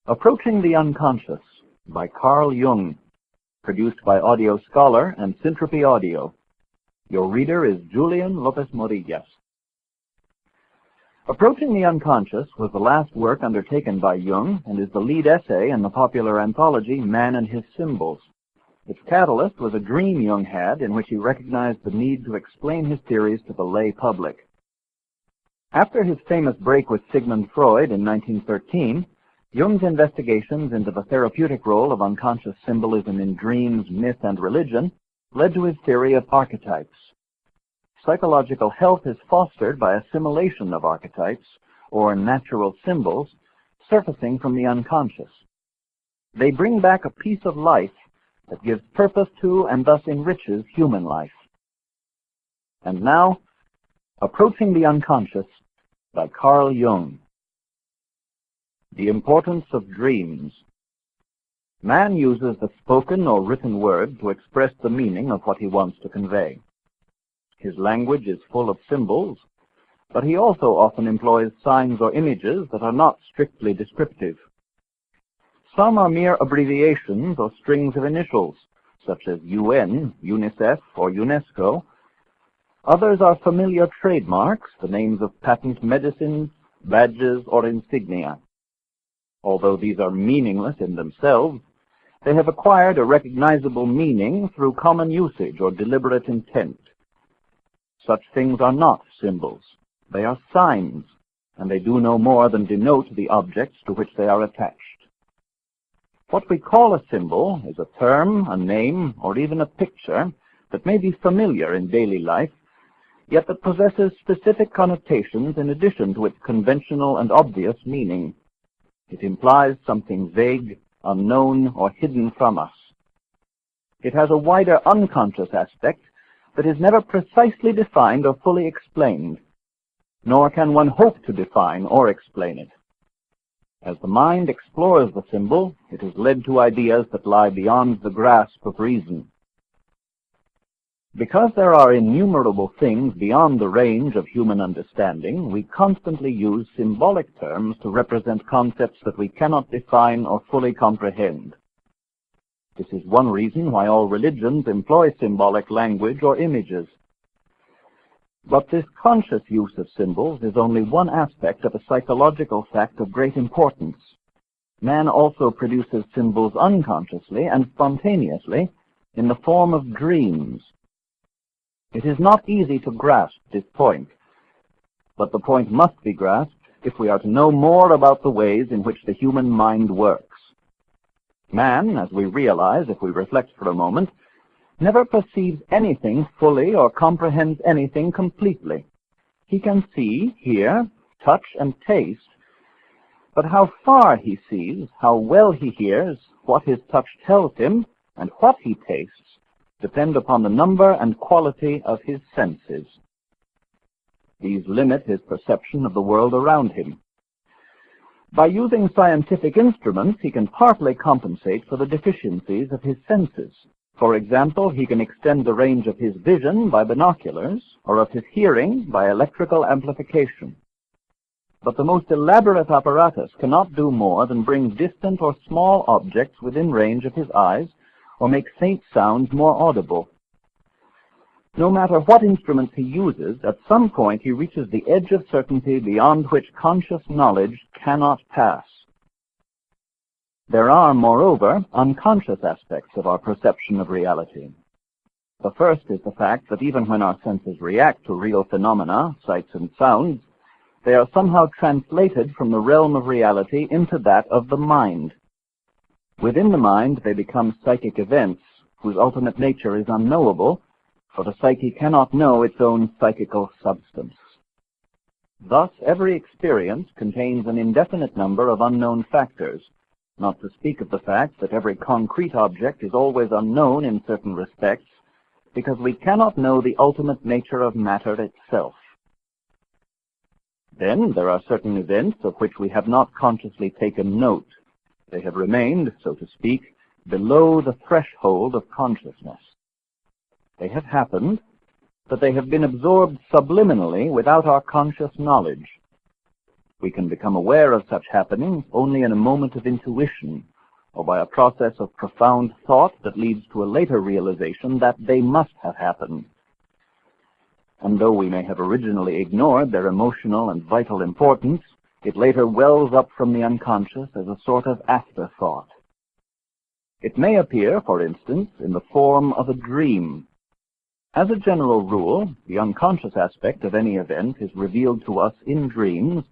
Approaching the Unconscious by Jung, produced by Audio Scholar and Syntropy Audio. Your reader is Julian Lopez Morillas. Approaching the Unconscious was the last work undertaken by Jung and is the lead essay in the popular anthology Man and His Symbols. Its catalyst was a dream Jung had in which he recognized the need to explain his theories to the lay public. After his famous break with Sigmund Freud in 1913, Jung's investigations into the therapeutic role of unconscious symbolism in dreams, myth, and religion led to his theory of archetypes. Psychological health is fostered by assimilation of archetypes, or natural symbols, surfacing from the unconscious. They bring back a piece of life that gives purpose to and thus enriches human life. And now, Approaching the Unconscious by Jung. The importance of dreams. Man uses the spoken or written word to express the meaning of what he wants to convey. His language is full of symbols, but he also often employs signs or images that are not strictly descriptive. Some are mere abbreviations or strings of initials, such as UN, UNICEF, or UNESCO. Others are familiar trademarks, the names of patent medicines, badges, or insignia. Although these are meaningless in themselves, they have acquired a recognizable meaning through common usage or deliberate intent. Such things are not symbols. They are signs, and they do no more than denote the objects to which they are attached. What we call a symbol is a term, a name, or even a picture that may be familiar in daily life, yet that possesses specific connotations in addition to its conventional and obvious meaning. It implies something vague, unknown, or hidden from us. It has a wider unconscious aspect that is never precisely defined or fully explained, nor can one hope to define or explain it. As the mind explores the symbol, it is led to ideas that lie beyond the grasp of reason. Because there are innumerable things beyond the range of human understanding, we constantly use symbolic terms to represent concepts that we cannot define or fully comprehend. This is one reason why all religions employ symbolic language or images. But this conscious use of symbols is only one aspect of a psychological fact of great importance. Man also produces symbols unconsciously and spontaneously in the form of dreams. It is not easy to grasp this point, but the point must be grasped if we are to know more about the ways in which the human mind works. Man, as we realize if we reflect for a moment, never perceives anything fully or comprehends anything completely. He can see, hear, touch, and taste, but how far he sees, how well he hears, what his touch tells him, and what he tastes, depend upon the number and quality of his senses. These limit his perception of the world around him. By using scientific instruments, he can partly compensate for the deficiencies of his senses. For example, he can extend the range of his vision by binoculars, or of his hearing by electrical amplification. But the most elaborate apparatus cannot do more than bring distant or small objects within range of his eyes, or make faint sounds more audible. No matter what instruments he uses, at some point he reaches the edge of certainty beyond which conscious knowledge cannot pass. There are, moreover, unconscious aspects of our perception of reality. The first is the fact that even when our senses react to real phenomena, sights and sounds, they are somehow translated from the realm of reality into that of the mind. Within the mind, they become psychic events, whose ultimate nature is unknowable, for the psyche cannot know its own psychical substance. Thus, every experience contains an indefinite number of unknown factors, not to speak of the fact that every concrete object is always unknown in certain respects, because we cannot know the ultimate nature of matter itself. Then there are certain events of which we have not consciously taken note. They have remained, so to speak, below the threshold of consciousness. They have happened, but they have been absorbed subliminally without our conscious knowledge. We can become aware of such happenings only in a moment of intuition, or by a process of profound thought that leads to a later realization that they must have happened. And though we may have originally ignored their emotional and vital importance, it later wells up from the unconscious as a sort of afterthought. It may appear, for instance, in the form of a dream. As a general rule, the unconscious aspect of any event is revealed to us in dreams,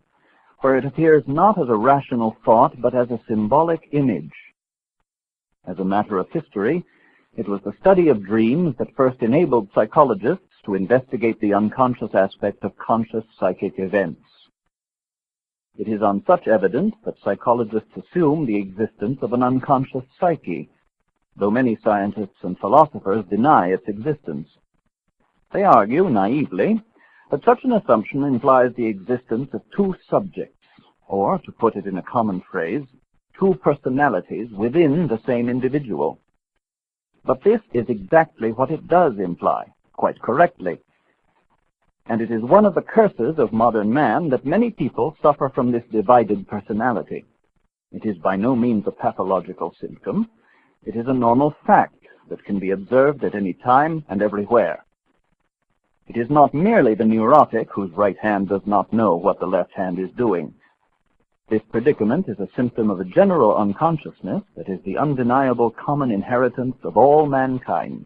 where it appears not as a rational thought, but as a symbolic image. As a matter of history, it was the study of dreams that first enabled psychologists to investigate the unconscious aspect of conscious psychic events. It is on such evidence that psychologists assume the existence of an unconscious psyche, though many scientists and philosophers deny its existence. They argue, naively, that such an assumption implies the existence of two subjects, or, to put it in a common phrase, two personalities within the same individual. But this is exactly what it does imply, quite correctly. And it is one of the curses of modern man that many people suffer from this divided personality. It is by no means a pathological symptom. It is a normal fact that can be observed at any time and everywhere. It is not merely the neurotic whose right hand does not know what the left hand is doing. This predicament is a symptom of a general unconsciousness that is the undeniable common inheritance of all mankind.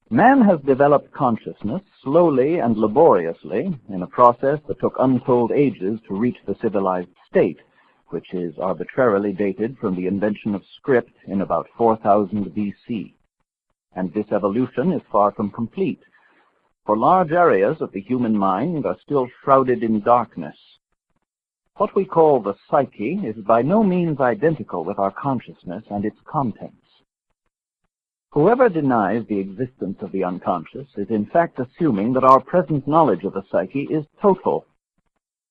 Man has developed consciousness slowly and laboriously in a process that took untold ages to reach the civilized state, which is arbitrarily dated from the invention of script in about 4000 BC. And this evolution is far from complete, for large areas of the human mind are still shrouded in darkness. What we call the psyche is by no means identical with our consciousness and its contents. Whoever denies the existence of the unconscious is in fact assuming that our present knowledge of the psyche is total.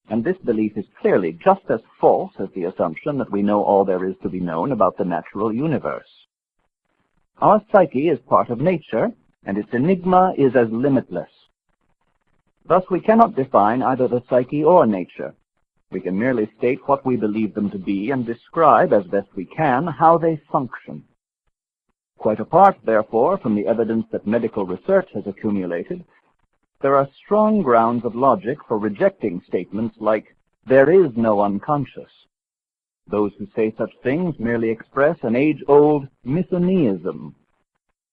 And this belief is clearly just as false as the assumption that we know all there is to be known about the natural universe. Our psyche is part of nature, and its enigma is as limitless. Thus we cannot define either the psyche or nature. We can merely state what we believe them to be and describe, as best we can, how they function. Quite apart, therefore, from the evidence that medical research has accumulated, there are strong grounds of logic for rejecting statements like, "There is no unconscious." Those who say such things merely express an age-old misoneism,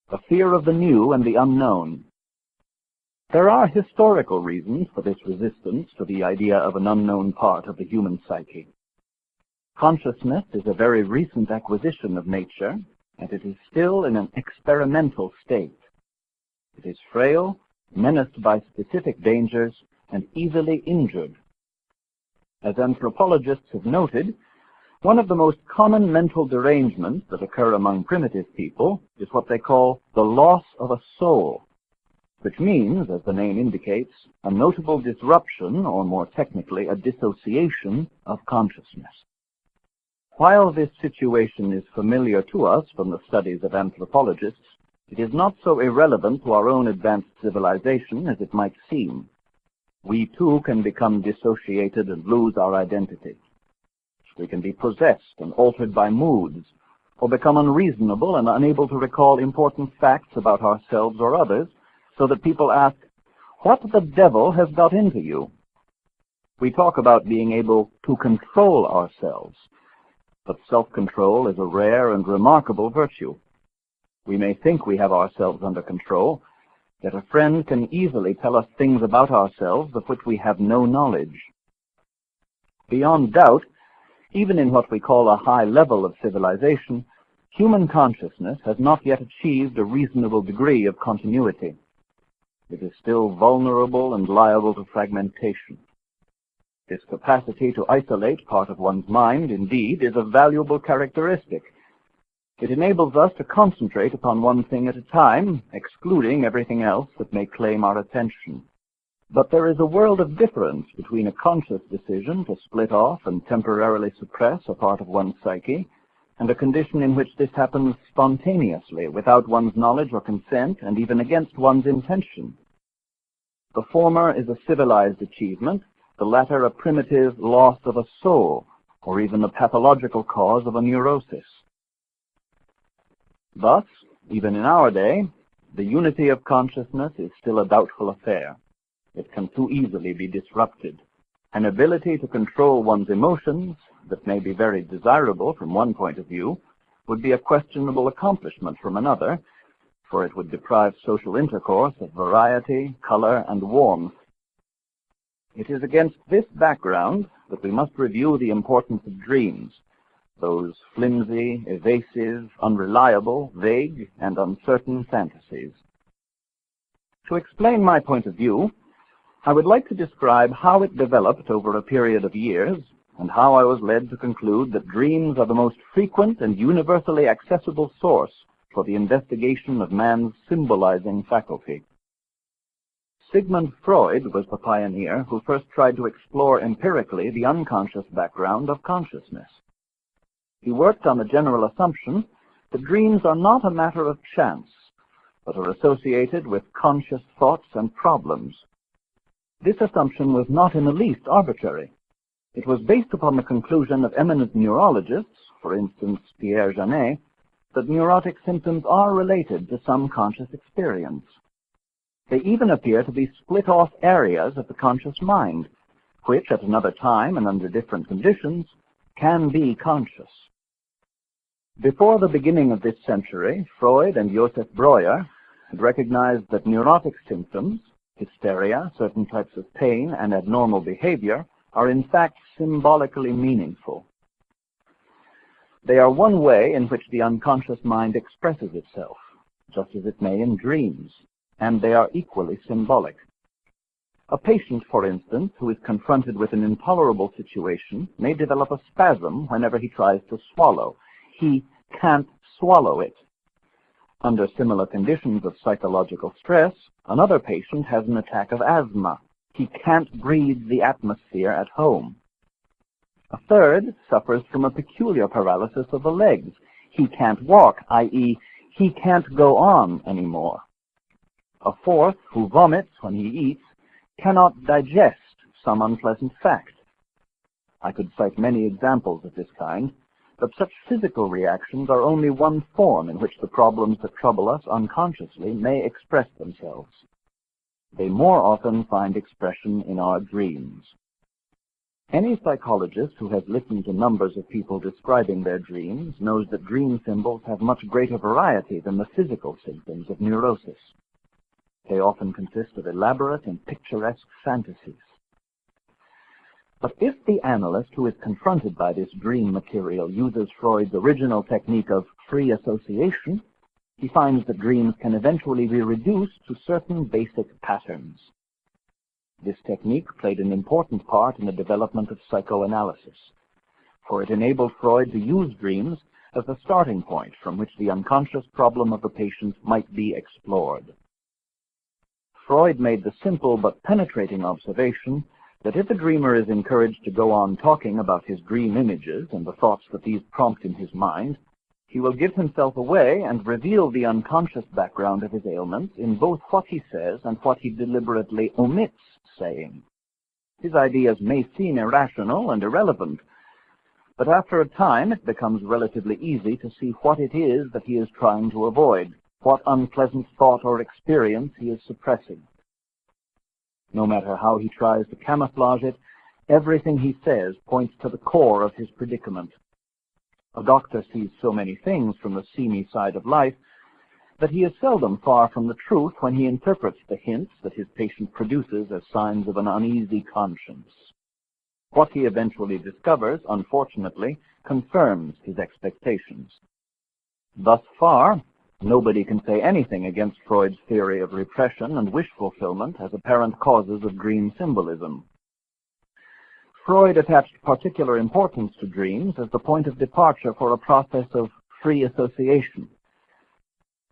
a fear of the new and the unknown. There are historical reasons for this resistance to the idea of an unknown part of the human psyche. Consciousness is a very recent acquisition of nature, and it is still in an experimental state. It is frail, menaced by specific dangers, and easily injured. As anthropologists have noted, one of the most common mental derangements that occur among primitive people is what they call the loss of a soul, which means, as the name indicates, a notable disruption, or more technically, a dissociation of consciousness. While this situation is familiar to us from the studies of anthropologists, it is not so irrelevant to our own advanced civilization as it might seem. We too can become dissociated and lose our identity. We can be possessed and altered by moods, or become unreasonable and unable to recall important facts about ourselves or others, so that people ask, "What the devil has got into you?" We talk about being able to control ourselves, but self-control is a rare and remarkable virtue. We may think we have ourselves under control, yet a friend can easily tell us things about ourselves of which we have no knowledge. Beyond doubt, even in what we call a high level of civilization, human consciousness has not yet achieved a reasonable degree of continuity. It is still vulnerable and liable to fragmentation. This capacity to isolate part of one's mind, indeed, is a valuable characteristic. It enables us to concentrate upon one thing at a time, excluding everything else that may claim our attention. But there is a world of difference between a conscious decision to split off and temporarily suppress a part of one's psyche, and a condition in which this happens spontaneously, without one's knowledge or consent, and even against one's intention. The former is a civilized achievement, the latter a primitive loss of a soul, or even the pathological cause of a neurosis. Thus, even in our day, the unity of consciousness is still a doubtful affair. It can too easily be disrupted. An ability to control one's emotions, that may be very desirable from one point of view, would be a questionable accomplishment from another, for it would deprive social intercourse of variety, color, and warmth. It is against this background that we must review the importance of dreams, those flimsy, evasive, unreliable, vague, and uncertain fantasies. To explain my point of view, I would like to describe how it developed over a period of years, and how I was led to conclude that dreams are the most frequent and universally accessible source for the investigation of man's symbolizing faculty. Sigmund Freud was the pioneer who first tried to explore empirically the unconscious background of consciousness. He worked on the general assumption that dreams are not a matter of chance, but are associated with conscious thoughts and problems. This assumption was not in the least arbitrary. It was based upon the conclusion of eminent neurologists, for instance Pierre Janet, that neurotic symptoms are related to some conscious experience. They even appear to be split-off areas of the conscious mind, which at another time and under different conditions can be conscious. Before the beginning of this century, Freud and Joseph Breuer had recognized that neurotic symptoms, hysteria, certain types of pain, and abnormal behavior, are in fact symbolically meaningful. They are one way in which the unconscious mind expresses itself, just as it may in dreams, and they are equally symbolic. A patient, for instance, who is confronted with an intolerable situation may develop a spasm whenever he tries to swallow. He can't swallow it. Under similar conditions of psychological stress, another patient has an attack of asthma. He can't breathe the atmosphere at home. A third suffers from a peculiar paralysis of the legs. He can't walk, i.e., he can't go on anymore. A fourth, who vomits when he eats, cannot digest some unpleasant fact. I could cite many examples of this kind, but such physical reactions are only one form in which the problems that trouble us unconsciously may express themselves. They more often find expression in our dreams. Any psychologist who has listened to numbers of people describing their dreams knows that dream symbols have much greater variety than the physical symptoms of neurosis. They often consist of elaborate and picturesque fantasies. But if the analyst who is confronted by this dream material uses Freud's original technique of free association, he finds that dreams can eventually be reduced to certain basic patterns. This technique played an important part in the development of psychoanalysis, for it enabled Freud to use dreams as a starting point from which the unconscious problem of the patient might be explored. Freud made the simple but penetrating observation that if a dreamer is encouraged to go on talking about his dream images and the thoughts that these prompt in his mind, he will give himself away and reveal the unconscious background of his ailments in both what he says and what he deliberately omits saying. His ideas may seem irrational and irrelevant, but after a time it becomes relatively easy to see what it is that he is trying to avoid, what unpleasant thought or experience he is suppressing. No matter how he tries to camouflage it, everything he says points to the core of his predicament. A doctor sees so many things from the seamy side of life that he is seldom far from the truth when he interprets the hints that his patient produces as signs of an uneasy conscience. What he eventually discovers, unfortunately, confirms his expectations. Thus far, nobody can say anything against Freud's theory of repression and wish fulfillment as apparent causes of dream symbolism. Freud attached particular importance to dreams as the point of departure for a process of free association.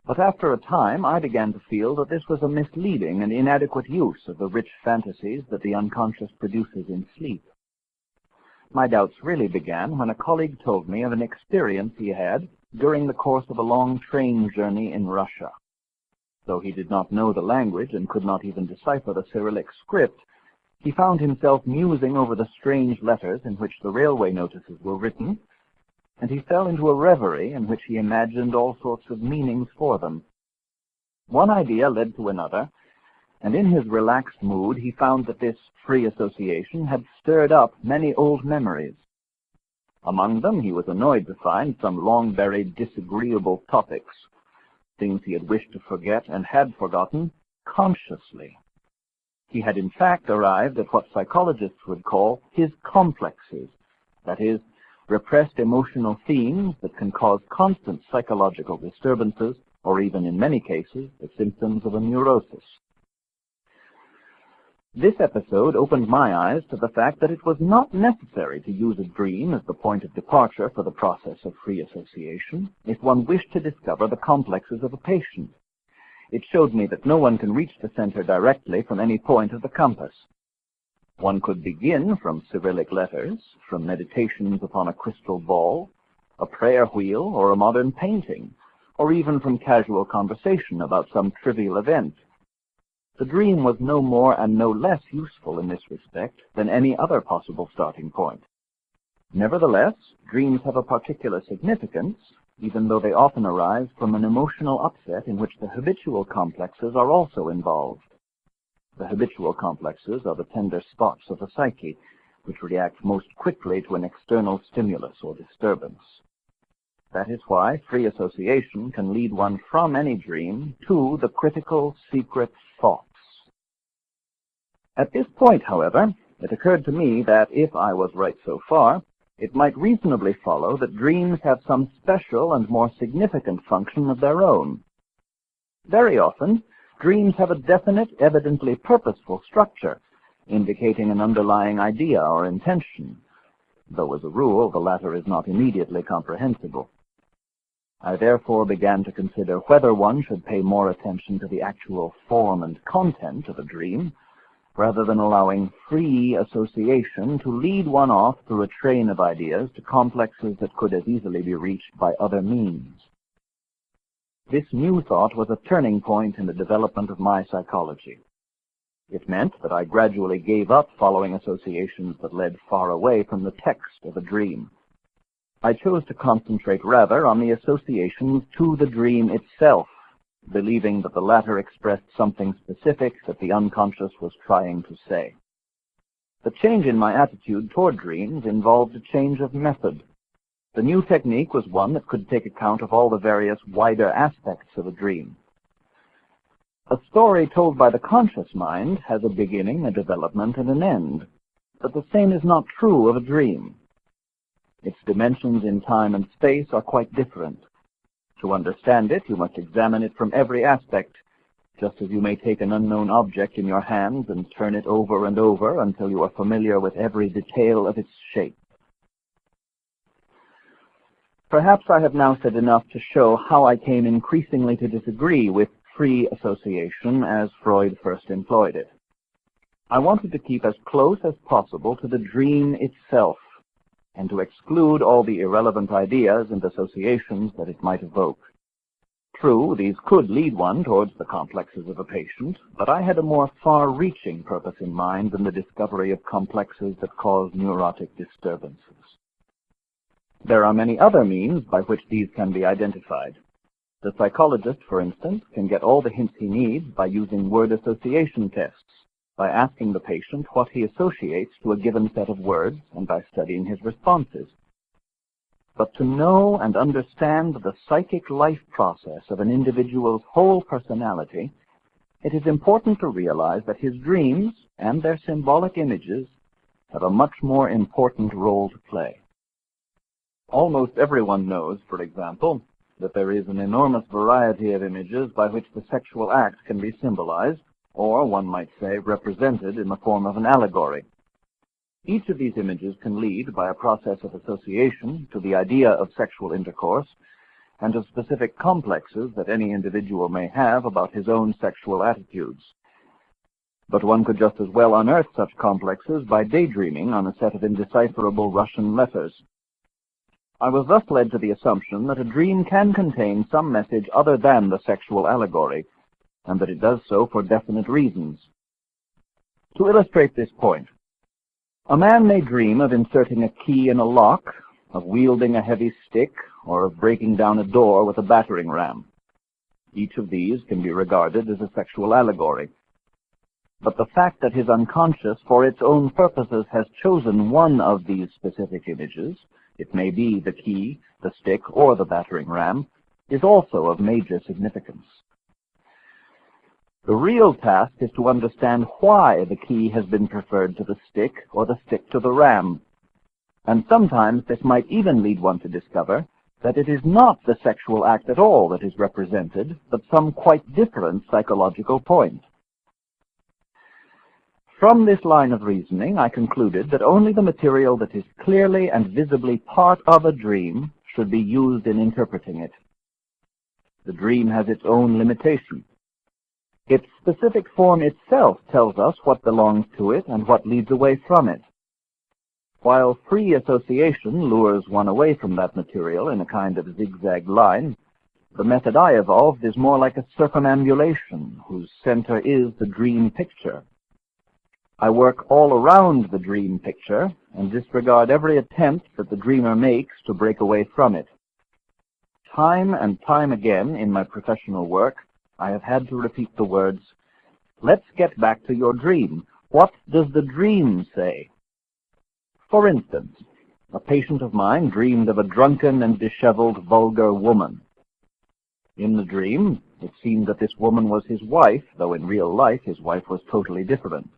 But after a time, I began to feel that this was a misleading and inadequate use of the rich fantasies that the unconscious produces in sleep. My doubts really began when a colleague told me of an experience he had during the course of a long train journey in Russia. Though he did not know the language and could not even decipher the Cyrillic script, He found himself musing over the strange letters in which the railway notices were written, and he fell into a reverie in which he imagined all sorts of meanings for them. One idea led to another, and in his relaxed mood he found that this free association had stirred up many old memories. Among them he was annoyed to find some long-buried disagreeable topics, things he had wished to forget and had forgotten consciously. He had in fact arrived at what psychologists would call his complexes, that is, repressed emotional themes that can cause constant psychological disturbances, or even in many cases, the symptoms of a neurosis. This episode opened my eyes to the fact that it was not necessary to use a dream as the point of departure for the process of free association if one wished to discover the complexes of a patient. It showed me that no one can reach the center directly from any point of the compass. One could begin from Cyrillic letters, from meditations upon a crystal ball, a prayer wheel, or a modern painting, or even from casual conversation about some trivial event. The dream was no more and no less useful in this respect than any other possible starting point. Nevertheless, dreams have a particular significance, even though they often arise from an emotional upset in which the habitual complexes are also involved. The habitual complexes are the tender spots of the psyche, which react most quickly to an external stimulus or disturbance. That is why free association can lead one from any dream to the critical, secret thoughts. At this point, however, it occurred to me that if I was right so far, it might reasonably follow that dreams have some special and more significant function of their own. Very often, dreams have a definite, evidently purposeful structure, indicating an underlying idea or intention, though as a rule the latter is not immediately comprehensible. I therefore began to consider whether one should pay more attention to the actual form and content of a dream, rather than allowing free association to lead one off through a train of ideas to complexes that could as easily be reached by other means. This new thought was a turning point in the development of my psychology. It meant that I gradually gave up following associations that led far away from the text of a dream. I chose to concentrate rather on the associations to the dream itself, believing that the latter expressed something specific that the unconscious was trying to say. The change in my attitude toward dreams involved a change of method. The new technique was one that could take account of all the various wider aspects of a dream. A story told by the conscious mind has a beginning, a development, and an end, but the same is not true of a dream. Its dimensions in time and space are quite different. To understand it, you must examine it from every aspect, just as you may take an unknown object in your hands and turn it over and over until you are familiar with every detail of its shape. Perhaps I have now said enough to show how I came increasingly to disagree with free association as Freud first employed it. I wanted to keep as close as possible to the dream itself, and to exclude all the irrelevant ideas and associations that it might evoke. True, these could lead one towards the complexes of a patient, but I had a more far-reaching purpose in mind than the discovery of complexes that cause neurotic disturbances. There are many other means by which these can be identified. The psychologist, for instance, can get all the hints he needs by using word association tests, by asking the patient what he associates to a given set of words and by studying his responses. But to know and understand the psychic life process of an individual's whole personality, it is important to realize that his dreams and their symbolic images have a much more important role to play. Almost everyone knows, for example, that there is an enormous variety of images by which the sexual act can be symbolized, or, one might say, represented in the form of an allegory. Each of these images can lead, by a process of association, to the idea of sexual intercourse, and to specific complexes that any individual may have about his own sexual attitudes. But one could just as well unearth such complexes by daydreaming on a set of indecipherable Russian letters. I was thus led to the assumption that a dream can contain some message other than the sexual allegory, and that it does so for definite reasons. To illustrate this point, a man may dream of inserting a key in a lock, of wielding a heavy stick, or of breaking down a door with a battering ram. Each of these can be regarded as a sexual allegory. But the fact that his unconscious, for its own purposes, has chosen one of these specific images, it may be the key, the stick, or the battering ram, is also of major significance. The real task is to understand why the key has been preferred to the stick or the stick to the ram. And sometimes this might even lead one to discover that it is not the sexual act at all that is represented, but some quite different psychological point. From this line of reasoning, I concluded that only the material that is clearly and visibly part of a dream should be used in interpreting it. The dream has its own limitation. Its specific form itself tells us what belongs to it and what leads away from it. While free association lures one away from that material in a kind of zigzag line, the method I evolved is more like a circumambulation whose center is the dream picture. I work all around the dream picture and disregard every attempt that the dreamer makes to break away from it. Time and time again in my professional work, I have had to repeat the words, "Let's get back to your dream. What does the dream say?" For instance, a patient of mine dreamed of a drunken and disheveled, vulgar woman. In the dream, it seemed that this woman was his wife, though in real life his wife was totally different.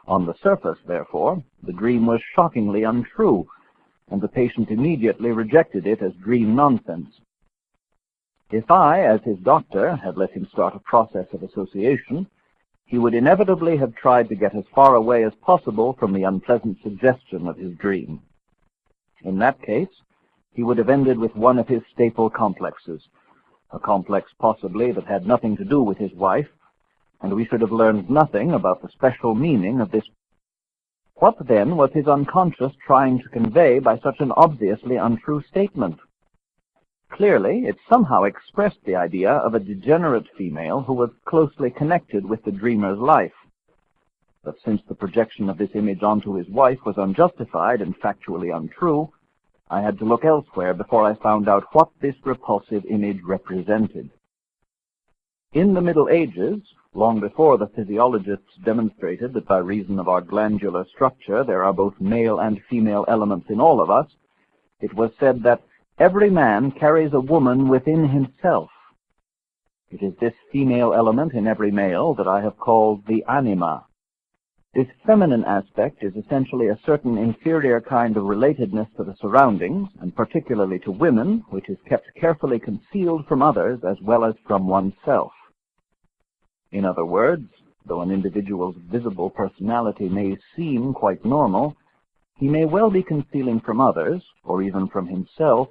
On the surface, therefore, the dream was shockingly untrue, and the patient immediately rejected it as dream nonsense. If I, as his doctor, had let him start a process of association, he would inevitably have tried to get as far away as possible from the unpleasant suggestion of his dream. In that case, he would have ended with one of his staple complexes, a complex possibly that had nothing to do with his wife, and we should have learned nothing about the special meaning of this. What then was his unconscious trying to convey by such an obviously untrue statement? Clearly, it somehow expressed the idea of a degenerate female who was closely connected with the dreamer's life. But since the projection of this image onto his wife was unjustified and factually untrue, I had to look elsewhere before I found out what this repulsive image represented. In the Middle Ages, long before the physiologists demonstrated that by reason of our glandular structure there are both male and female elements in all of us, it was said that every man carries a woman within himself. It is this female element in every male that I have called the anima. This feminine aspect is essentially a certain inferior kind of relatedness to the surroundings, and particularly to women, which is kept carefully concealed from others as well as from oneself. In other words, though an individual's visible personality may seem quite normal, he may well be concealing from others, or even from himself,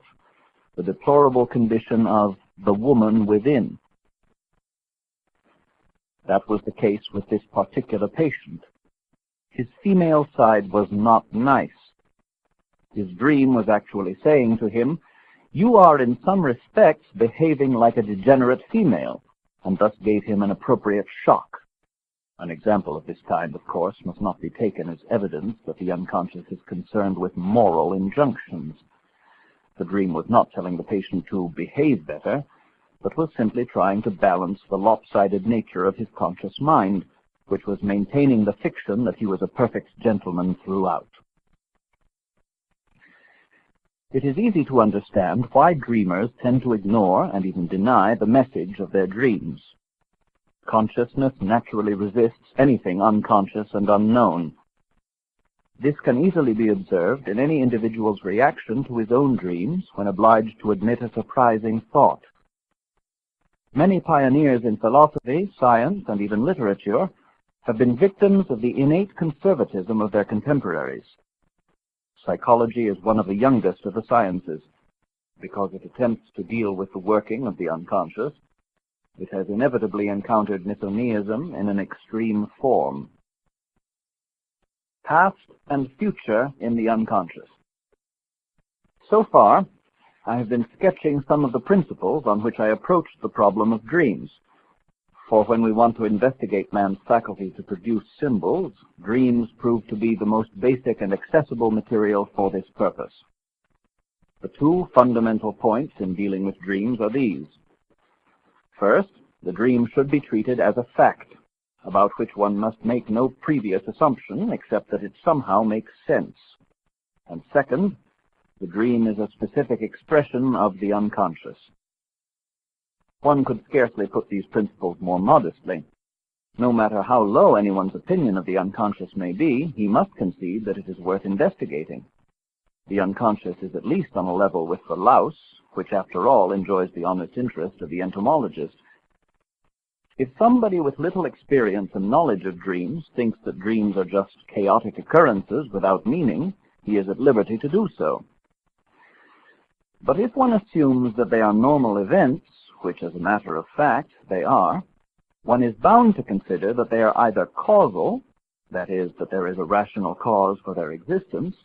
the deplorable condition of the woman within. That was the case with this particular patient. His female side was not nice. His dream was actually saying to him, "You are in some respects behaving like a degenerate female," and thus gave him an appropriate shock. An example of this kind, of course, must not be taken as evidence that the unconscious is concerned with moral injunctions. The dream was not telling the patient to behave better, but was simply trying to balance the lopsided nature of his conscious mind, which was maintaining the fiction that he was a perfect gentleman throughout. It is easy to understand why dreamers tend to ignore and even deny the message of their dreams. Consciousness naturally resists anything unconscious and unknown. This can easily be observed in any individual's reaction to his own dreams when obliged to admit a surprising thought. Many pioneers in philosophy, science, and even literature have been victims of the innate conservatism of their contemporaries. Psychology is one of the youngest of the sciences. Because it attempts to deal with the working of the unconscious, it has inevitably encountered Newtonianism in an extreme form. Past and future in the unconscious. So far, I have been sketching some of the principles on which I approached the problem of dreams. For when we want to investigate man's faculty to produce symbols, dreams prove to be the most basic and accessible material for this purpose. The two fundamental points in dealing with dreams are these. First, the dream should be treated as a fact, about which one must make no previous assumption except that it somehow makes sense. And second, the dream is a specific expression of the unconscious. One could scarcely put these principles more modestly. No matter how low anyone's opinion of the unconscious may be, he must concede that it is worth investigating. The unconscious is at least on a level with the louse, which after all enjoys the honest interest of the entomologist. If somebody with little experience and knowledge of dreams thinks that dreams are just chaotic occurrences without meaning, he is at liberty to do so. But if one assumes that they are normal events, which as a matter of fact they are, one is bound to consider that they are either causal, that is, that there is a rational cause for their existence,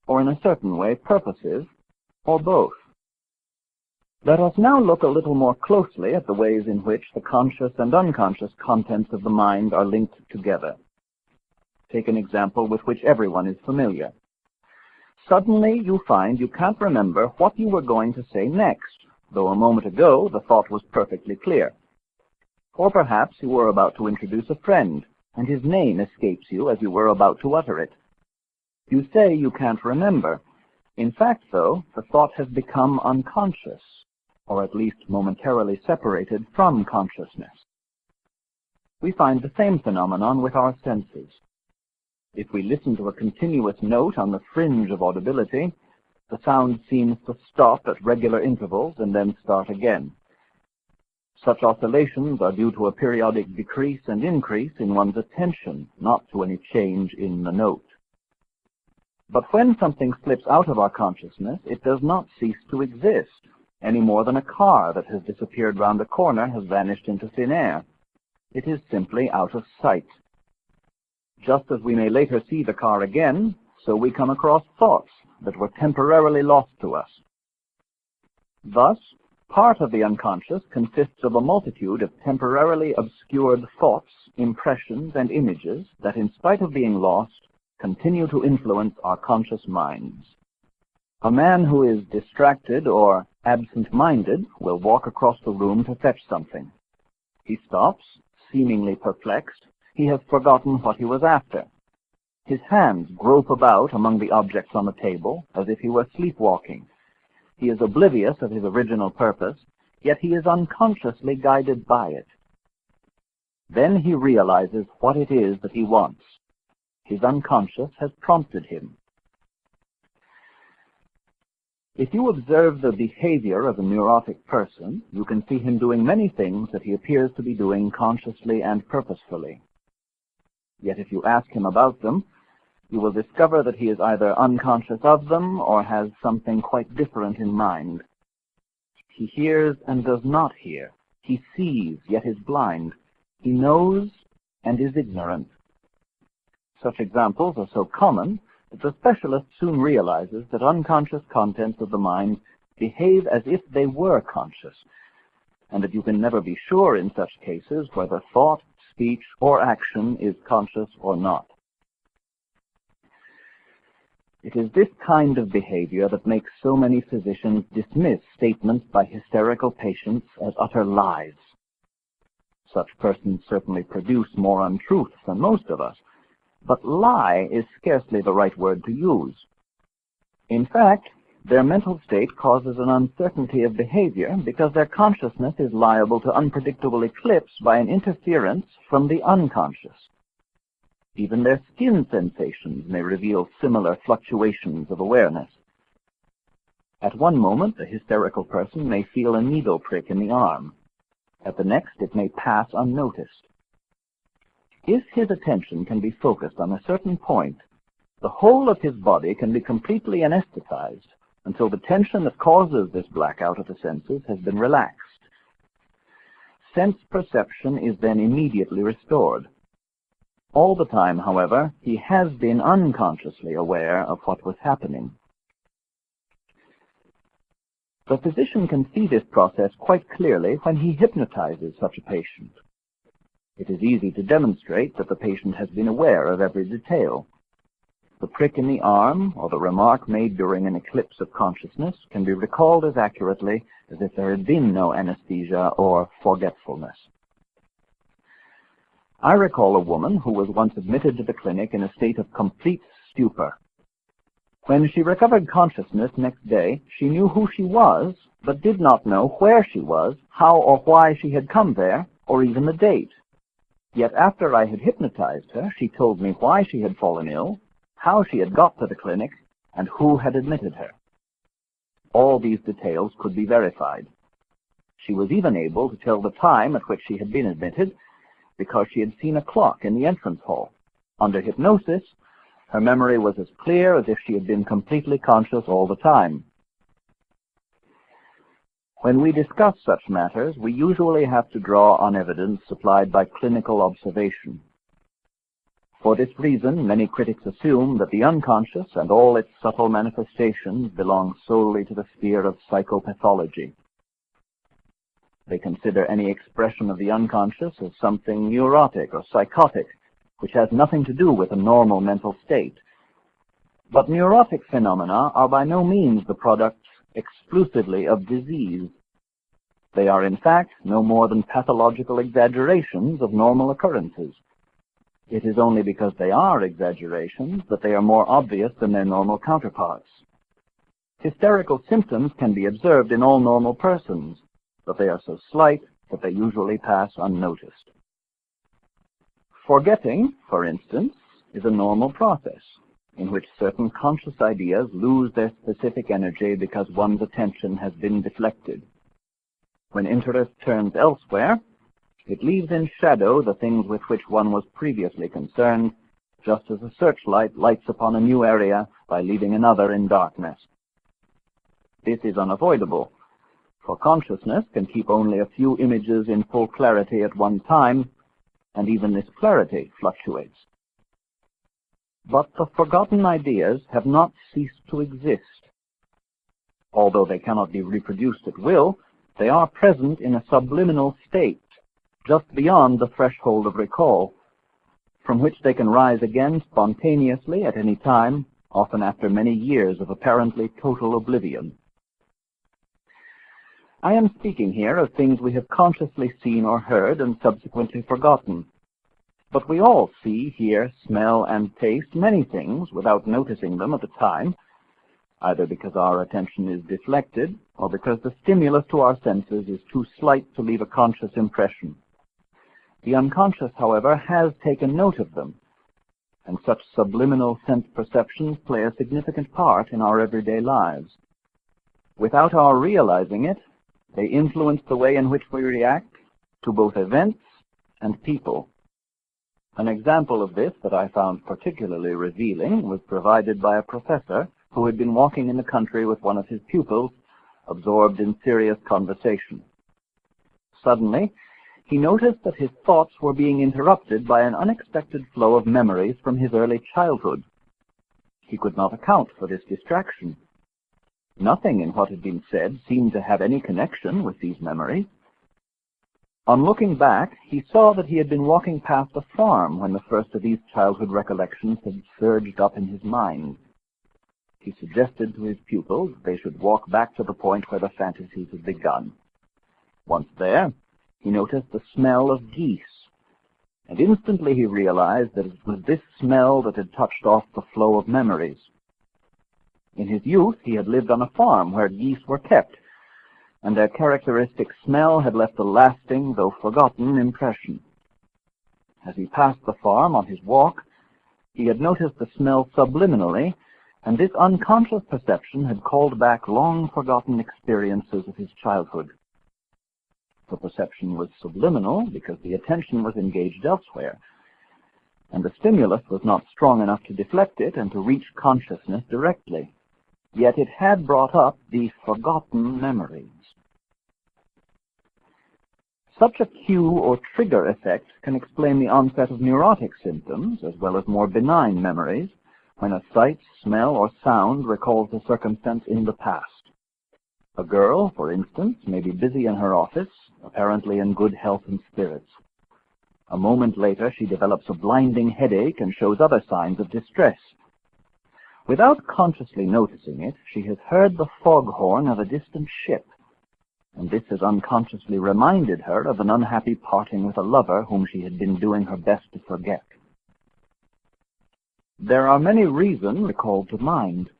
or in a certain way purposive, or both. Let us now look a little more closely at the ways in which the conscious and unconscious contents of the mind are linked together. Take an example with which everyone is familiar. Suddenly you find you can't remember what you were going to say next, though a moment ago the thought was perfectly clear. Or perhaps you were about to introduce a friend, and his name escapes you as you were about to utter it. You say you can't remember. In fact, though, the thought has become unconscious, or at least momentarily separated from consciousness. We find the same phenomenon with our senses. If we listen to a continuous note on the fringe of audibility, the sound seems to stop at regular intervals and then start again. Such oscillations are due to a periodic decrease and increase in one's attention, not to any change in the note. But when something slips out of our consciousness, it does not cease to exist, any more than a car that has disappeared round a corner has vanished into thin air. It is simply out of sight. Just as we may later see the car again, so we come across thoughts that were temporarily lost to us. Thus, part of the unconscious consists of a multitude of temporarily obscured thoughts, impressions, and images that, in spite of being lost, continue to influence our conscious minds. A man who is distracted or absent-minded will walk across the room to fetch something. He stops, seemingly perplexed. He has forgotten what he was after. His hands grope about among the objects on the table as if he were sleepwalking. He is oblivious of his original purpose, yet he is unconsciously guided by it. Then he realizes what it is that he wants. His unconscious has prompted him. If you observe the behavior of a neurotic person, you can see him doing many things that he appears to be doing consciously and purposefully. Yet if you ask him about them, you will discover that he is either unconscious of them or has something quite different in mind. He hears and does not hear. He sees, yet is blind. He knows and is ignorant. Such examples are so common that the specialist soon realizes that unconscious contents of the mind behave as if they were conscious, and that you can never be sure in such cases whether thought, speech, or action is conscious or not. It is this kind of behavior that makes so many physicians dismiss statements by hysterical patients as utter lies. Such persons certainly produce more untruths than most of us, but lie is scarcely the right word to use. In fact, their mental state causes an uncertainty of behavior because their consciousness is liable to unpredictable eclipse by an interference from the unconscious. Even their skin sensations may reveal similar fluctuations of awareness. At one moment, a hysterical person may feel a needle prick in the arm. At the next, it may pass unnoticed. If his attention can be focused on a certain point, the whole of his body can be completely anesthetized until the tension that causes this blackout of the senses has been relaxed. Sense perception is then immediately restored. All the time, however, he has been unconsciously aware of what was happening. The physician can see this process quite clearly when he hypnotizes such a patient. It is easy to demonstrate that the patient has been aware of every detail. The prick in the arm or the remark made during an eclipse of consciousness can be recalled as accurately as if there had been no anesthesia or forgetfulness. I recall a woman who was once admitted to the clinic in a state of complete stupor. When she recovered consciousness next day, she knew who she was, but did not know where she was, how or why she had come there, or even the date. Yet after I had hypnotized her, she told me why she had fallen ill, how she had got to the clinic, and who had admitted her. All these details could be verified. She was even able to tell the time at which she had been admitted, because she had seen a clock in the entrance hall. Under hypnosis, her memory was as clear as if she had been completely conscious all the time. When we discuss such matters, we usually have to draw on evidence supplied by clinical observation. For this reason, many critics assume that the unconscious and all its subtle manifestations belong solely to the sphere of psychopathology. They consider any expression of the unconscious as something neurotic or psychotic, which has nothing to do with a normal mental state. But neurotic phenomena are by no means the product exclusively of disease. They are, in fact, no more than pathological exaggerations of normal occurrences. It is only because they are exaggerations that they are more obvious than their normal counterparts. Hysterical symptoms can be observed in all normal persons, but they are so slight that they usually pass unnoticed. Forgetting, for instance, is a normal process in which certain conscious ideas lose their specific energy because one's attention has been deflected. When interest turns elsewhere, it leaves in shadow the things with which one was previously concerned, just as a searchlight lights upon a new area by leaving another in darkness. This is unavoidable, for consciousness can keep only a few images in full clarity at one time, and even this clarity fluctuates. But the forgotten ideas have not ceased to exist. Although they cannot be reproduced at will, they are present in a subliminal state, just beyond the threshold of recall, from which they can rise again spontaneously at any time, often after many years of apparently total oblivion. I am speaking here of things we have consciously seen or heard and subsequently forgotten. But we all see, hear, smell, and taste many things without noticing them at the time, either because our attention is deflected or because the stimulus to our senses is too slight to leave a conscious impression. The unconscious, however, has taken note of them, and such subliminal sense perceptions play a significant part in our everyday lives. Without our realizing it, they influence the way in which we react to both events and people. An example of this that I found particularly revealing was provided by a professor who had been walking in the country with one of his pupils, absorbed in serious conversation. Suddenly, he noticed that his thoughts were being interrupted by an unexpected flow of memories from his early childhood. He could not account for this distraction. Nothing in what had been said seemed to have any connection with these memories. On looking back, he saw that he had been walking past a farm when the first of these childhood recollections had surged up in his mind. He suggested to his pupils that they should walk back to the point where the fantasies had begun. Once there, he noticed the smell of geese, and instantly he realized that it was this smell that had touched off the flow of memories. In his youth, he had lived on a farm where geese were kept, and their characteristic smell had left a lasting, though forgotten, impression. As he passed the farm on his walk, he had noticed the smell subliminally, and this unconscious perception had called back long-forgotten experiences of his childhood. The perception was subliminal because the attention was engaged elsewhere, and the stimulus was not strong enough to deflect it and to reach consciousness directly. Yet it had brought up these forgotten memories. Such a cue or trigger effect can explain the onset of neurotic symptoms, as well as more benign memories, when a sight, smell, or sound recalls a circumstance in the past. A girl, for instance, may be busy in her office, apparently in good health and spirits. A moment later, she develops a blinding headache and shows other signs of distress. Without consciously noticing it, she has heard the foghorn of a distant ship, and this has unconsciously reminded her of an unhappy parting with a lover whom she had been doing her best to forget. There are many reasons recalled to mind.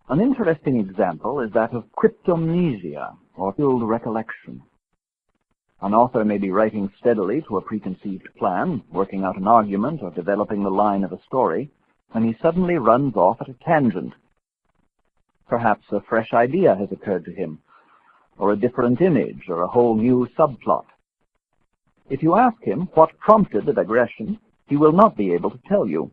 An interesting example is that of cryptomnesia, or filled recollection. An author may be writing steadily to a preconceived plan, working out an argument or developing the line of a story, when he suddenly runs off at a tangent. Perhaps a fresh idea has occurred to him, or a different image, or a whole new subplot. If you ask him what prompted the digression, he will not be able to tell you.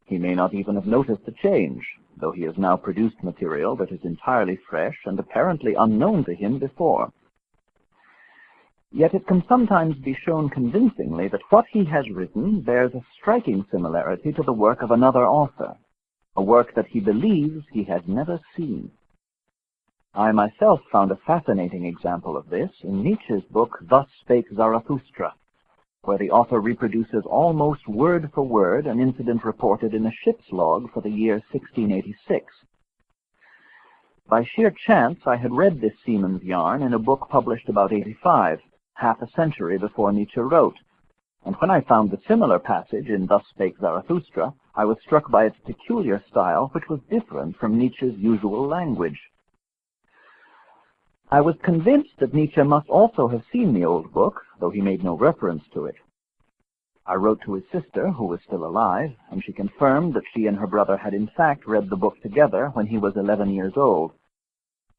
He may not even have noticed the change, though he has now produced material that is entirely fresh and apparently unknown to him before. Yet it can sometimes be shown convincingly that what he has written bears a striking similarity to the work of another author, a work that he believes he had never seen. I myself found a fascinating example of this in Nietzsche's book, Thus Spake Zarathustra, where the author reproduces almost word for word an incident reported in a ship's log for the year 1686. By sheer chance, I had read this seaman's yarn in a book published about 85, half a century before Nietzsche wrote, and when I found the similar passage in Thus Spake Zarathustra, I was struck by its peculiar style, which was different from Nietzsche's usual language. I was convinced that Nietzsche must also have seen the old book, though he made no reference to it. I wrote to his sister, who was still alive, and she confirmed that she and her brother had in fact read the book together when he was 11 years old.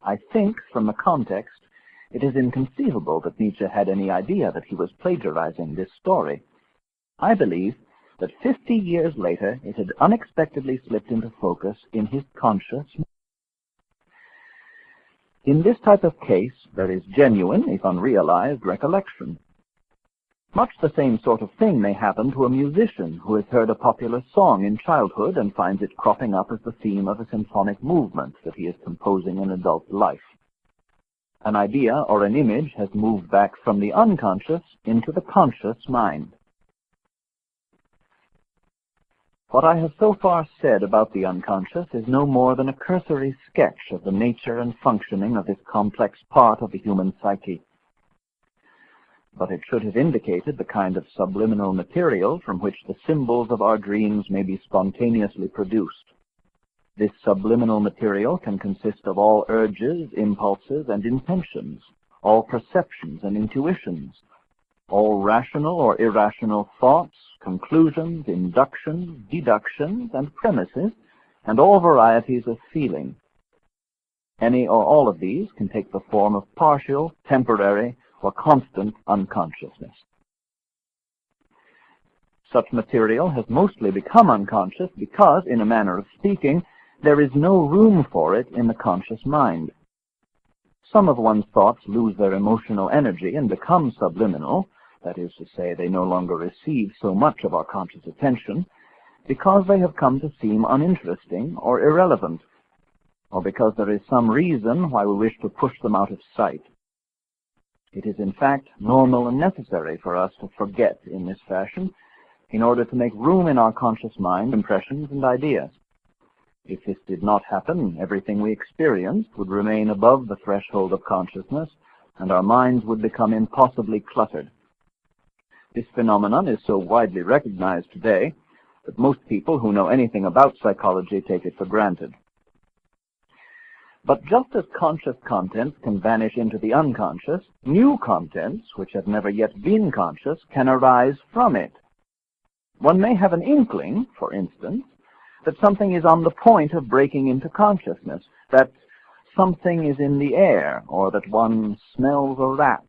I think, from the context, it is inconceivable that Nietzsche had any idea that he was plagiarizing this story. I believe that 50 years later it had unexpectedly slipped into focus in his conscious. In this type of case, there is genuine, if unrealized, recollection. Much the same sort of thing may happen to a musician who has heard a popular song in childhood and finds it cropping up as the theme of a symphonic movement that he is composing in adult life. An idea or an image has moved back from the unconscious into the conscious mind. What I have so far said about the unconscious is no more than a cursory sketch of the nature and functioning of this complex part of the human psyche. But it should have indicated the kind of subliminal material from which the symbols of our dreams may be spontaneously produced. This subliminal material can consist of all urges, impulses, and intentions, all perceptions and intuitions, all rational or irrational thoughts, conclusions, inductions, deductions, and premises, and all varieties of feeling. Any or all of these can take the form of partial, temporary, or constant unconsciousness. Such material has mostly become unconscious because, in a manner of speaking, there is no room for it in the conscious mind. Some of one's thoughts lose their emotional energy and become subliminal, that is to say, they no longer receive so much of our conscious attention, because they have come to seem uninteresting or irrelevant, or because there is some reason why we wish to push them out of sight. It is in fact normal and necessary for us to forget in this fashion in order to make room in our conscious mind for impressions and ideas. If this did not happen, everything we experienced would remain above the threshold of consciousness, and our minds would become impossibly cluttered. This phenomenon is so widely recognized today that most people who know anything about psychology take it for granted. But just as conscious contents can vanish into the unconscious, new contents, which have never yet been conscious, can arise from it. One may have an inkling, for instance, that something is on the point of breaking into consciousness, that something is in the air, or that one smells a rat.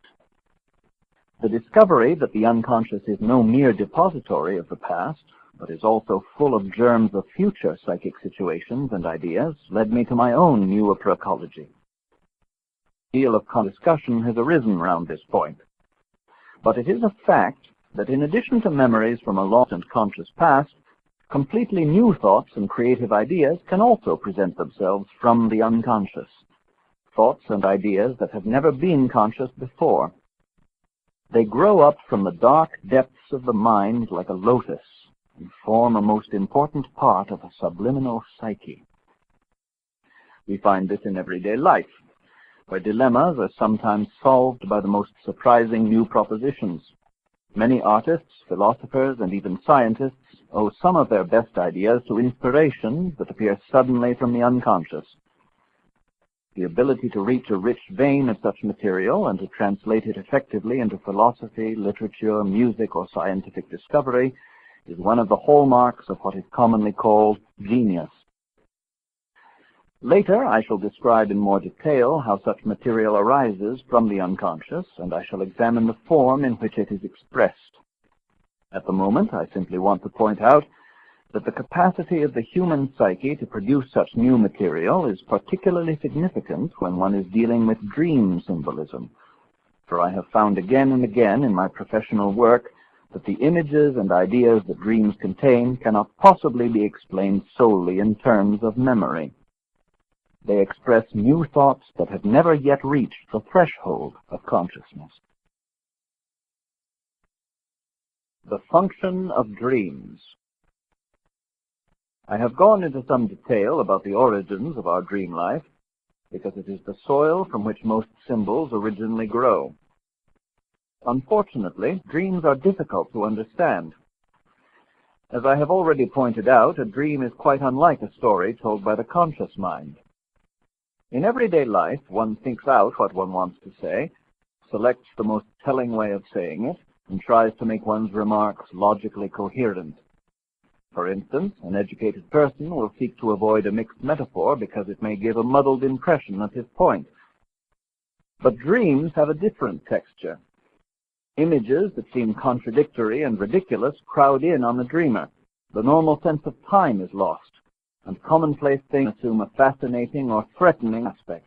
The discovery that the unconscious is no mere depository of the past, but is also full of germs of future psychic situations and ideas, led me to my own new approachology. A deal of discussion has arisen round this point. But it is a fact that in addition to memories from a lost and conscious past, completely new thoughts and creative ideas can also present themselves from the unconscious. Thoughts and ideas that have never been conscious before. They grow up from the dark depths of the mind like a lotus and form a most important part of a subliminal psyche. We find this in everyday life, where dilemmas are sometimes solved by the most surprising new propositions. Many artists, philosophers, and even scientists owe some of their best ideas to inspirations that appear suddenly from the unconscious. The ability to reach a rich vein of such material and to translate it effectively into philosophy, literature, music, or scientific discovery is one of the hallmarks of what is commonly called genius. Later, I shall describe in more detail how such material arises from the unconscious, and I shall examine the form in which it is expressed. At the moment, I simply want to point out that the capacity of the human psyche to produce such new material is particularly significant when one is dealing with dream symbolism, for I have found again and again in my professional work that the images and ideas that dreams contain cannot possibly be explained solely in terms of memory. They express new thoughts that have never yet reached the threshold of consciousness. The function of dreams. I have gone into some detail about the origins of our dream life because it is the soil from which most symbols originally grow. Unfortunately, dreams are difficult to understand. As I have already pointed out, a dream is quite unlike a story told by the conscious mind. In everyday life, one thinks out what one wants to say, selects the most telling way of saying it, and tries to make one's remarks logically coherent. For instance, an educated person will seek to avoid a mixed metaphor because it may give a muddled impression of his point. But dreams have a different texture. Images that seem contradictory and ridiculous crowd in on the dreamer. The normal sense of time is lost, and commonplace things assume a fascinating or threatening aspect.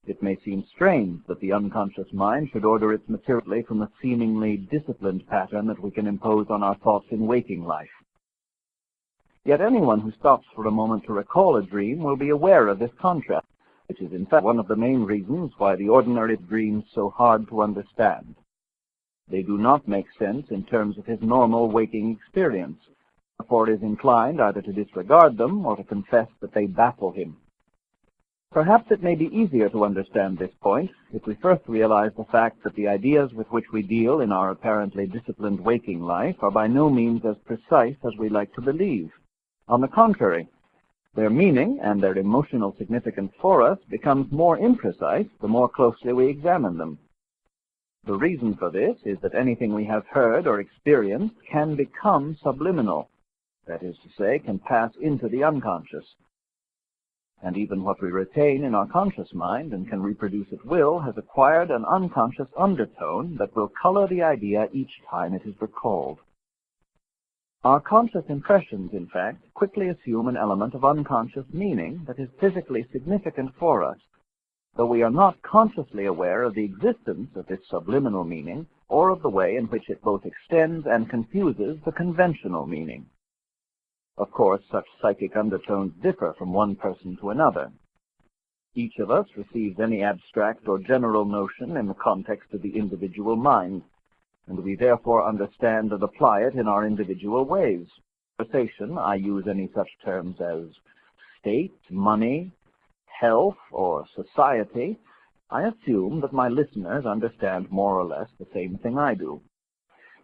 It may seem strange that the unconscious mind should order its material from a seemingly disciplined pattern that we can impose on our thoughts in waking life. Yet anyone who stops for a moment to recall a dream will be aware of this contrast, which is in fact one of the main reasons why the ordinary dreams so hard to understand. They do not make sense in terms of his normal waking experience, therefore is inclined either to disregard them or to confess that they baffle him. Perhaps it may be easier to understand this point if we first realize the fact that the ideas with which we deal in our apparently disciplined waking life are by no means as precise as we like to believe. On the contrary, their meaning and their emotional significance for us becomes more imprecise the more closely we examine them. The reason for this is that anything we have heard or experienced can become subliminal, that is to say, can pass into the unconscious. And even what we retain in our conscious mind and can reproduce at will has acquired an unconscious undertone that will color the idea each time it is recalled. Our conscious impressions, in fact, quickly assume an element of unconscious meaning that is physically significant for us, though we are not consciously aware of the existence of this subliminal meaning or of the way in which it both extends and confuses the conventional meaning. Of course, such psychic undertones differ from one person to another. Each of us receives any abstract or general notion in the context of the individual mind, and we therefore understand and apply it in our individual ways. In conversation, I use any such terms as state, money, health, or society. I assume that my listeners understand more or less the same thing I do.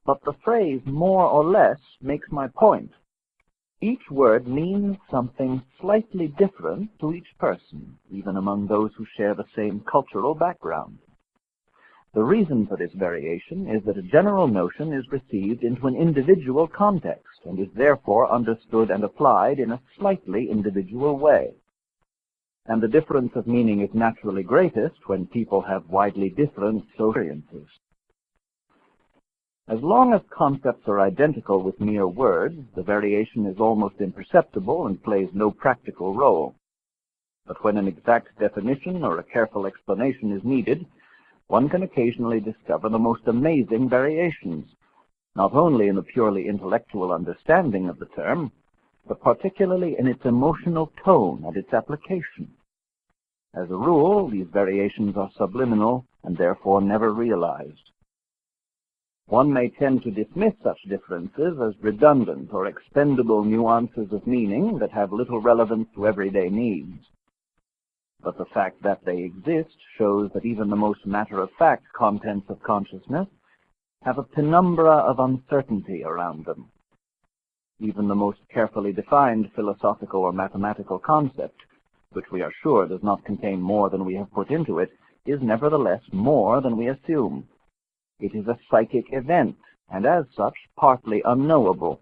But the phrase more or less makes my point. Each word means something slightly different to each person, even among those who share the same cultural background. The reason for this variation is that a general notion is received into an individual context and is therefore understood and applied in a slightly individual way. And the difference of meaning is naturally greatest when people have widely different experiences. As long as concepts are identical with mere words, the variation is almost imperceptible and plays no practical role. But when an exact definition or a careful explanation is needed, one can occasionally discover the most amazing variations, not only in the purely intellectual understanding of the term, but particularly in its emotional tone and its application. As a rule, these variations are subliminal and therefore never realized. One may tend to dismiss such differences as redundant or expendable nuances of meaning that have little relevance to everyday needs. But the fact that they exist shows that even the most matter-of-fact contents of consciousness have a penumbra of uncertainty around them. Even the most carefully defined philosophical or mathematical concept, which we are sure does not contain more than we have put into it, is nevertheless more than we assume. It is a psychic event, and as such, partly unknowable.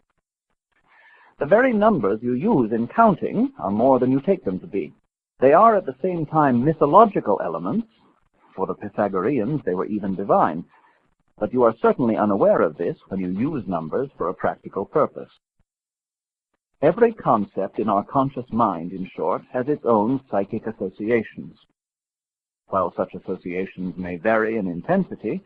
The very numbers you use in counting are more than you take them to be. They are at the same time mythological elements. For the Pythagoreans, they were even divine. But you are certainly unaware of this when you use numbers for a practical purpose. Every concept in our conscious mind, in short, has its own psychic associations. While such associations may vary in intensity,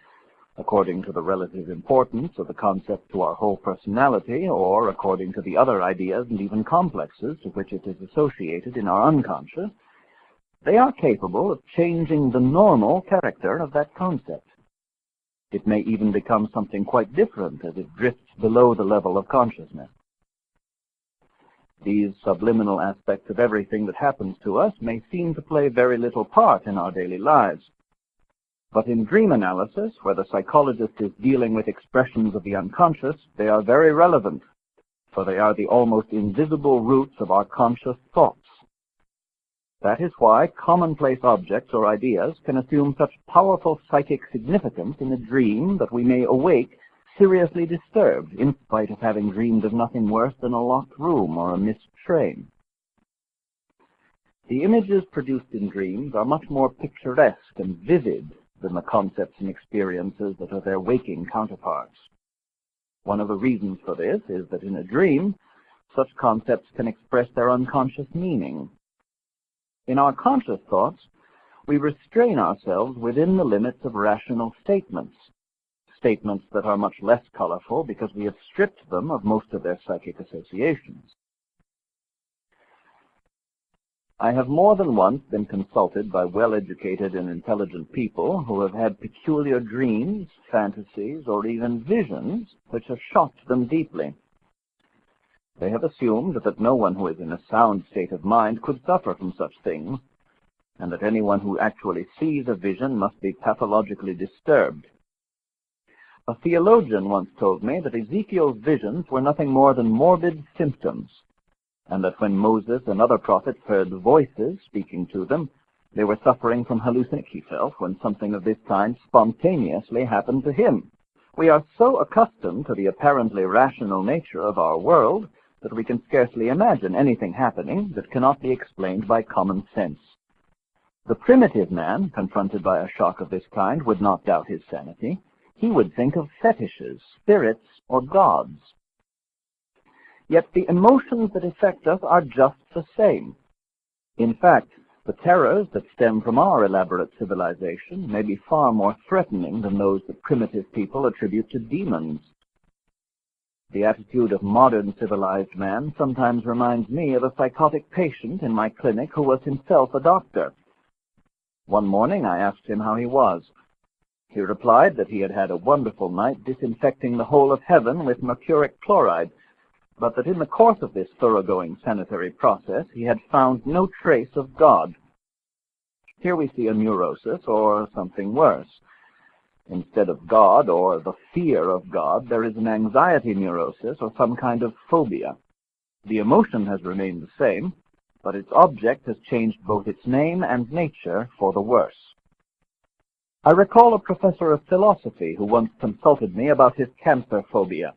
according to the relative importance of the concept to our whole personality, or according to the other ideas and even complexes to which it is associated in our unconscious, they are capable of changing the normal character of that concept. It may even become something quite different as it drifts below the level of consciousness. These subliminal aspects of everything that happens to us may seem to play very little part in our daily lives. But in dream analysis, where the psychologist is dealing with expressions of the unconscious, they are very relevant, for they are the almost invisible roots of our conscious thoughts. That is why commonplace objects or ideas can assume such powerful psychic significance in a dream that we may awake seriously disturbed, in spite of having dreamed of nothing worse than a locked room or a missed train. The images produced in dreams are much more picturesque and vivid than the concepts and experiences that are their waking counterparts. One of the reasons for this is that in a dream, such concepts can express their unconscious meaning. In our conscious thoughts, we restrain ourselves within the limits of rational statements that are much less colorful because we have stripped them of most of their psychic associations. I have more than once been consulted by well-educated and intelligent people who have had peculiar dreams, fantasies, or even visions which have shocked them deeply. They have assumed that no one who is in a sound state of mind could suffer from such things, and that anyone who actually sees a vision must be pathologically disturbed. A theologian once told me that Ezekiel's visions were nothing more than morbid symptoms, and that when Moses and other prophets heard voices speaking to them, they were suffering from hallucination. He felt when something of this kind spontaneously happened to him. We are so accustomed to the apparently rational nature of our world that we can scarcely imagine anything happening that cannot be explained by common sense. The primitive man, confronted by a shock of this kind, would not doubt his sanity. He would think of fetishes, spirits, or gods. Yet the emotions that affect us are just the same. In fact, the terrors that stem from our elaborate civilization may be far more threatening than those that primitive people attribute to demons. The attitude of modern civilized man sometimes reminds me of a psychotic patient in my clinic who was himself a doctor. One morning I asked him how he was. He replied that he had had a wonderful night disinfecting the whole of heaven with mercuric chloride, but that in the course of this thoroughgoing sanitary process he had found no trace of God. Here we see a neurosis, or something worse. Instead of God or the fear of God, there is an anxiety neurosis or some kind of phobia. The emotion has remained the same, but its object has changed both its name and nature for the worse. I recall a professor of philosophy who once consulted me about his cancer phobia.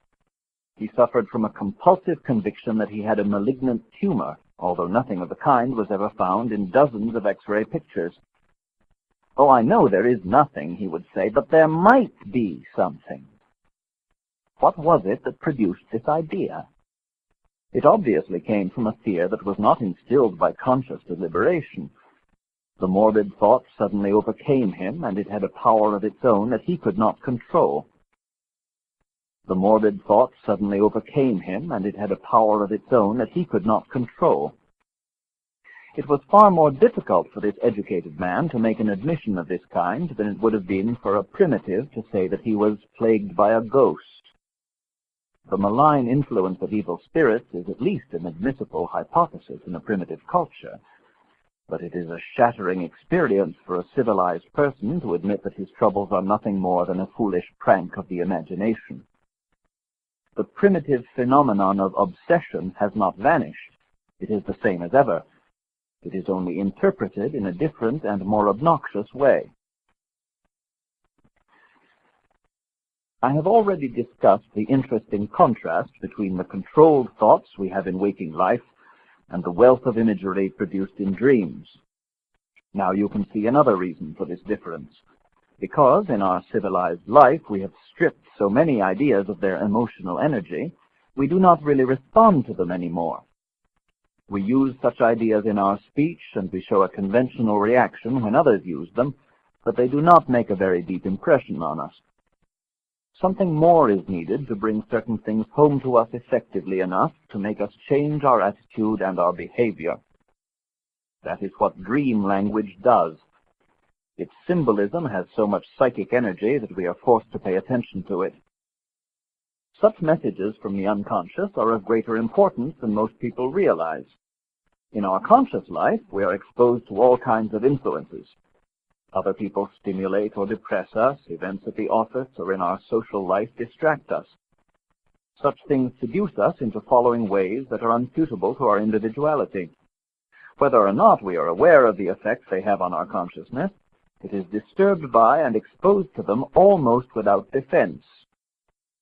He suffered from a compulsive conviction that he had a malignant tumor, although nothing of the kind was ever found in dozens of X-ray pictures. "Oh, I know there is nothing," he would say, "but there might be something." What was it that produced this idea? It obviously came from a fear that was not instilled by conscious deliberation. The morbid thought suddenly overcame him, and it had a power of its own that he could not control. The morbid thought suddenly overcame him, and it had a power of its own that he could not control. It was far more difficult for this educated man to make an admission of this kind than it would have been for a primitive to say that he was plagued by a ghost. The malign influence of evil spirits is at least an admissible hypothesis in a primitive culture, but it is a shattering experience for a civilized person to admit that his troubles are nothing more than a foolish prank of the imagination. The primitive phenomenon of obsession has not vanished. It is the same as ever. It is only interpreted in a different and more obnoxious way. I have already discussed the interesting contrast between the controlled thoughts we have in waking life and the wealth of imagery produced in dreams. Now you can see another reason for this difference. Because in our civilized life we have stripped so many ideas of their emotional energy, we do not really respond to them anymore. We use such ideas in our speech, and we show a conventional reaction when others use them, but they do not make a very deep impression on us. Something more is needed to bring certain things home to us effectively enough to make us change our attitude and our behavior. That is what dream language does. Its symbolism has so much psychic energy that we are forced to pay attention to it. Such messages from the unconscious are of greater importance than most people realize. In our conscious life, we are exposed to all kinds of influences. Other people stimulate or depress us, events at the office or in our social life distract us. Such things seduce us into following ways that are unsuitable to our individuality. Whether or not we are aware of the effects they have on our consciousness, it is disturbed by and exposed to them almost without defense.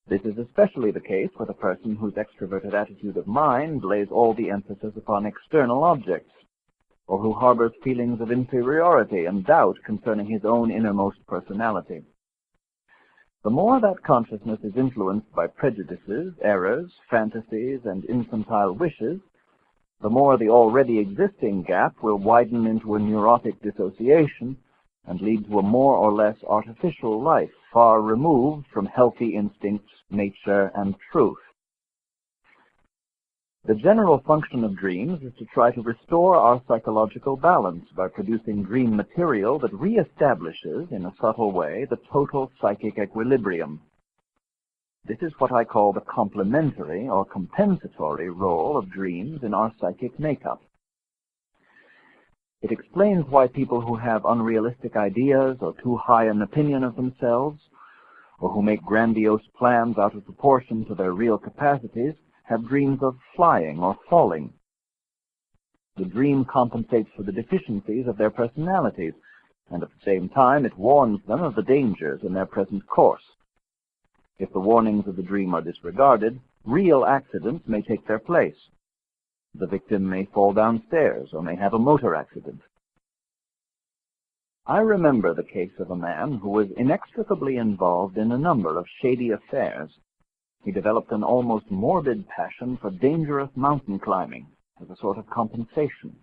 This is especially the case with a person whose extroverted attitude of mind lays all the emphasis upon external objects, or who harbors feelings of inferiority and doubt concerning his own innermost personality. The more that consciousness is influenced by prejudices, errors, fantasies, and infantile wishes, the more the already existing gap will widen into a neurotic dissociation and lead to a more or less artificial life, far removed from healthy instincts, nature, and truth. The general function of dreams is to try to restore our psychological balance by producing dream material that reestablishes, in a subtle way, the total psychic equilibrium. This is what I call the complementary or compensatory role of dreams in our psychic makeup. It explains why people who have unrealistic ideas or too high an opinion of themselves, or who make grandiose plans out of proportion to their real capacities, have dreams of flying or falling. The dream compensates for the deficiencies of their personalities, and at the same time it warns them of the dangers in their present course. If the warnings of the dream are disregarded, real accidents may take their place. The victim may fall downstairs or may have a motor accident. I remember the case of a man who was inextricably involved in a number of shady affairs. He developed an almost morbid passion for dangerous mountain climbing as a sort of compensation.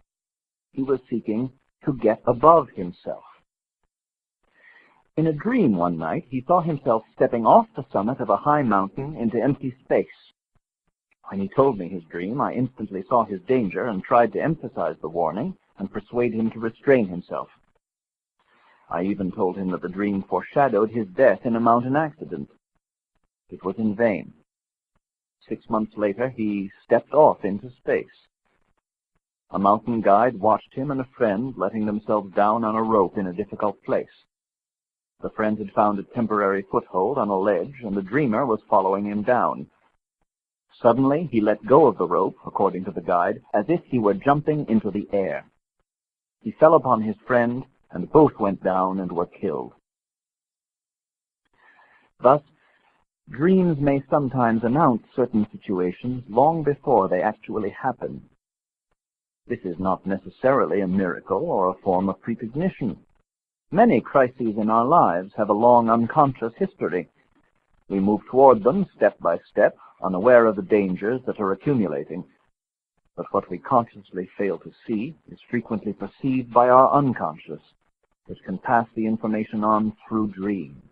He was seeking to get above himself. In a dream one night, he saw himself stepping off the summit of a high mountain into empty space. When he told me his dream, I instantly saw his danger and tried to emphasize the warning and persuade him to restrain himself. I even told him that the dream foreshadowed his death in a mountain accident. It was in vain. 6 months later, he stepped off into space. A mountain guide watched him and a friend letting themselves down on a rope in a difficult place. The friend had found a temporary foothold on a ledge, and the dreamer was following him down. Suddenly, he let go of the rope, according to the guide, as if he were jumping into the air. He fell upon his friend, and both went down and were killed. Thus, dreams may sometimes announce certain situations long before they actually happen. This is not necessarily a miracle or a form of precognition. Many crises in our lives have a long unconscious history. We move toward them step by step, unaware of the dangers that are accumulating. But what we consciously fail to see is frequently perceived by our unconscious, which can pass the information on through dreams.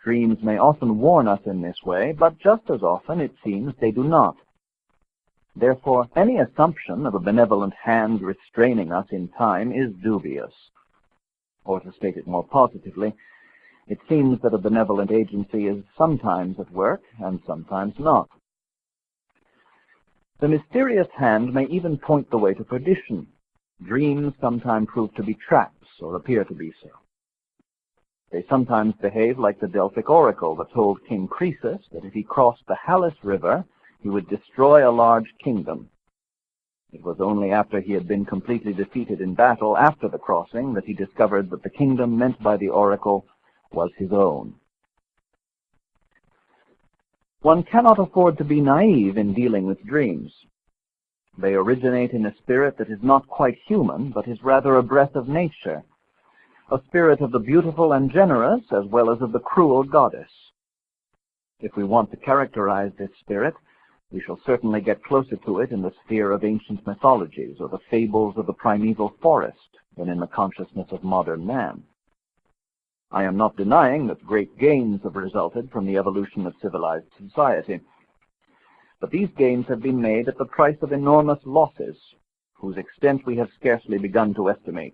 Dreams may often warn us in this way, but just as often, it seems, they do not. Therefore, any assumption of a benevolent hand restraining us in time is dubious. Or to state it more positively, it seems that a benevolent agency is sometimes at work and sometimes not. The mysterious hand may even point the way to perdition. Dreams sometimes prove to be traps, or appear to be so. They sometimes behave like the Delphic oracle that told King Croesus that if he crossed the Halys River, he would destroy a large kingdom. It was only after he had been completely defeated in battle after the crossing that he discovered that the kingdom meant by the oracle was his own. One cannot afford to be naive in dealing with dreams. They originate in a spirit that is not quite human, but is rather a breath of nature, a spirit of the beautiful and generous as well as of the cruel goddess. If we want to characterize this spirit, we shall certainly get closer to it in the sphere of ancient mythologies or the fables of the primeval forest than in the consciousness of modern man. I am not denying that great gains have resulted from the evolution of civilized society, but these gains have been made at the price of enormous losses, whose extent we have scarcely begun to estimate.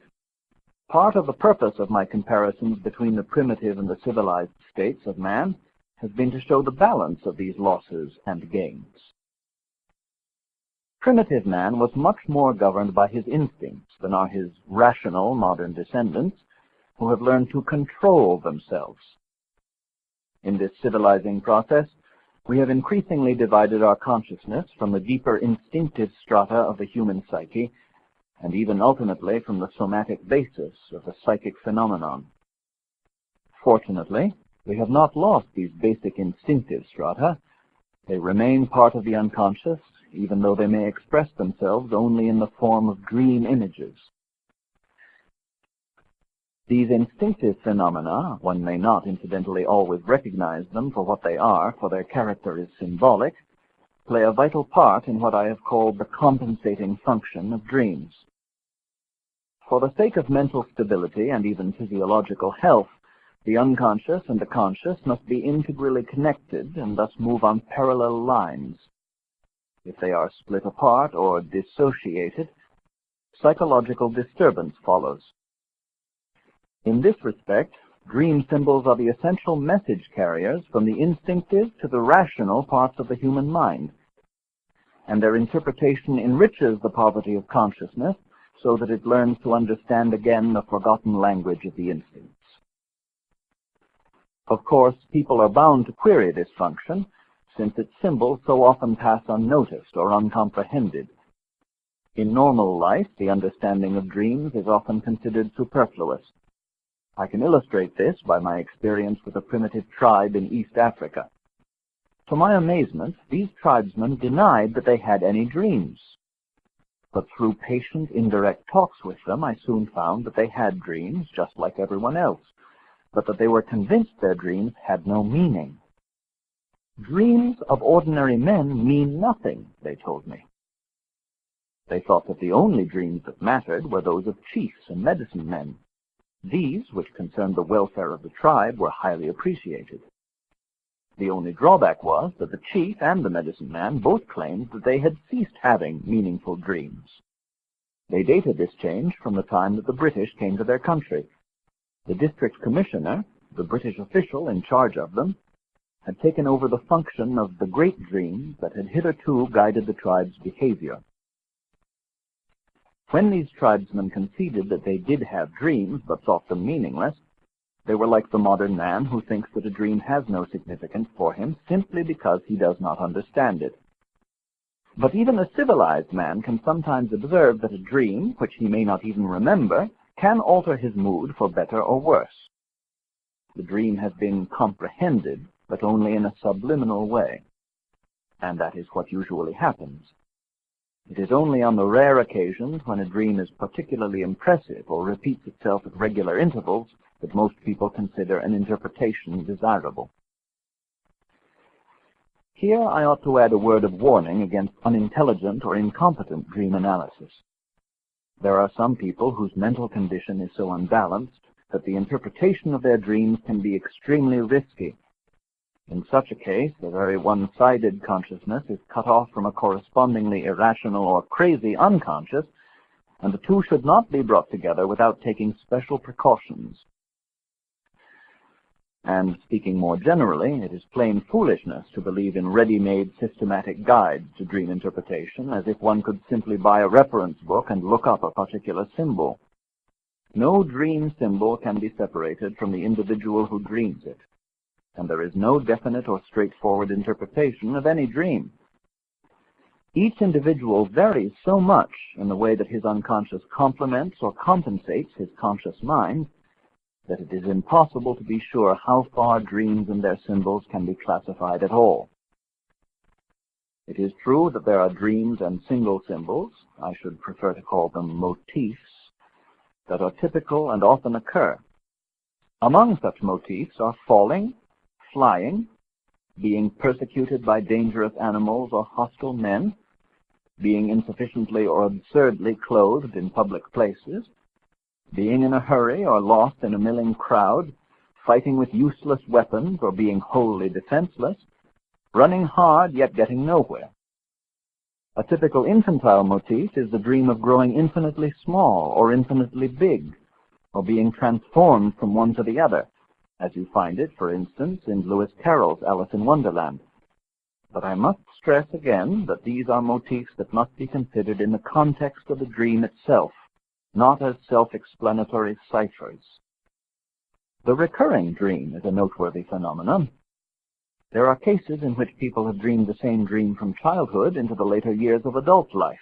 Part of the purpose of my comparisons between the primitive and the civilized states of man has been to show the balance of these losses and gains. Primitive man was much more governed by his instincts than are his rational modern descendants, who have learned to control themselves. In this civilizing process, we have increasingly divided our consciousness from the deeper instinctive strata of the human psyche, and even ultimately from the somatic basis of the psychic phenomenon. Fortunately, we have not lost these basic instinctive strata. They remain part of the unconscious, even though they may express themselves only in the form of dream images. These instinctive phenomena, one may not incidentally always recognize them for what they are, for their character is symbolic, play a vital part in what I have called the compensating function of dreams. For the sake of mental stability and even physiological health, the unconscious and the conscious must be integrally connected and thus move on parallel lines. If they are split apart or dissociated, psychological disturbance follows. In this respect, dream symbols are the essential message carriers from the instinctive to the rational parts of the human mind, and their interpretation enriches the poverty of consciousness so that it learns to understand again the forgotten language of the instincts. Of course, people are bound to query this function, since its symbols so often pass unnoticed or uncomprehended. In normal life, the understanding of dreams is often considered superfluous. I can illustrate this by my experience with a primitive tribe in East Africa. To my amazement, these tribesmen denied that they had any dreams. But through patient, indirect talks with them, I soon found that they had dreams, just like everyone else, but that they were convinced their dreams had no meaning. Dreams of ordinary men mean nothing, they told me. They thought that the only dreams that mattered were those of chiefs and medicine men. These, which concerned the welfare of the tribe, were highly appreciated. The only drawback was that the chief and the medicine man both claimed that they had ceased having meaningful dreams. They dated this change from the time that the British came to their country. The district commissioner, the British official in charge of them, had taken over the function of the great dreams that had hitherto guided the tribe's behavior. When these tribesmen conceded that they did have dreams but thought them meaningless, they were like the modern man who thinks that a dream has no significance for him simply because he does not understand it. But even a civilized man can sometimes observe that a dream, which he may not even remember, can alter his mood for better or worse. The dream has been comprehended, but only in a subliminal way, and that is what usually happens. It is only on the rare occasions when a dream is particularly impressive or repeats itself at regular intervals that most people consider an interpretation desirable. Here I ought to add a word of warning against unintelligent or incompetent dream analysis. There are some people whose mental condition is so unbalanced that the interpretation of their dreams can be extremely risky. In such a case, the very one-sided consciousness is cut off from a correspondingly irrational or crazy unconscious, and the two should not be brought together without taking special precautions. And speaking more generally, it is plain foolishness to believe in ready-made systematic guides to dream interpretation, as if one could simply buy a reference book and look up a particular symbol. No dream symbol can be separated from the individual who dreams it, and there is no definite or straightforward interpretation of any dream. Each individual varies so much in the way that his unconscious complements or compensates his conscious mind that it is impossible to be sure how far dreams and their symbols can be classified at all. It is true that there are dreams and single symbols, I should prefer to call them motifs, that are typical and often occur. Among such motifs are falling, flying, being persecuted by dangerous animals or hostile men, being insufficiently or absurdly clothed in public places, being in a hurry or lost in a milling crowd, fighting with useless weapons or being wholly defenseless, running hard yet getting nowhere. A typical infantile motif is the dream of growing infinitely small or infinitely big, or being transformed from one to the other, as you find it, for instance, in Lewis Carroll's Alice in Wonderland. But I must stress again that these are motifs that must be considered in the context of the dream itself, not as self-explanatory ciphers. The recurring dream is a noteworthy phenomenon. There are cases in which people have dreamed the same dream from childhood into the later years of adult life.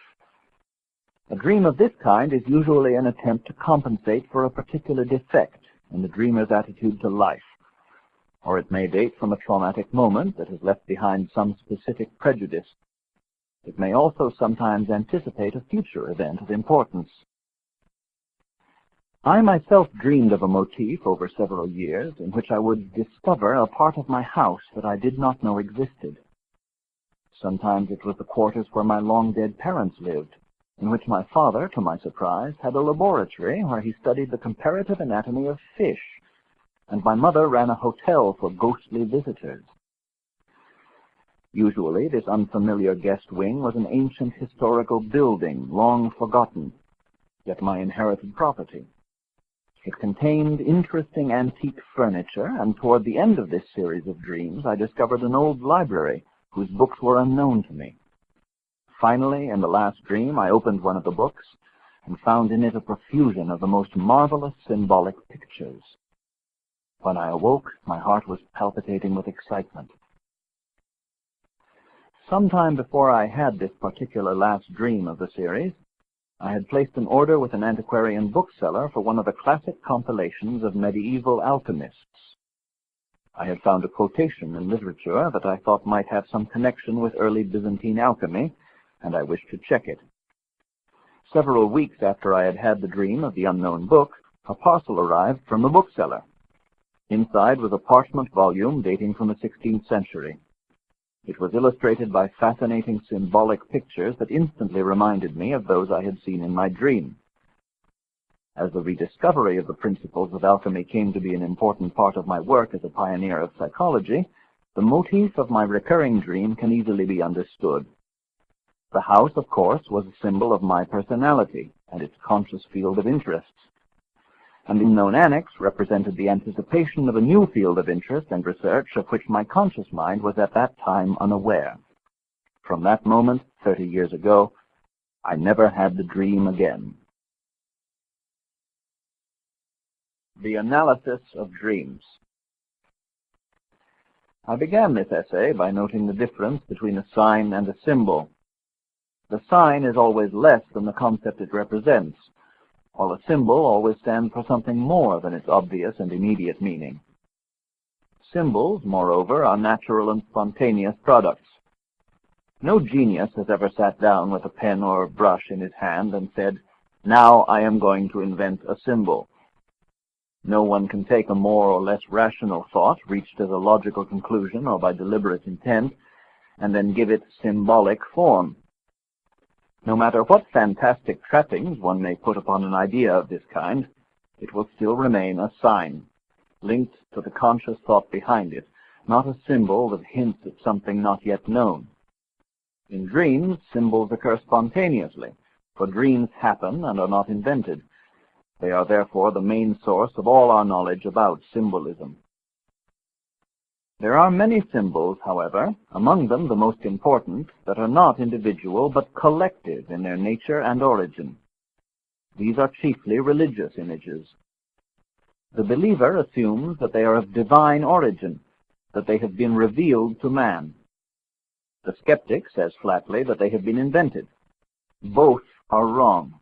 A dream of this kind is usually an attempt to compensate for a particular defect in the dreamer's attitude to life, or it may date from a traumatic moment that has left behind some specific prejudice. It may also sometimes anticipate a future event of importance. I myself dreamed of a motif over several years in which I would discover a part of my house that I did not know existed. Sometimes it was the quarters where my long-dead parents lived, in which my father, to my surprise, had a laboratory where he studied the comparative anatomy of fish, and my mother ran a hotel for ghostly visitors. Usually, this unfamiliar guest wing was an ancient historical building, long forgotten, yet my inherited property. It contained interesting antique furniture, and toward the end of this series of dreams, I discovered an old library whose books were unknown to me. Finally, in the last dream, I opened one of the books and found in it a profusion of the most marvelous symbolic pictures. When I awoke, my heart was palpitating with excitement. Sometime before I had this particular last dream of the series, I had placed an order with an antiquarian bookseller for one of the classic compilations of medieval alchemists. I had found a quotation in literature that I thought might have some connection with early Byzantine alchemy, and I wished to check it. Several weeks after I had had the dream of the unknown book, a parcel arrived from the bookseller. Inside was a parchment volume dating from the 16th century. It was illustrated by fascinating symbolic pictures that instantly reminded me of those I had seen in my dream. As the rediscovery of the principles of alchemy came to be an important part of my work as a pioneer of psychology, the motif of my recurring dream can easily be understood. The house, of course, was a symbol of my personality and its conscious field of interests, and the unknown annex represented the anticipation of a new field of interest and research of which my conscious mind was at that time unaware. From that moment, 30 years ago, I never had the dream again. The analysis of dreams. I began this essay by noting the difference between a sign and a symbol. The sign is always less than the concept it represents, while a symbol always stands for something more than its obvious and immediate meaning. Symbols, moreover, are natural and spontaneous products. No genius has ever sat down with a pen or brush in his hand and said, "Now I am going to invent a symbol." No one can take a more or less rational thought, reached as a logical conclusion or by deliberate intent, and then give it symbolic form. No matter what fantastic trappings one may put upon an idea of this kind, it will still remain a sign, linked to the conscious thought behind it, not a symbol that hints at something not yet known. In dreams, symbols occur spontaneously, for dreams happen and are not invented. They are therefore the main source of all our knowledge about symbolism. There are many symbols, however, among them the most important, that are not individual but collective in their nature and origin. These are chiefly religious images. The believer assumes that they are of divine origin, that they have been revealed to man. The skeptic says flatly that they have been invented. Both are wrong.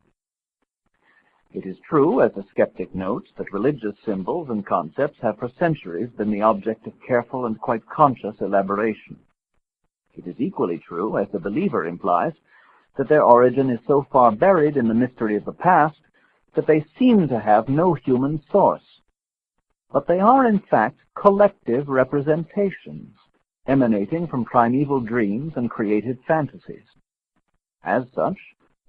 It is true, as the skeptic notes, that religious symbols and concepts have for centuries been the object of careful and quite conscious elaboration. It is equally true, as the believer implies, that their origin is so far buried in the mystery of the past that they seem to have no human source. But they are, in fact, collective representations, emanating from primeval dreams and created fantasies. As such,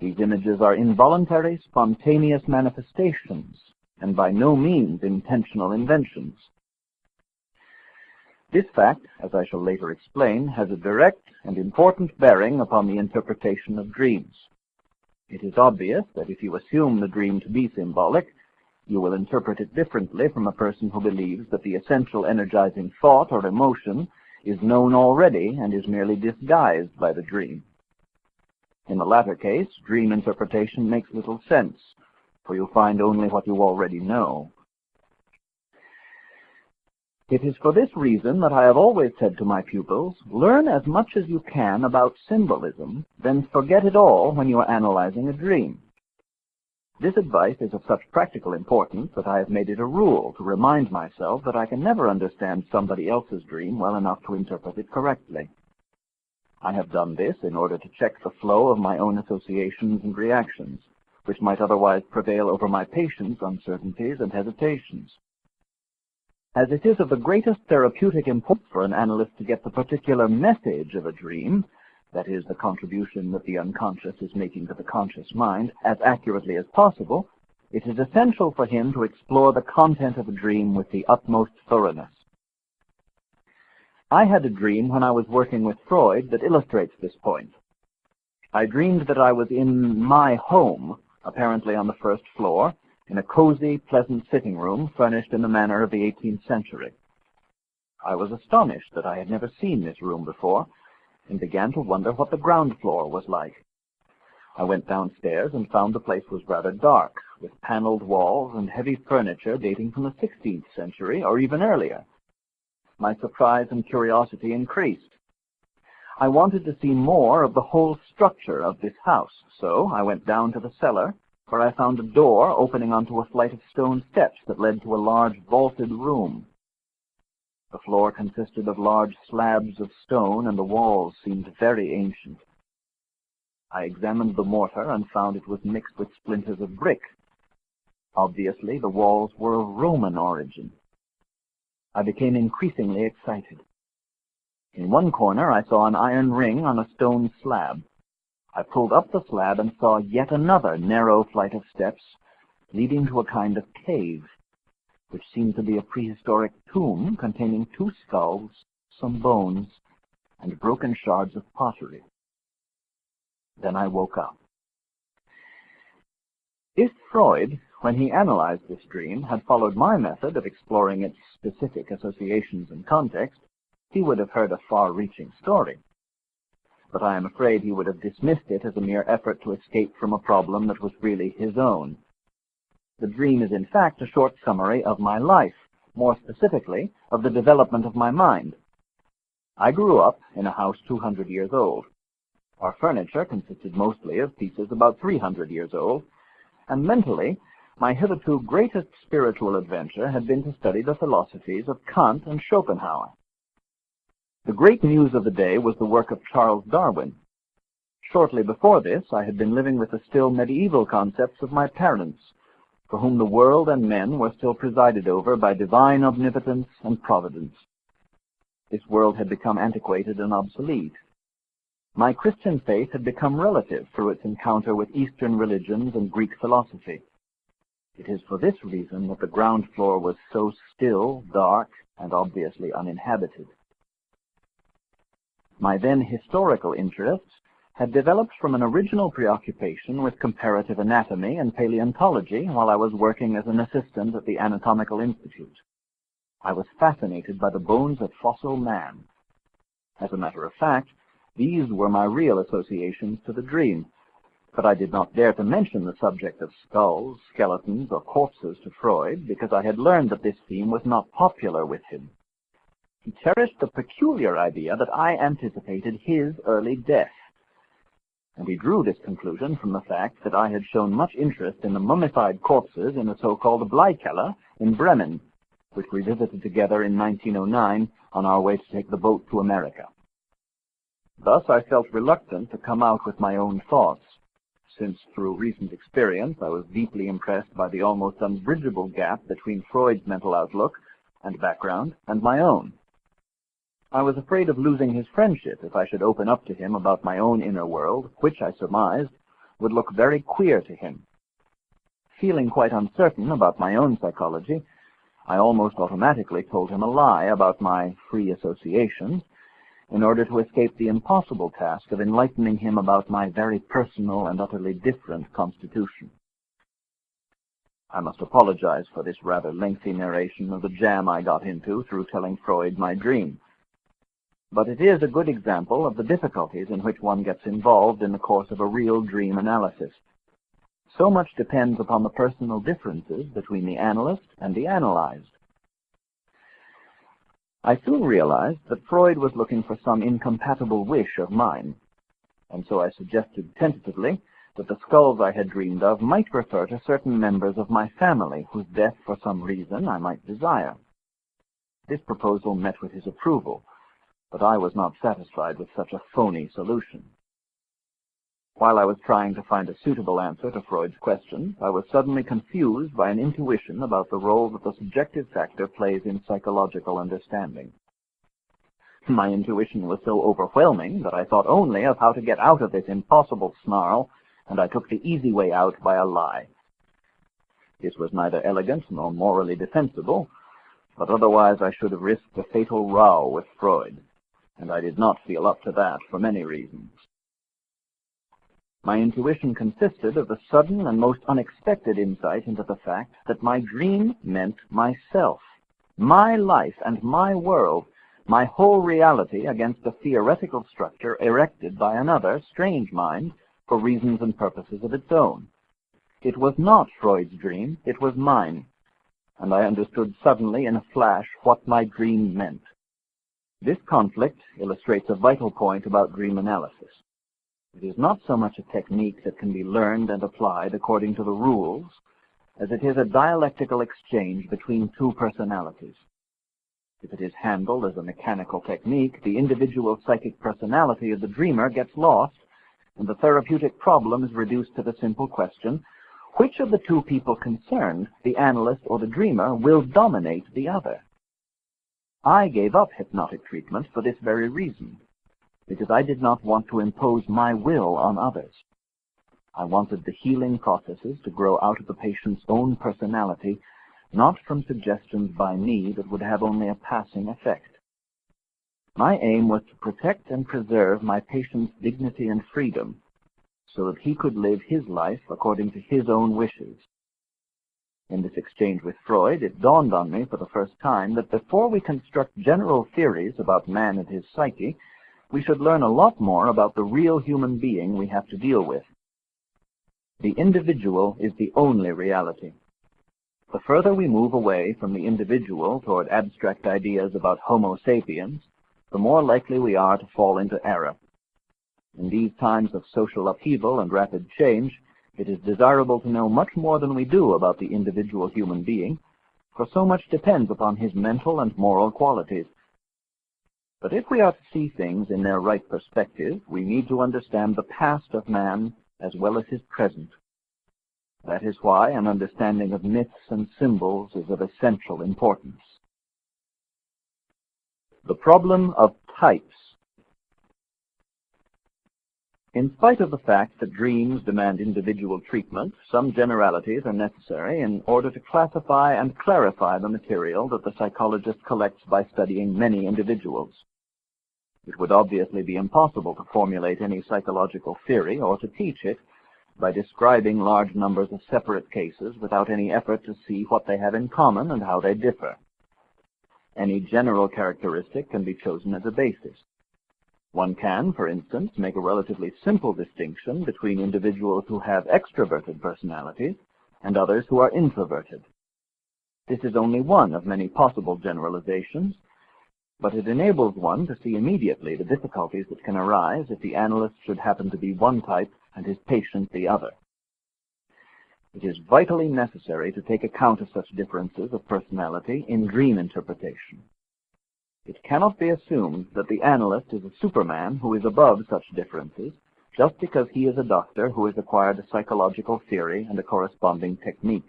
these images are involuntary, spontaneous manifestations, and by no means intentional inventions. This fact, as I shall later explain, has a direct and important bearing upon the interpretation of dreams. It is obvious that if you assume the dream to be symbolic, you will interpret it differently from a person who believes that the essential energizing thought or emotion is known already and is merely disguised by the dream. In the latter case, dream interpretation makes little sense, for you find only what you already know. It is for this reason that I have always said to my pupils, learn as much as you can about symbolism, then forget it all when you are analyzing a dream. This advice is of such practical importance that I have made it a rule to remind myself that I can never understand somebody else's dream well enough to interpret it correctly. I have done this in order to check the flow of my own associations and reactions, which might otherwise prevail over my patient's uncertainties and hesitations. As it is of the greatest therapeutic importance for an analyst to get the particular message of a dream, that is, the contribution that the unconscious is making to the conscious mind, as accurately as possible, it is essential for him to explore the content of a dream with the utmost thoroughness. I had a dream when I was working with Freud that illustrates this point. I dreamed that I was in my home, apparently on the first floor, in a cozy, pleasant sitting room furnished in the manner of the 18th century. I was astonished that I had never seen this room before, and began to wonder what the ground floor was like. I went downstairs and found the place was rather dark, with paneled walls and heavy furniture dating from the 16th century or even earlier. My surprise and curiosity increased. I wanted to see more of the whole structure of this house, so I went down to the cellar, where I found a door opening onto a flight of stone steps that led to a large vaulted room. The floor consisted of large slabs of stone, and the walls seemed very ancient. I examined the mortar and found it was mixed with splinters of brick. Obviously, the walls were of Roman origin. I became increasingly excited. In one corner, I saw an iron ring on a stone slab. I pulled up the slab and saw yet another narrow flight of steps leading to a kind of cave, which seemed to be a prehistoric tomb containing 2 skulls, some bones, and broken shards of pottery. Then I woke up. If Freud, when he analyzed this dream, had followed my method of exploring its specific associations and context, he would have heard a far-reaching story. But I am afraid he would have dismissed it as a mere effort to escape from a problem that was really his own. The dream is in fact a short summary of my life, more specifically, of the development of my mind. I grew up in a house 200 years old. Our furniture consisted mostly of pieces about 300 years old, and mentally, my hitherto greatest spiritual adventure had been to study the philosophies of Kant and Schopenhauer. The great news of the day was the work of Charles Darwin. Shortly before this, I had been living with the still medieval concepts of my parents, for whom the world and men were still presided over by divine omnipotence and providence. This world had become antiquated and obsolete. My Christian faith had become relative through its encounter with Eastern religions and Greek philosophy. It is for this reason that the ground floor was so still, dark, and obviously uninhabited. My then historical interests had developed from an original preoccupation with comparative anatomy and paleontology while I was working as an assistant at the Anatomical Institute. I was fascinated by the bones of fossil man. As a matter of fact, these were my real associations to the dream, but I did not dare to mention the subject of skulls, skeletons, or corpses to Freud because I had learned that this theme was not popular with him. He cherished the peculiar idea that I anticipated his early death, and he drew this conclusion from the fact that I had shown much interest in the mummified corpses in the so-called Bleikeller in Bremen, which we visited together in 1909 on our way to take the boat to America. Thus I felt reluctant to come out with my own thoughts, since through recent experience I was deeply impressed by the almost unbridgeable gap between Freud's mental outlook and background and my own. I was afraid of losing his friendship if I should open up to him about my own inner world, which, I surmised, would look very queer to him. Feeling quite uncertain about my own psychology, I almost automatically told him a lie about my free associations in order to escape the impossible task of enlightening him about my very personal and utterly different constitution. I must apologize for this rather lengthy narration of the jam I got into through telling Freud my dream. But it is a good example of the difficulties in which one gets involved in the course of a real dream analysis. So much depends upon the personal differences between the analyst and the analyzed. I soon realized that Freud was looking for some incompatible wish of mine, and so I suggested tentatively that the skulls I had dreamed of might refer to certain members of my family whose death for some reason I might desire. This proposal met with his approval, but I was not satisfied with such a phony solution. While I was trying to find a suitable answer to Freud's questions, I was suddenly confused by an intuition about the role that the subjective factor plays in psychological understanding. My intuition was so overwhelming that I thought only of how to get out of this impossible snarl, and I took the easy way out by a lie. This was neither elegant nor morally defensible, but otherwise I should have risked a fatal row with Freud, and I did not feel up to that for many reasons. My intuition consisted of the sudden and most unexpected insight into the fact that my dream meant myself, my life and my world, my whole reality against a theoretical structure erected by another, strange mind, for reasons and purposes of its own. It was not Freud's dream, it was mine, and I understood suddenly in a flash what my dream meant. This conflict illustrates a vital point about dream analysis. It is not so much a technique that can be learned and applied according to the rules, as it is a dialectical exchange between two personalities. If it is handled as a mechanical technique, the individual psychic personality of the dreamer gets lost, and the therapeutic problem is reduced to the simple question, which of the two people concerned, the analyst or the dreamer, will dominate the other? I gave up hypnotic treatment for this very reason, because I did not want to impose my will on others. I wanted the healing processes to grow out of the patient's own personality, not from suggestions by me that would have only a passing effect. My aim was to protect and preserve my patient's dignity and freedom, so that he could live his life according to his own wishes. In this exchange with Freud, it dawned on me for the first time that before we construct general theories about man and his psyche, we should learn a lot more about the real human being we have to deal with. The individual is the only reality. The further we move away from the individual toward abstract ideas about Homo sapiens, the more likely we are to fall into error. In these times of social upheaval and rapid change, it is desirable to know much more than we do about the individual human being, for so much depends upon his mental and moral qualities. But if we are to see things in their right perspective, we need to understand the past of man as well as his present. That is why an understanding of myths and symbols is of essential importance. The problem of types. In spite of the fact that dreams demand individual treatment, some generalities are necessary in order to classify and clarify the material that the psychologist collects by studying many individuals. It would obviously be impossible to formulate any psychological theory or to teach it by describing large numbers of separate cases without any effort to see what they have in common and how they differ. Any general characteristic can be chosen as a basis. One can, for instance, make a relatively simple distinction between individuals who have extroverted personalities and others who are introverted. This is only one of many possible generalizations, but it enables one to see immediately the difficulties that can arise if the analyst should happen to be one type and his patient the other. It is vitally necessary to take account of such differences of personality in dream interpretation. It cannot be assumed that the analyst is a superman who is above such differences just because he is a doctor who has acquired a psychological theory and a corresponding technique.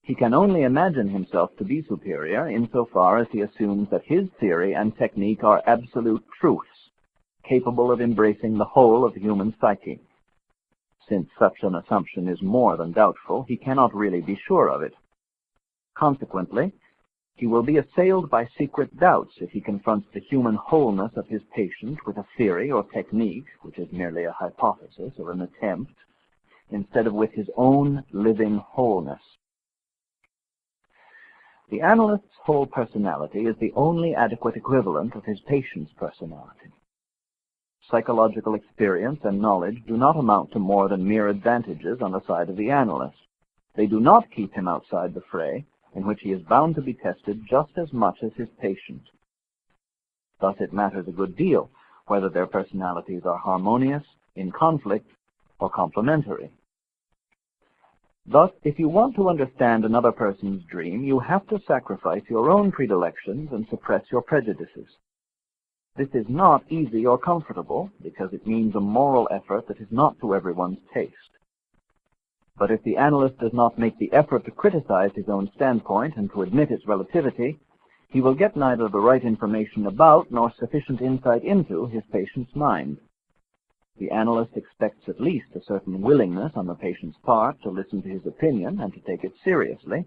He can only imagine himself to be superior insofar as he assumes that his theory and technique are absolute truths, capable of embracing the whole of the human psyche. Since such an assumption is more than doubtful, he cannot really be sure of it. Consequently, he will be assailed by secret doubts if he confronts the human wholeness of his patient with a theory or technique, which is merely a hypothesis or an attempt, instead of with his own living wholeness. The analyst's whole personality is the only adequate equivalent of his patient's personality. Psychological experience and knowledge do not amount to more than mere advantages on the side of the analyst. They do not keep him outside the fray, in which he is bound to be tested just as much as his patient. Thus it matters a good deal whether their personalities are harmonious, in conflict, or complementary. Thus, if you want to understand another person's dream, you have to sacrifice your own predilections and suppress your prejudices. This is not easy or comfortable, because it means a moral effort that is not to everyone's taste. But if the analyst does not make the effort to criticize his own standpoint and to admit its relativity, he will get neither the right information about nor sufficient insight into his patient's mind. The analyst expects at least a certain willingness on the patient's part to listen to his opinion and to take it seriously,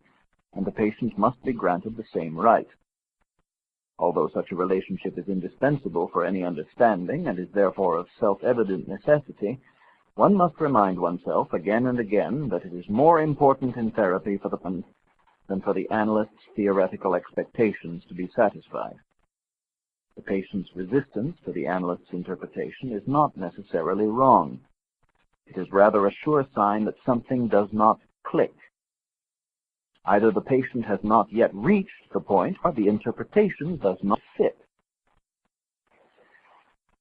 and the patient must be granted the same right. Although such a relationship is indispensable for any understanding and is therefore of self-evident necessity, one must remind oneself again and again that it is more important in therapy for the patient than for the analyst's theoretical expectations to be satisfied. The patient's resistance to the analyst's interpretation is not necessarily wrong. It is rather a sure sign that something does not click. Either the patient has not yet reached the point, or the interpretation does not fit.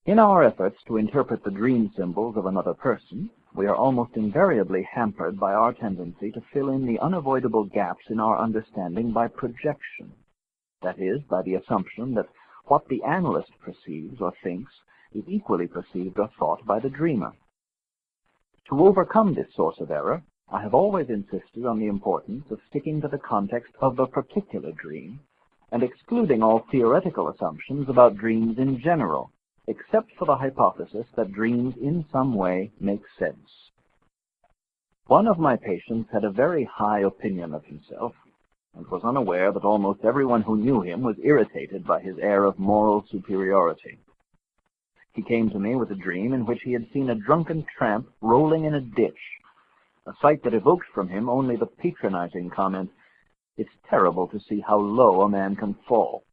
In our efforts to interpret the dream symbols of another person, we are almost invariably hampered by our tendency to fill in the unavoidable gaps in our understanding by projection. That is, by the assumption that what the analyst perceives or thinks is equally perceived or thought by the dreamer. To overcome this source of error, I have always insisted on the importance of sticking to the context of the particular dream and excluding all theoretical assumptions about dreams in general, except for the hypothesis that dreams in some way make sense. One of my patients had a very high opinion of himself and was unaware that almost everyone who knew him was irritated by his air of moral superiority. He came to me with a dream in which he had seen a drunken tramp rolling in a ditch, a sight that evoked from him only the patronizing comment, "It's terrible to see how low a man can fall."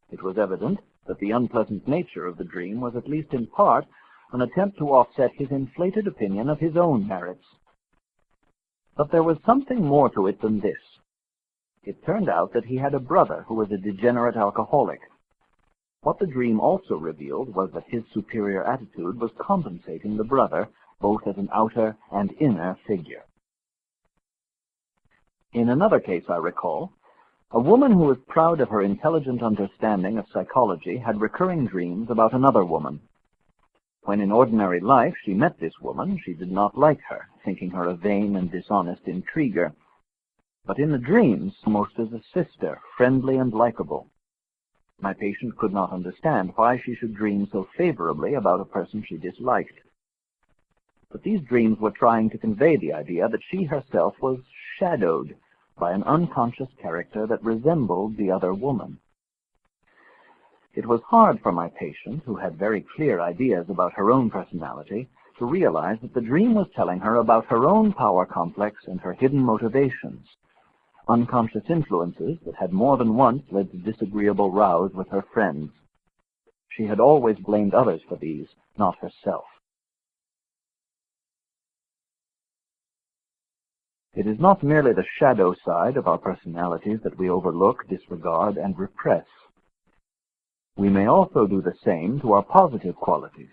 It was evident that the unpleasant nature of the dream was at least in part an attempt to offset his inflated opinion of his own merits. But there was something more to it than this. It turned out that he had a brother who was a degenerate alcoholic. What the dream also revealed was that his superior attitude was compensating the brother, both as an outer and inner figure. In another case I recall, a woman who was proud of her intelligent understanding of psychology had recurring dreams about another woman. When in ordinary life she met this woman, she did not like her, thinking her a vain and dishonest intriguer. But in the dreams, almost as a sister, friendly and likable. My patient could not understand why she should dream so favorably about a person she disliked. But these dreams were trying to convey the idea that she herself was shadowed by an unconscious character that resembled the other woman. It was hard for my patient, who had very clear ideas about her own personality, to realize that the dream was telling her about her own power complex and her hidden motivations, unconscious influences that had more than once led to disagreeable rows with her friends. She had always blamed others for these, not herself. It is not merely the shadow side of our personalities that we overlook, disregard, and repress. We may also do the same to our positive qualities.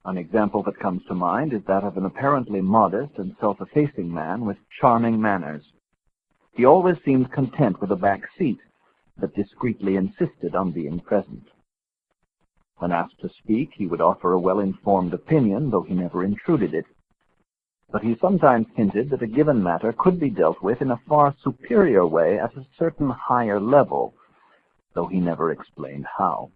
An example that comes to mind is that of an apparently modest and self-effacing man with charming manners. He always seemed content with a back seat, but discreetly insisted on being present. When asked to speak, he would offer a well-informed opinion, though he never intruded it. But he sometimes hinted that a given matter could be dealt with in a far superior way at a certain higher level, though he never explained how.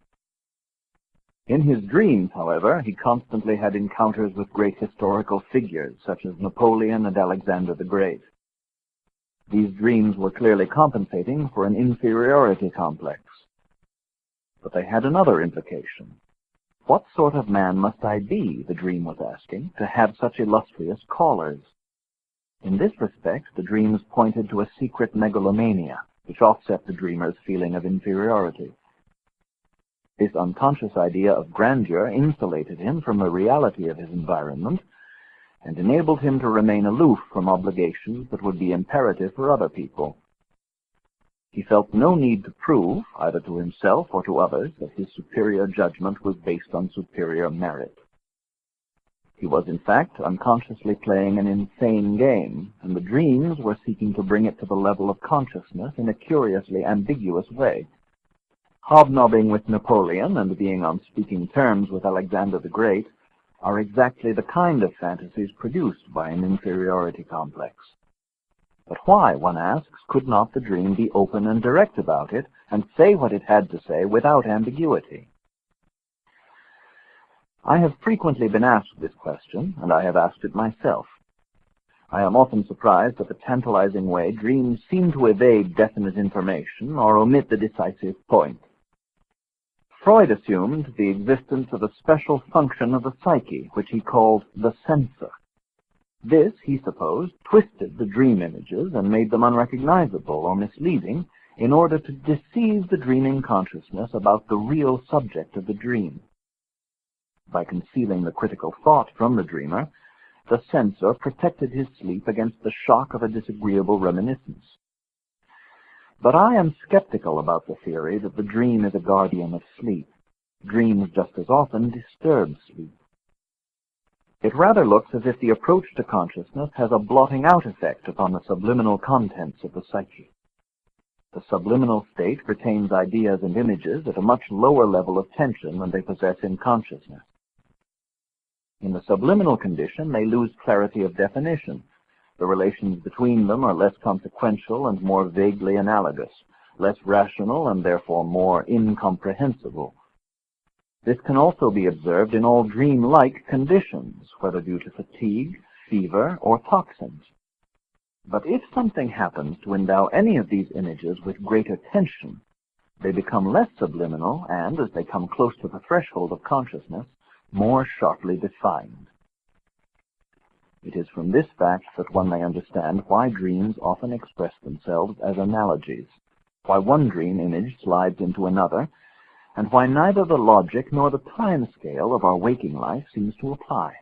In his dreams, however, he constantly had encounters with great historical figures, such as Napoleon and Alexander the Great. These dreams were clearly compensating for an inferiority complex. But they had another implication. What sort of man must I be, the dream was asking, to have such illustrious callers? In this respect, the dreams pointed to a secret megalomania, which offset the dreamer's feeling of inferiority. This unconscious idea of grandeur insulated him from the reality of his environment and enabled him to remain aloof from obligations that would be imperative for other people. He felt no need to prove, either to himself or to others, that his superior judgment was based on superior merit. He was, in fact, unconsciously playing an insane game, and the dreams were seeking to bring it to the level of consciousness in a curiously ambiguous way. Hobnobbing with Napoleon and being on speaking terms with Alexander the Great are exactly the kind of fantasies produced by an inferiority complex. But why, one asks, could not the dream be open and direct about it and say what it had to say without ambiguity? I have frequently been asked this question, and I have asked it myself. I am often surprised at the tantalizing way dreams seem to evade definite information or omit the decisive point. Freud assumed the existence of a special function of the psyche, which he called the censor. This, he supposed, twisted the dream images and made them unrecognizable or misleading in order to deceive the dreaming consciousness about the real subject of the dream. By concealing the critical thought from the dreamer, the censor protected his sleep against the shock of a disagreeable reminiscence. But I am skeptical about the theory that the dream is a guardian of sleep. Dreams just as often disturb sleep. It rather looks as if the approach to consciousness has a blotting out effect upon the subliminal contents of the psyche. The subliminal state retains ideas and images at a much lower level of tension than they possess in consciousness. In the subliminal condition, they lose clarity of definition. The relations between them are less consequential and more vaguely analogous, less rational and therefore more incomprehensible. This can also be observed in all dream-like conditions, whether due to fatigue, fever, or toxins. But if something happens to endow any of these images with greater tension, they become less subliminal and, as they come close to the threshold of consciousness, more sharply defined. It is from this fact that one may understand why dreams often express themselves as analogies, why one dream image slides into another, and why neither the logic nor the time scale of our waking life seems to apply.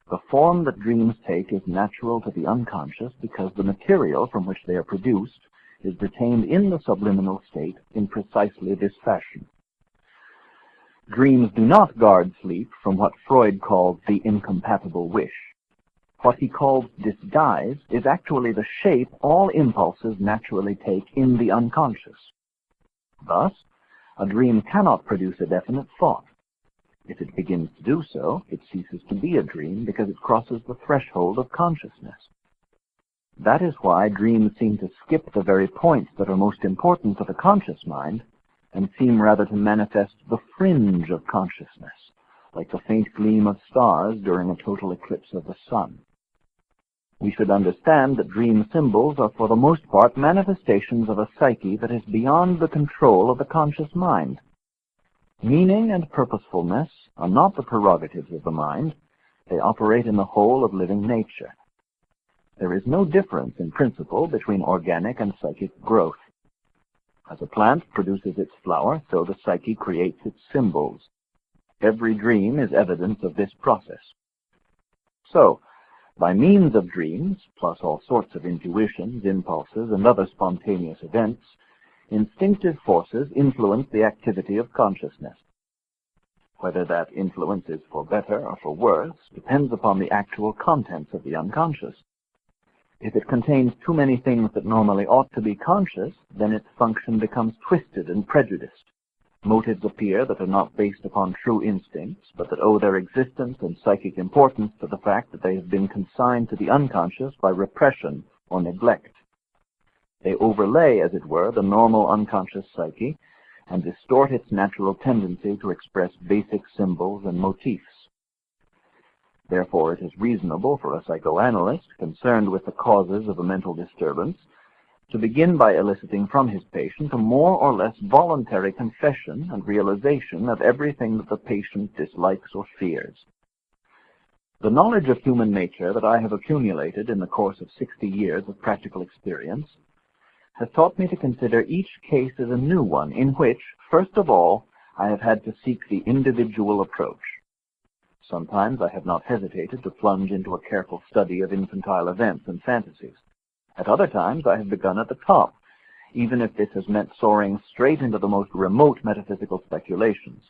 The form that dreams take is natural to the unconscious because the material from which they are produced is retained in the subliminal state in precisely this fashion. Dreams do not guard sleep from what Freud called the incompatible wish. What he called disguise is actually the shape all impulses naturally take in the unconscious. Thus, a dream cannot produce a definite thought. If it begins to do so, it ceases to be a dream because it crosses the threshold of consciousness. That is why dreams seem to skip the very points that are most important to the conscious mind and seem rather to manifest the fringe of consciousness, like the faint gleam of stars during a total eclipse of the sun. We should understand that dream symbols are for the most part manifestations of a psyche that is beyond the control of the conscious mind. Meaning and purposefulness are not the prerogatives of the mind. They operate in the whole of living nature. There is no difference in principle between organic and psychic growth. As a plant produces its flower, so the psyche creates its symbols. Every dream is evidence of this process. So, by means of dreams, plus all sorts of intuitions, impulses, and other spontaneous events, instinctive forces influence the activity of consciousness. Whether that influence is for better or for worse depends upon the actual contents of the unconscious. If it contains too many things that normally ought to be conscious, then its function becomes twisted and prejudiced. Motives appear that are not based upon true instincts, but that owe their existence and psychic importance to the fact that they have been consigned to the unconscious by repression or neglect. They overlay, as it were, the normal unconscious psyche and distort its natural tendency to express basic symbols and motifs. Therefore, it is reasonable for a psychoanalyst concerned with the causes of a mental disturbance to begin by eliciting from his patient a more or less voluntary confession and realization of everything that the patient dislikes or fears. The knowledge of human nature that I have accumulated in the course of 60 years of practical experience has taught me to consider each case as a new one in which, first of all, I have had to seek the individual approach. Sometimes I have not hesitated to plunge into a careful study of infantile events and fantasies. At other times I have begun at the top, even if this has meant soaring straight into the most remote metaphysical speculations.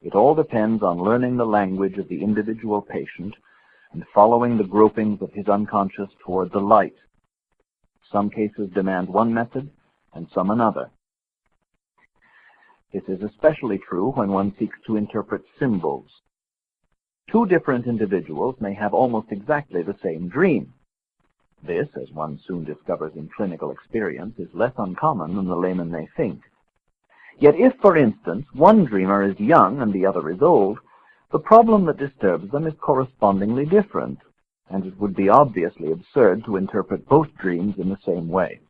It all depends on learning the language of the individual patient and following the gropings of his unconscious toward the light. Some cases demand one method and some another. This is especially true when one seeks to interpret symbols. Two different individuals may have almost exactly the same dream. This, as one soon discovers in clinical experience, is less uncommon than the layman may think. Yet if, for instance, one dreamer is young and the other is old, the problem that disturbs them is correspondingly different, and it would be obviously absurd to interpret both dreams in the same way.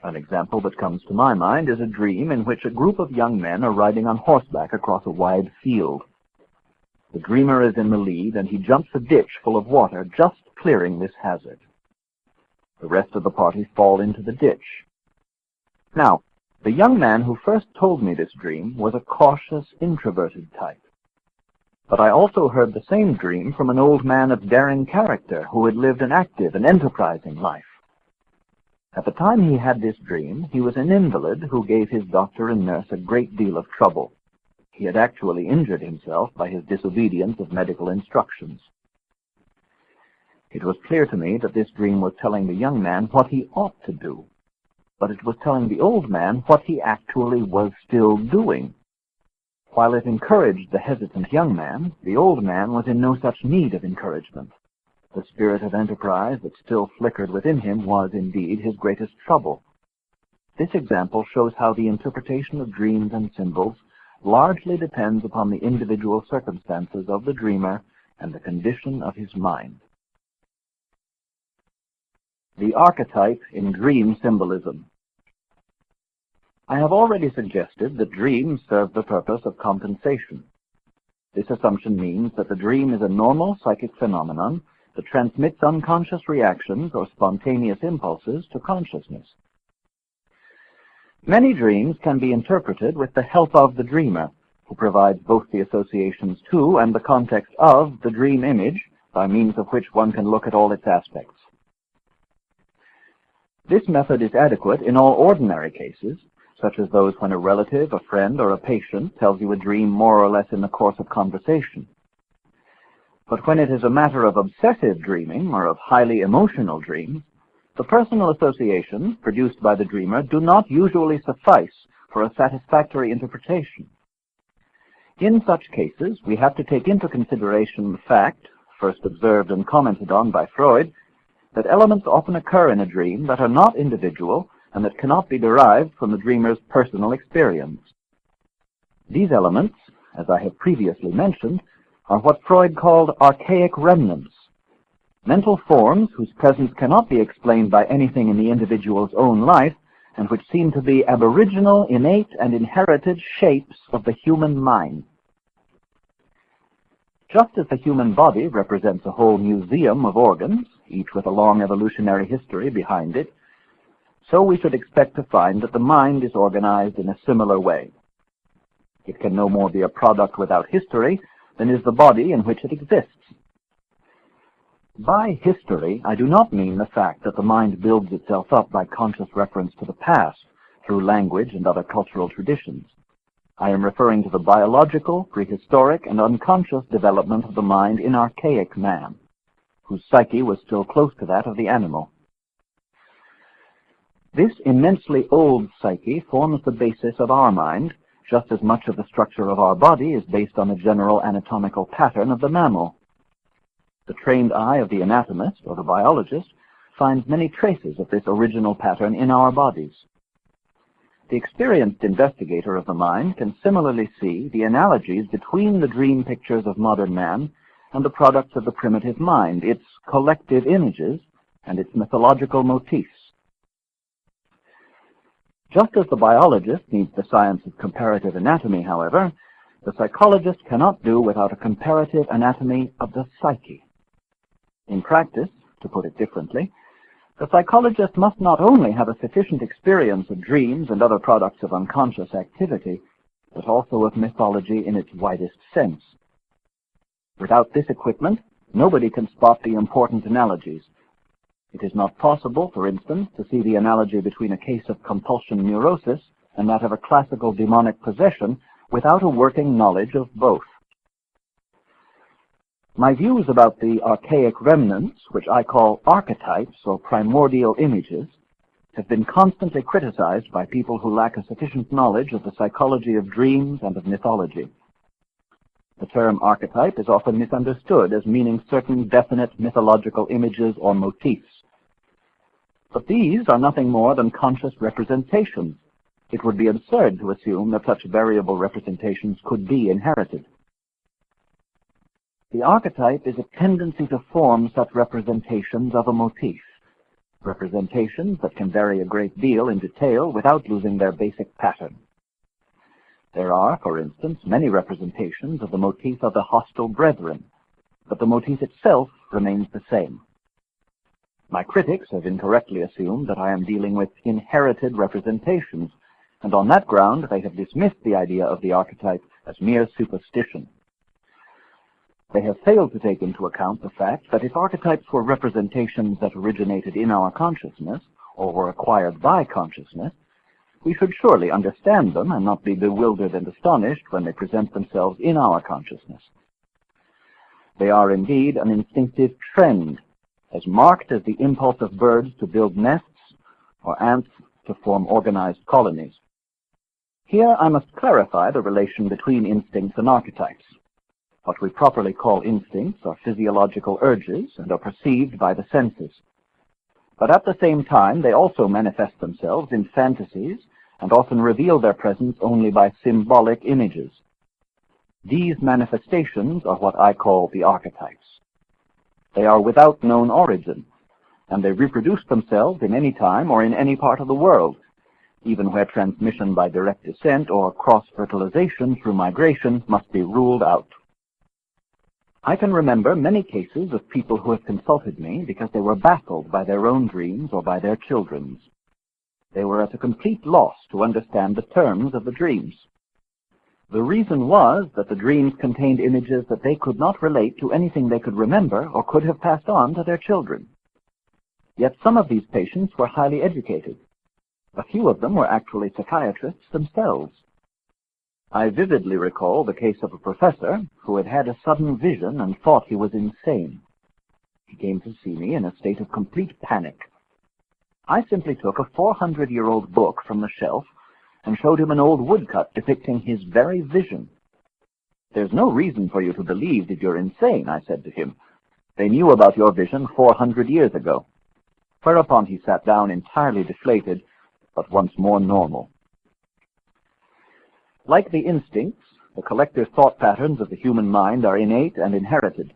An example that comes to my mind is a dream in which a group of young men are riding on horseback across a wide field. The dreamer is in the lead, and he jumps a ditch full of water, just clearing this hazard. The rest of the party fall into the ditch. Now, the young man who first told me this dream was a cautious, introverted type. But I also heard the same dream from an old man of daring character who had lived an active and enterprising life. At the time he had this dream, he was an invalid who gave his doctor and nurse a great deal of trouble. He had actually injured himself by his disobedience of medical instructions. It was clear to me that this dream was telling the young man what he ought to do, but it was telling the old man what he actually was still doing. While it encouraged the hesitant young man, the old man was in no such need of encouragement. The spirit of enterprise that still flickered within him was, indeed, his greatest trouble. This example shows how the interpretation of dreams and symbols largely depends upon the individual circumstances of the dreamer and the condition of his mind. The archetype in dream symbolism. I have already suggested that dreams serve the purpose of compensation. This assumption means that the dream is a normal psychic phenomenon that transmits unconscious reactions or spontaneous impulses to consciousness. Many dreams can be interpreted with the help of the dreamer, who provides both the associations to and the context of the dream image, by means of which one can look at all its aspects. This method is adequate in all ordinary cases, such as those when a relative, a friend, or a patient tells you a dream more or less in the course of conversation. But when it is a matter of obsessive dreaming or of highly emotional dreams, the personal associations produced by the dreamer do not usually suffice for a satisfactory interpretation. In such cases, we have to take into consideration the fact, first observed and commented on by Freud, that elements often occur in a dream that are not individual and that cannot be derived from the dreamer's personal experience. These elements, as I have previously mentioned, are what Freud called archaic remnants. Mental forms whose presence cannot be explained by anything in the individual's own life, and which seem to be aboriginal, innate, and inherited shapes of the human mind. Just as the human body represents a whole museum of organs, each with a long evolutionary history behind it, so we should expect to find that the mind is organized in a similar way. It can no more be a product without history than is the body in which it exists. By history, I do not mean the fact that the mind builds itself up by conscious reference to the past through language and other cultural traditions. I am referring to the biological, prehistoric, and unconscious development of the mind in archaic man, whose psyche was still close to that of the animal. This immensely old psyche forms the basis of our mind, just as much of the structure of our body is based on the general anatomical pattern of the mammal. The trained eye of the anatomist or the biologist finds many traces of this original pattern in our bodies. The experienced investigator of the mind can similarly see the analogies between the dream pictures of modern man and the products of the primitive mind, its collective images and its mythological motifs. Just as the biologist needs the science of comparative anatomy, however, the psychologist cannot do without a comparative anatomy of the psyche. In practice, to put it differently, the psychologist must not only have a sufficient experience of dreams and other products of unconscious activity, but also of mythology in its widest sense. Without this equipment, nobody can spot the important analogies. It is not possible, for instance, to see the analogy between a case of compulsion neurosis and that of a classical demonic possession without a working knowledge of both. My views about the archaic remnants, which I call archetypes or primordial images, have been constantly criticized by people who lack a sufficient knowledge of the psychology of dreams and of mythology. The term archetype is often misunderstood as meaning certain definite mythological images or motifs. But these are nothing more than conscious representations. It would be absurd to assume that such variable representations could be inherited. The archetype is a tendency to form such representations of a motif, representations that can vary a great deal in detail without losing their basic pattern. There are, for instance, many representations of the motif of the hostile brethren, but the motif itself remains the same. My critics have incorrectly assumed that I am dealing with inherited representations, and on that ground they have dismissed the idea of the archetype as mere superstition. They have failed to take into account the fact that if archetypes were representations that originated in our consciousness, or were acquired by consciousness, we should surely understand them and not be bewildered and astonished when they present themselves in our consciousness. They are indeed an instinctive trend, as marked as the impulse of birds to build nests or ants to form organized colonies. Here I must clarify the relation between instincts and archetypes. What we properly call instincts are physiological urges and are perceived by the senses. But at the same time, they also manifest themselves in fantasies and often reveal their presence only by symbolic images. These manifestations are what I call the archetypes. They are without known origin, and they reproduce themselves in any time or in any part of the world, even where transmission by direct descent or cross-fertilization through migration must be ruled out. I can remember many cases of people who have consulted me because they were baffled by their own dreams or by their children's. They were at a complete loss to understand the terms of the dreams. The reason was that the dreams contained images that they could not relate to anything they could remember or could have passed on to their children. Yet some of these patients were highly educated. A few of them were actually psychiatrists themselves. I vividly recall the case of a professor who had had a sudden vision and thought he was insane. He came to see me in a state of complete panic. I simply took a 400-year-old book from the shelf and showed him an old woodcut depicting his very vision. "There's no reason for you to believe that you're insane," I said to him. "They knew about your vision 400 years ago." Whereupon he sat down entirely deflated, but once more normal. Like the instincts, the collective thought patterns of the human mind are innate and inherited.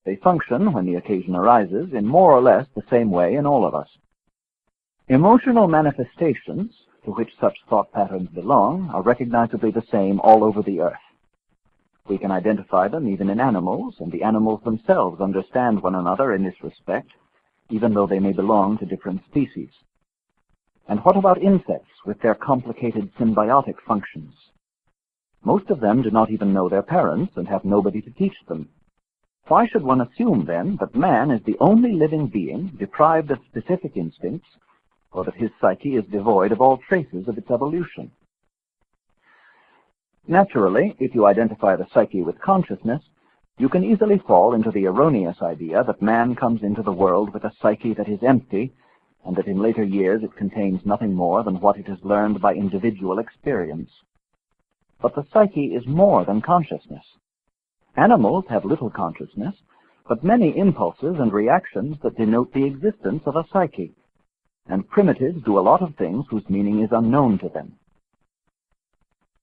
They function, when the occasion arises, in more or less the same way in all of us. Emotional manifestations, to which such thought patterns belong, are recognizably the same all over the earth. We can identify them even in animals, and the animals themselves understand one another in this respect, even though they may belong to different species. And what about insects with their complicated symbiotic functions? Most of them do not even know their parents and have nobody to teach them. Why should one assume, then, that man is the only living being deprived of specific instincts, or that his psyche is devoid of all traces of its evolution? Naturally, if you identify the psyche with consciousness, you can easily fall into the erroneous idea that man comes into the world with a psyche that is empty, and that in later years it contains nothing more than what it has learned by individual experience. But the psyche is more than consciousness. Animals have little consciousness, but many impulses and reactions that denote the existence of a psyche, and primitives do a lot of things whose meaning is unknown to them.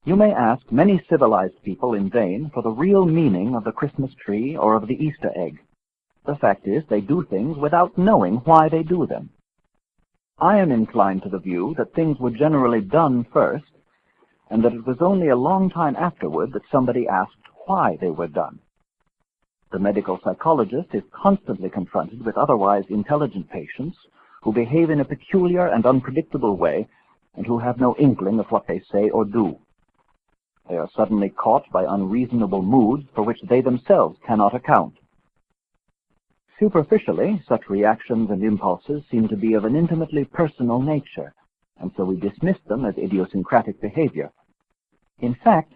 You may ask many civilized people in vain for the real meaning of the Christmas tree or of the Easter egg. The fact is, they do things without knowing why they do them. I am inclined to the view that things were generally done first, and that it was only a long time afterward that somebody asked why they were done. The medical psychologist is constantly confronted with otherwise intelligent patients who behave in a peculiar and unpredictable way and who have no inkling of what they say or do. They are suddenly caught by unreasonable moods for which they themselves cannot account. Superficially, such reactions and impulses seem to be of an intimately personal nature, and so we dismiss them as idiosyncratic behavior. In fact,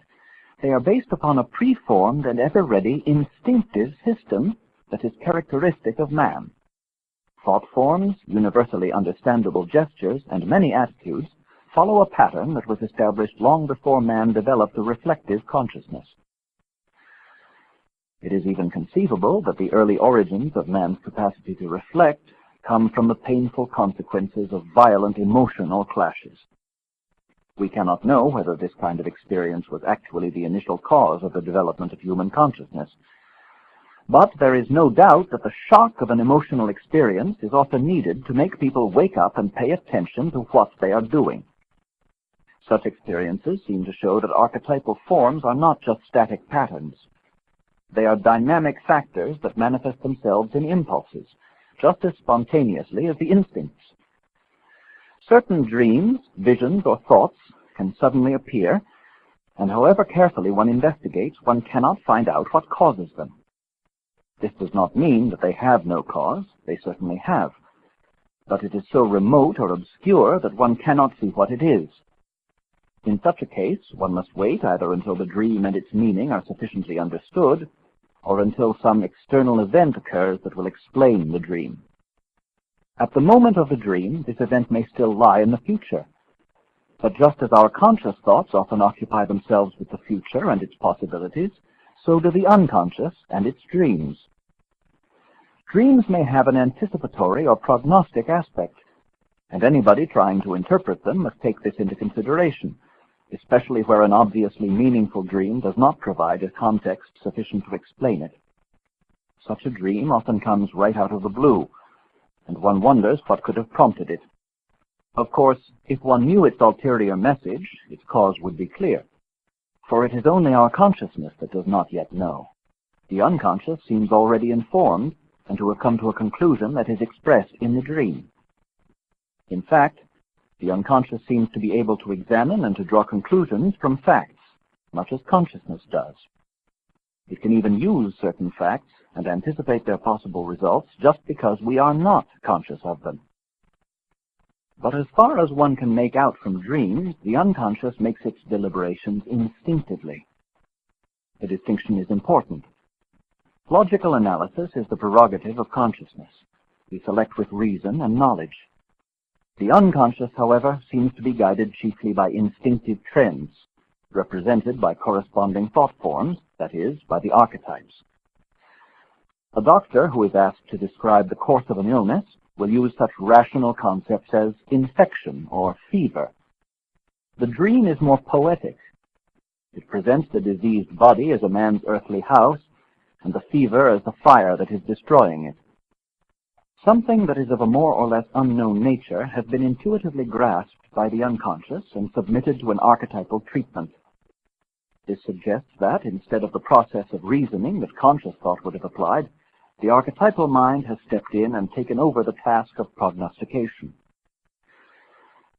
they are based upon a preformed and ever-ready instinctive system that is characteristic of man. Thought forms, universally understandable gestures, and many attitudes follow a pattern that was established long before man developed a reflective consciousness. It is even conceivable that the early origins of man's capacity to reflect come from the painful consequences of violent emotional clashes. We cannot know whether this kind of experience was actually the initial cause of the development of human consciousness. But there is no doubt that the shock of an emotional experience is often needed to make people wake up and pay attention to what they are doing. Such experiences seem to show that archetypal forms are not just static patterns. They are dynamic factors that manifest themselves in impulses, just as spontaneously as the instincts. Certain dreams, visions, or thoughts can suddenly appear, and however carefully one investigates, one cannot find out what causes them. This does not mean that they have no cause. They certainly have. But it is so remote or obscure that one cannot see what it is. In such a case, one must wait either until the dream and its meaning are sufficiently understood, or until some external event occurs that will explain the dream. At the moment of the dream, this event may still lie in the future. But just as our conscious thoughts often occupy themselves with the future and its possibilities, so do the unconscious and its dreams. Dreams may have an anticipatory or prognostic aspect, and anybody trying to interpret them must take this into consideration, especially where an obviously meaningful dream does not provide a context sufficient to explain it. Such a dream often comes right out of the blue, and one wonders what could have prompted it. Of course, if one knew its ulterior message, its cause would be clear, for it is only our consciousness that does not yet know. The unconscious seems already informed, and to have come to a conclusion that is expressed in the dream. In fact, the unconscious seems to be able to examine and to draw conclusions from facts, much as consciousness does. It can even use certain facts and anticipate their possible results just because we are not conscious of them. But as far as one can make out from dreams, the unconscious makes its deliberations instinctively. The distinction is important. Logical analysis is the prerogative of consciousness. We select with reason and knowledge. The unconscious, however, seems to be guided chiefly by instinctive trends, represented by corresponding thought forms, that is, by the archetypes. A doctor who is asked to describe the course of an illness will use such rational concepts as infection or fever. The dream is more poetic. It presents the diseased body as a man's earthly house, and the fever as the fire that is destroying it. Something that is of a more or less unknown nature has been intuitively grasped by the unconscious and submitted to an archetypal treatment. This suggests that, instead of the process of reasoning that conscious thought would have applied, the archetypal mind has stepped in and taken over the task of prognostication.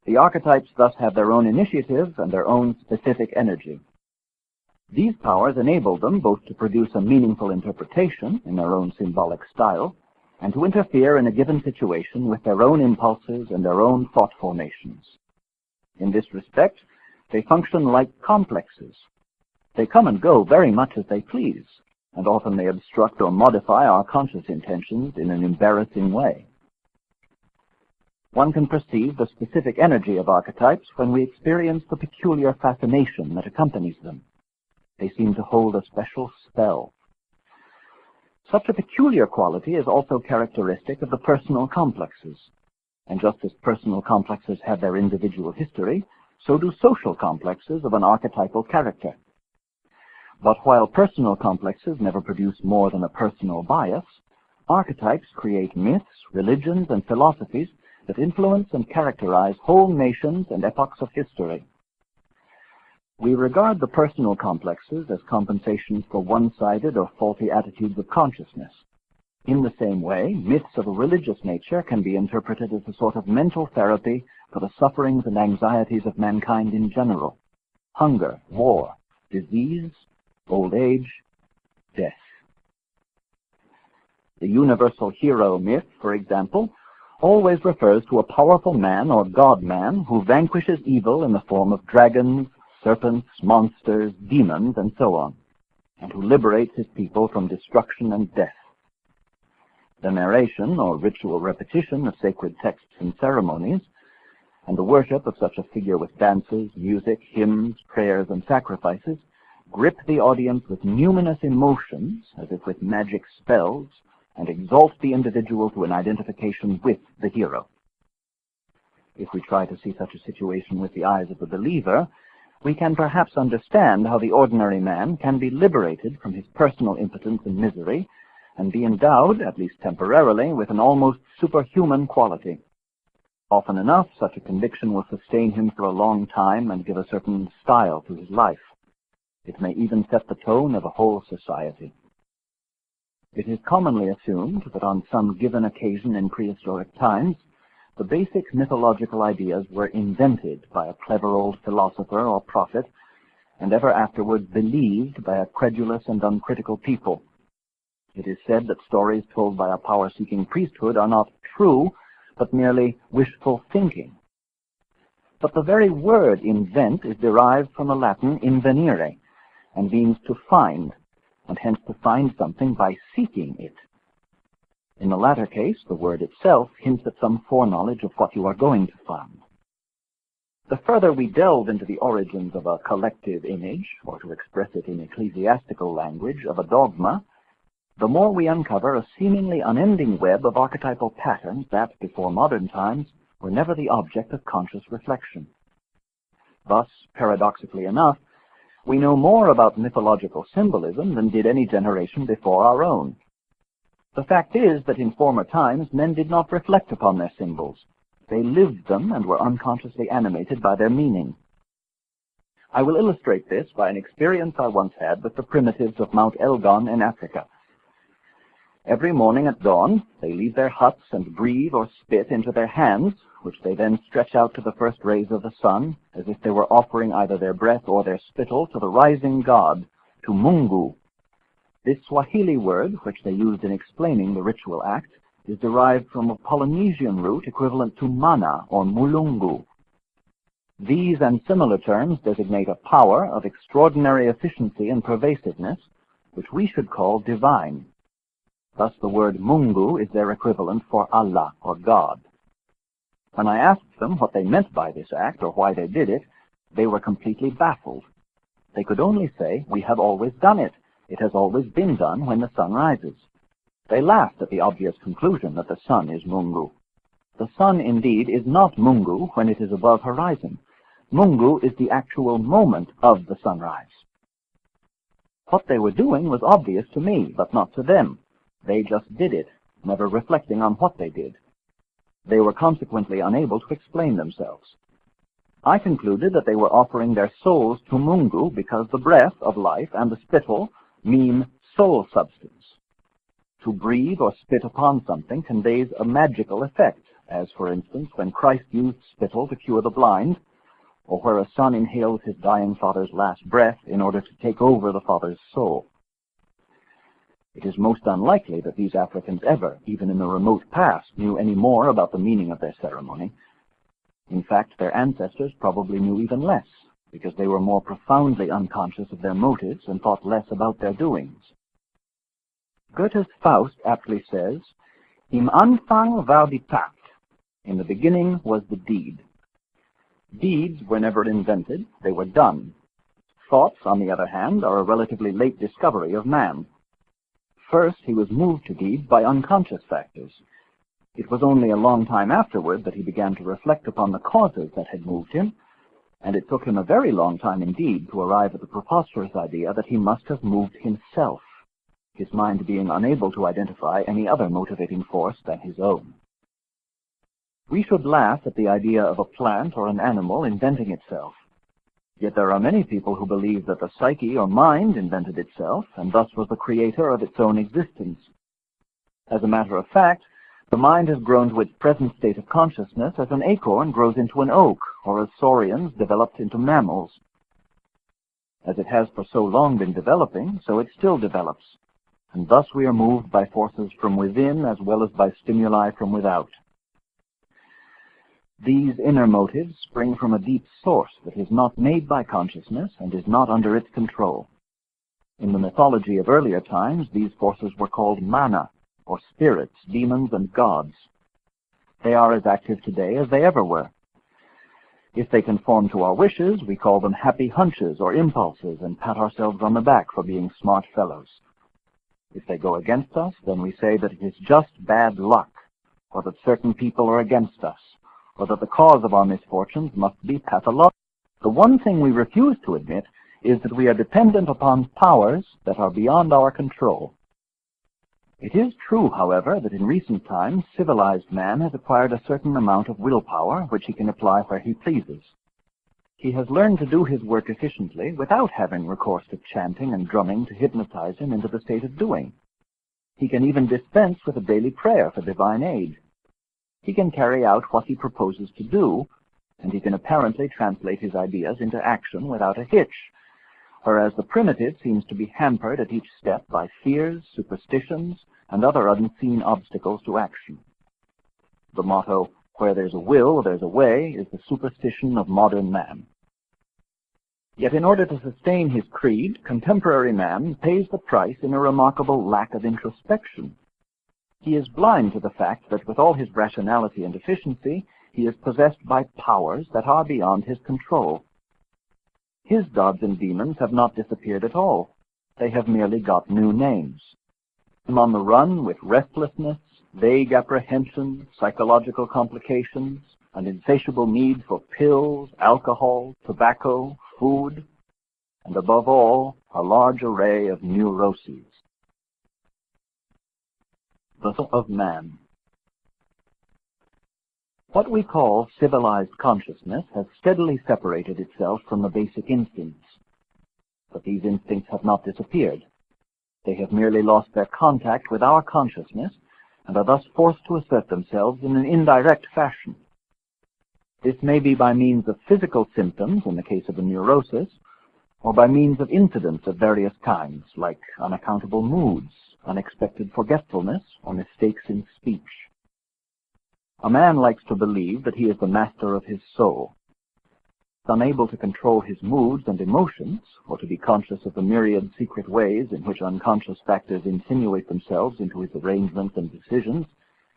The archetypes thus have their own initiative and their own specific energy. These powers enable them both to produce a meaningful interpretation in their own symbolic style and to interfere in a given situation with their own impulses and their own thought formations. In this respect, they function like complexes. They come and go very much as they please, and often they obstruct or modify our conscious intentions in an embarrassing way. One can perceive the specific energy of archetypes when we experience the peculiar fascination that accompanies them. They seem to hold a special spell. Such a peculiar quality is also characteristic of the personal complexes, and just as personal complexes have their individual history, so do social complexes of an archetypal character. But while personal complexes never produce more than a personal bias, archetypes create myths, religions, and philosophies that influence and characterize whole nations and epochs of history. We regard the personal complexes as compensations for one-sided or faulty attitudes of consciousness. In the same way, myths of a religious nature can be interpreted as a sort of mental therapy for the sufferings and anxieties of mankind in general: hunger, war, disease, old age, death. The universal hero myth, for example, always refers to a powerful man or god-man who vanquishes evil in the form of dragons, serpents, monsters, demons, and so on, and who liberates his people from destruction and death. The narration or ritual repetition of sacred texts and ceremonies, and the worship of such a figure with dances, music, hymns, prayers, and sacrifices, grip the audience with numinous emotions, as if with magic spells, and exalt the individual to an identification with the hero. If we try to see such a situation with the eyes of the believer, we can perhaps understand how the ordinary man can be liberated from his personal impotence and misery, and be endowed, at least temporarily, with an almost superhuman quality. Often enough, such a conviction will sustain him for a long time and give a certain style to his life. It may even set the tone of a whole society. It is commonly assumed that on some given occasion in prehistoric times, the basic mythological ideas were invented by a clever old philosopher or prophet, and ever afterward believed by a credulous and uncritical people. It is said that stories told by a power-seeking priesthood are not true, but merely wishful thinking. But the very word invent is derived from the Latin invenire, and means to find, and hence to find something by seeking it. In the latter case, the word itself hints at some foreknowledge of what you are going to find. The further we delve into the origins of a collective image, or to express it in ecclesiastical language, of a dogma, the more we uncover a seemingly unending web of archetypal patterns that, before modern times, were never the object of conscious reflection. Thus, paradoxically enough, we know more about mythological symbolism than did any generation before our own. The fact is that in former times men did not reflect upon their symbols. They lived them and were unconsciously animated by their meaning. I will illustrate this by an experience I once had with the primitives of Mount Elgon in Africa. Every morning at dawn, they leave their huts and breathe or spit into their hands, which they then stretch out to the first rays of the sun, as if they were offering either their breath or their spittle to the rising god, to Mungu. This Swahili word, which they used in explaining the ritual act, is derived from a Polynesian root equivalent to mana or mulungu. These and similar terms designate a power of extraordinary efficiency and pervasiveness, which we should call divine. Thus the word Mungu is their equivalent for Allah or God. When I asked them what they meant by this act or why they did it, they were completely baffled. They could only say, "We have always done it. It has always been done when the sun rises." They laughed at the obvious conclusion that the sun is Mungu. The sun, indeed, is not Mungu when it is above horizon. Mungu is the actual moment of the sunrise. What they were doing was obvious to me, but not to them. They just did it, never reflecting on what they did. They were consequently unable to explain themselves. I concluded that they were offering their souls to Mungu because the breath of life and the spittle mean soul substance. To breathe or spit upon something conveys a magical effect, as, for instance, when Christ used spittle to cure the blind, or where a son inhales his dying father's last breath in order to take over the father's soul. It is most unlikely that these Africans ever, even in the remote past, knew any more about the meaning of their ceremony. In fact, their ancestors probably knew even less, because they were more profoundly unconscious of their motives and thought less about their doings. Goethe's Faust aptly says, Im Anfang war die Tat. In the beginning was the deed. Deeds were never invented, they were done. Thoughts, on the other hand, are a relatively late discovery of man. First, he was moved to deeds by unconscious factors. It was only a long time afterward that he began to reflect upon the causes that had moved him, and it took him a very long time indeed to arrive at the preposterous idea that he must have moved himself, his mind being unable to identify any other motivating force than his own. We should laugh at the idea of a plant or an animal inventing itself. Yet there are many people who believe that the psyche or mind invented itself, and thus was the creator of its own existence. As a matter of fact, the mind has grown to its present state of consciousness as an acorn grows into an oak, or as saurians developed into mammals. As it has for so long been developing, so it still develops, and thus we are moved by forces from within as well as by stimuli from without. These inner motives spring from a deep source that is not made by consciousness and is not under its control. In the mythology of earlier times, these forces were called mana, or spirits, demons, and gods. They are as active today as they ever were. If they conform to our wishes, we call them happy hunches or impulses and pat ourselves on the back for being smart fellows. If they go against us, then we say that it is just bad luck, or that certain people are against us, or that the cause of our misfortunes must be pathological. The one thing we refuse to admit is that we are dependent upon powers that are beyond our control. It is true, however, that in recent times civilized man has acquired a certain amount of willpower which he can apply where he pleases. He has learned to do his work efficiently without having recourse to chanting and drumming to hypnotize him into the state of doing. He can even dispense with a daily prayer for divine aid. He can carry out what he proposes to do, and he can apparently translate his ideas into action without a hitch, whereas the primitive seems to be hampered at each step by fears, superstitions, and other unseen obstacles to action. The motto, "Where there's a will, there's a way," is the superstition of modern man. Yet in order to sustain his creed, contemporary man pays the price in a remarkable lack of introspection. He is blind to the fact that with all his rationality and efficiency, he is possessed by powers that are beyond his control. His gods and demons have not disappeared at all. They have merely got new names. I'm on the run with restlessness, vague apprehensions, psychological complications, an insatiable need for pills, alcohol, tobacco, food, and above all, a large array of neuroses. The soul of man. What we call civilized consciousness has steadily separated itself from the basic instincts. But these instincts have not disappeared. They have merely lost their contact with our consciousness and are thus forced to assert themselves in an indirect fashion. This may be by means of physical symptoms in the case of a neurosis, or by means of incidents of various kinds, like unaccountable moods, unexpected forgetfulness, or mistakes in speech. A man likes to believe that he is the master of his soul. Unable to control his moods and emotions, or to be conscious of the myriad secret ways in which unconscious factors insinuate themselves into his arrangements and decisions,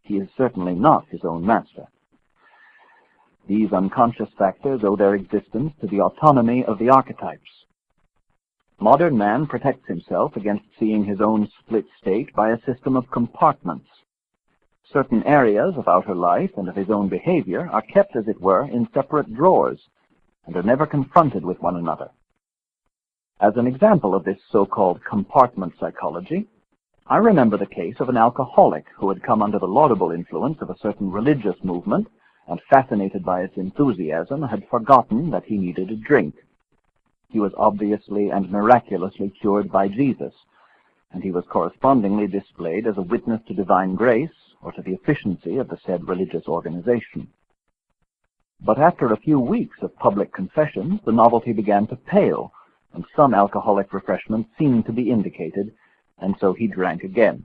he is certainly not his own master. These unconscious factors owe their existence to the autonomy of the archetypes. Modern man protects himself against seeing his own split state by a system of compartments. Certain areas of outer life and of his own behavior are kept, as it were, in separate drawers, and are never confronted with one another. As an example of this so-called compartment psychology, I remember the case of an alcoholic who had come under the laudable influence of a certain religious movement and, fascinated by its enthusiasm, had forgotten that he needed a drink. He was obviously and miraculously cured by Jesus, and he was correspondingly displayed as a witness to divine grace or to the efficiency of the said religious organization. But after a few weeks of public confessions, the novelty began to pale, and some alcoholic refreshment seemed to be indicated, and so he drank again.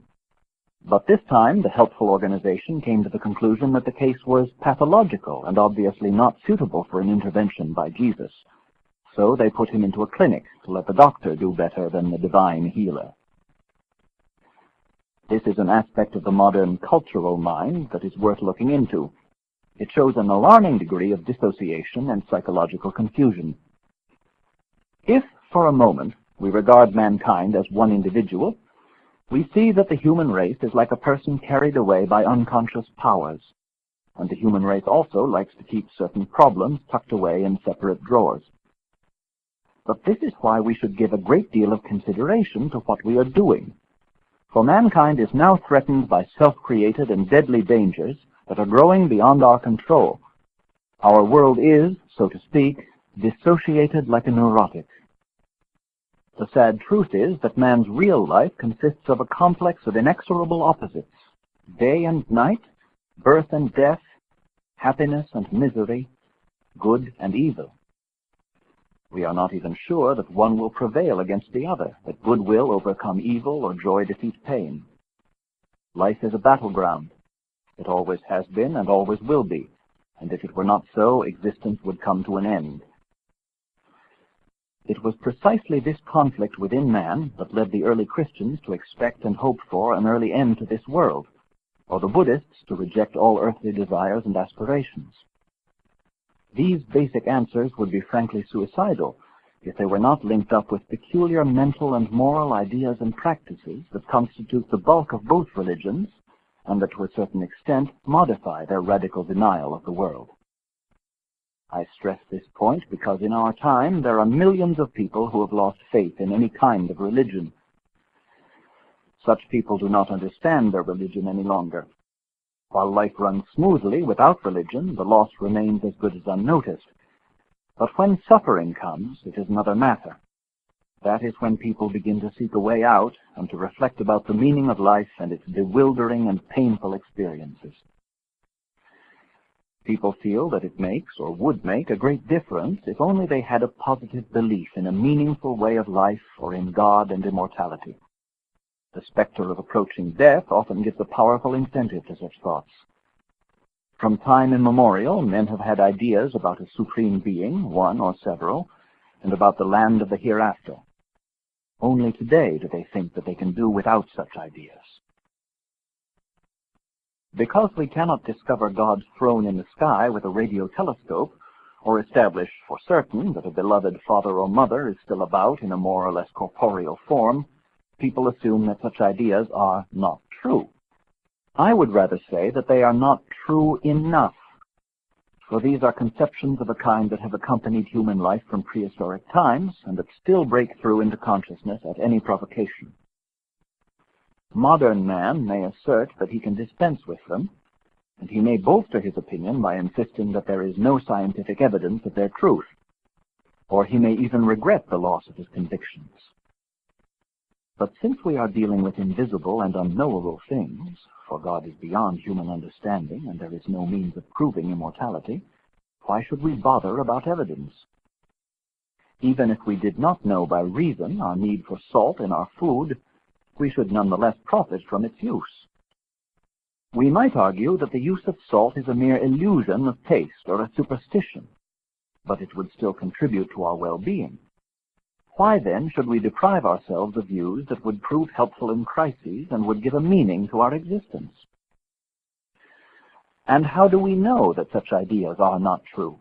But this time, the helpful organization came to the conclusion that the case was pathological and obviously not suitable for an intervention by Jesus. So they put him into a clinic to let the doctor do better than the divine healer. This is an aspect of the modern cultural mind that is worth looking into. It shows an alarming degree of dissociation and psychological confusion. If, for a moment, we regard mankind as one individual, we see that the human race is like a person carried away by unconscious powers, and the human race also likes to keep certain problems tucked away in separate drawers. But this is why we should give a great deal of consideration to what we are doing, for mankind is now threatened by self-created and deadly dangers that are growing beyond our control. Our world is, so to speak, dissociated like a neurotic. The sad truth is that man's real life consists of a complex of inexorable opposites, day and night, birth and death, happiness and misery, good and evil. We are not even sure that one will prevail against the other, that good will overcome evil or joy defeat pain. Life is a battleground. It always has been and always will be, and if it were not so, existence would come to an end. It was precisely this conflict within man that led the early Christians to expect and hope for an early end to this world, or the Buddhists to reject all earthly desires and aspirations. These basic answers would be frankly suicidal if they were not linked up with peculiar mental and moral ideas and practices that constitute the bulk of both religions and that to a certain extent modify their radical denial of the world. I stress this point because in our time there are millions of people who have lost faith in any kind of religion. Such people do not understand their religion any longer. While life runs smoothly without religion, the loss remains as good as unnoticed. But when suffering comes, it is another matter. That is when people begin to seek a way out and to reflect about the meaning of life and its bewildering and painful experiences. People feel that it makes or would make a great difference if only they had a positive belief in a meaningful way of life or in God and immortality. The specter of approaching death often gives a powerful incentive to such thoughts. From time immemorial, men have had ideas about a supreme being, one or several, and about the land of the hereafter. Only today do they think that they can do without such ideas. Because we cannot discover God's throne in the sky with a radio telescope, or establish for certain that a beloved father or mother is still about in a more or less corporeal form, people assume that such ideas are not true. I would rather say that they are not true enough, for these are conceptions of a kind that have accompanied human life from prehistoric times and that still break through into consciousness at any provocation. Modern man may assert that he can dispense with them, and he may bolster his opinion by insisting that there is no scientific evidence of their truth, or he may even regret the loss of his convictions. But since we are dealing with invisible and unknowable things, for God is beyond human understanding and there is no means of proving immortality, why should we bother about evidence? Even if we did not know by reason our need for salt in our food, we should nonetheless profit from its use. We might argue that the use of salt is a mere illusion of taste or a superstition, but it would still contribute to our well-being. Why then should we deprive ourselves of views that would prove helpful in crises and would give a meaning to our existence? And how do we know that such ideas are not true?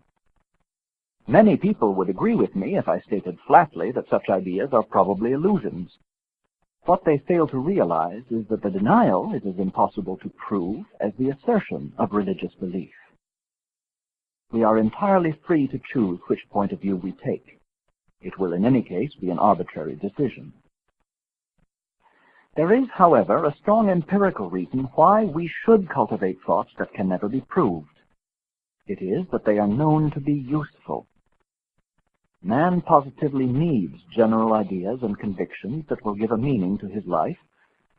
Many people would agree with me if I stated flatly that such ideas are probably illusions. What they fail to realize is that the denial is as impossible to prove as the assertion of religious belief. We are entirely free to choose which point of view we take. It will in any case be an arbitrary decision. There is, however, a strong empirical reason why we should cultivate thoughts that can never be proved. It is that they are known to be useful. Man positively needs general ideas and convictions that will give a meaning to his life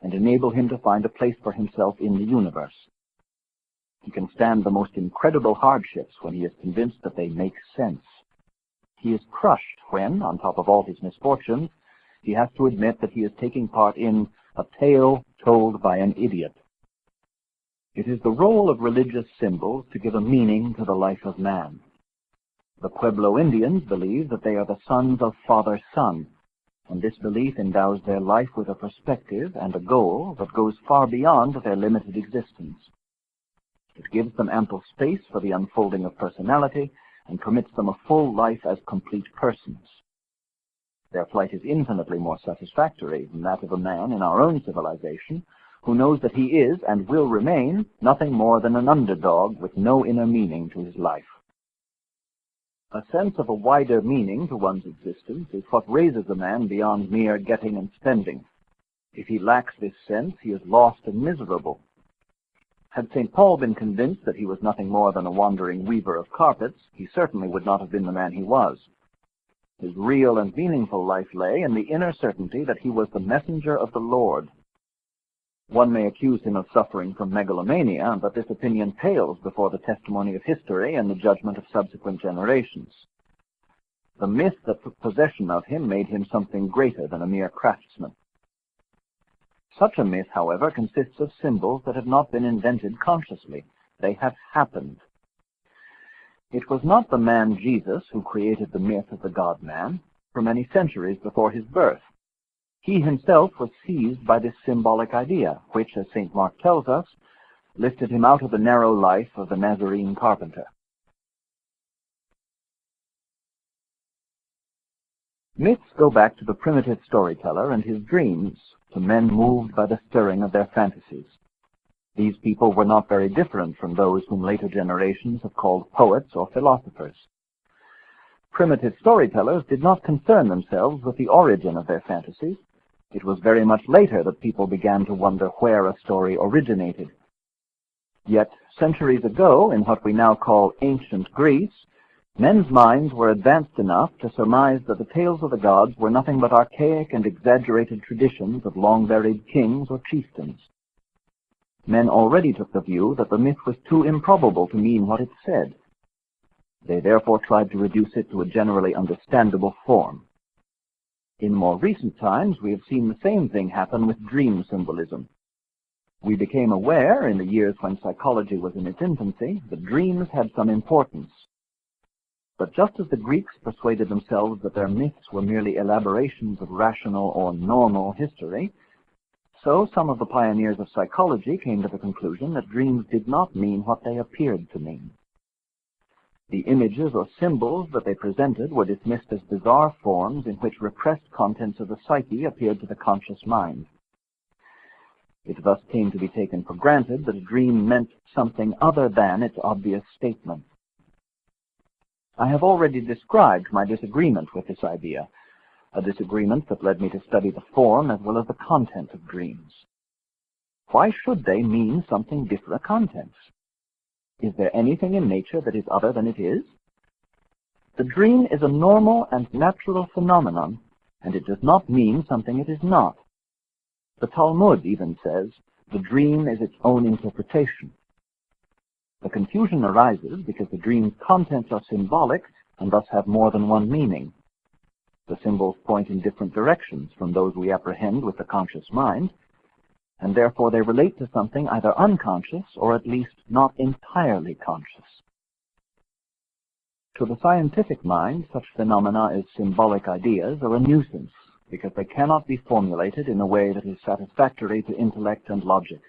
and enable him to find a place for himself in the universe. He can stand the most incredible hardships when he is convinced that they make sense. He is crushed when, on top of all his misfortunes, he has to admit that he is taking part in a tale told by an idiot. It is the role of religious symbols to give a meaning to the life of man. The Pueblo Indians believe that they are the sons of Father Sun, and this belief endows their life with a perspective and a goal that goes far beyond their limited existence. It gives them ample space for the unfolding of personality and permits them a full life as complete persons. Their plight is infinitely more satisfactory than that of a man in our own civilization who knows that he is and will remain nothing more than an underdog with no inner meaning to his life. A sense of a wider meaning to one's existence is what raises a man beyond mere getting and spending. If he lacks this sense, he is lost and miserable. Had St. Paul been convinced that he was nothing more than a wandering weaver of carpets, he certainly would not have been the man he was. His real and meaningful life lay in the inner certainty that he was the messenger of the Lord. One may accuse him of suffering from megalomania, but this opinion pales before the testimony of history and the judgment of subsequent generations. The myth that took possession of him made him something greater than a mere craftsman. Such a myth, however, consists of symbols that have not been invented consciously. They have happened. It was not the man Jesus who created the myth of the God-man for many centuries before his birth. He himself was seized by this symbolic idea, which, as St. Mark tells us, lifted him out of the narrow life of the Nazarene carpenter. Myths go back to the primitive storyteller and his dreams, to men moved by the stirring of their fantasies. These people were not very different from those whom later generations have called poets or philosophers. Primitive storytellers did not concern themselves with the origin of their fantasies. It was very much later that people began to wonder where a story originated. Yet, centuries ago, in what we now call ancient Greece, men's minds were advanced enough to surmise that the tales of the gods were nothing but archaic and exaggerated traditions of long-buried kings or chieftains. Men already took the view that the myth was too improbable to mean what it said. They therefore tried to reduce it to a generally understandable form. In more recent times, we have seen the same thing happen with dream symbolism. We became aware, in the years when psychology was in its infancy, that dreams had some importance. But just as the Greeks persuaded themselves that their myths were merely elaborations of rational or normal history, so some of the pioneers of psychology came to the conclusion that dreams did not mean what they appeared to mean. The images or symbols that they presented were dismissed as bizarre forms in which repressed contents of the psyche appeared to the conscious mind. It thus came to be taken for granted that a dream meant something other than its obvious statement. I have already described my disagreement with this idea, a disagreement that led me to study the form as well as the content of dreams. Why should they mean something different contents? Is there anything in nature that is other than it is? The dream is a normal and natural phenomenon, and it does not mean something it is not. The Talmud even says, the dream is its own interpretation. The confusion arises because the dream's contents are symbolic and thus have more than one meaning. The symbols point in different directions from those we apprehend with the conscious mind, and therefore they relate to something either unconscious or at least not entirely conscious. To the scientific mind, such phenomena as symbolic ideas are a nuisance because they cannot be formulated in a way that is satisfactory to intellect and logic.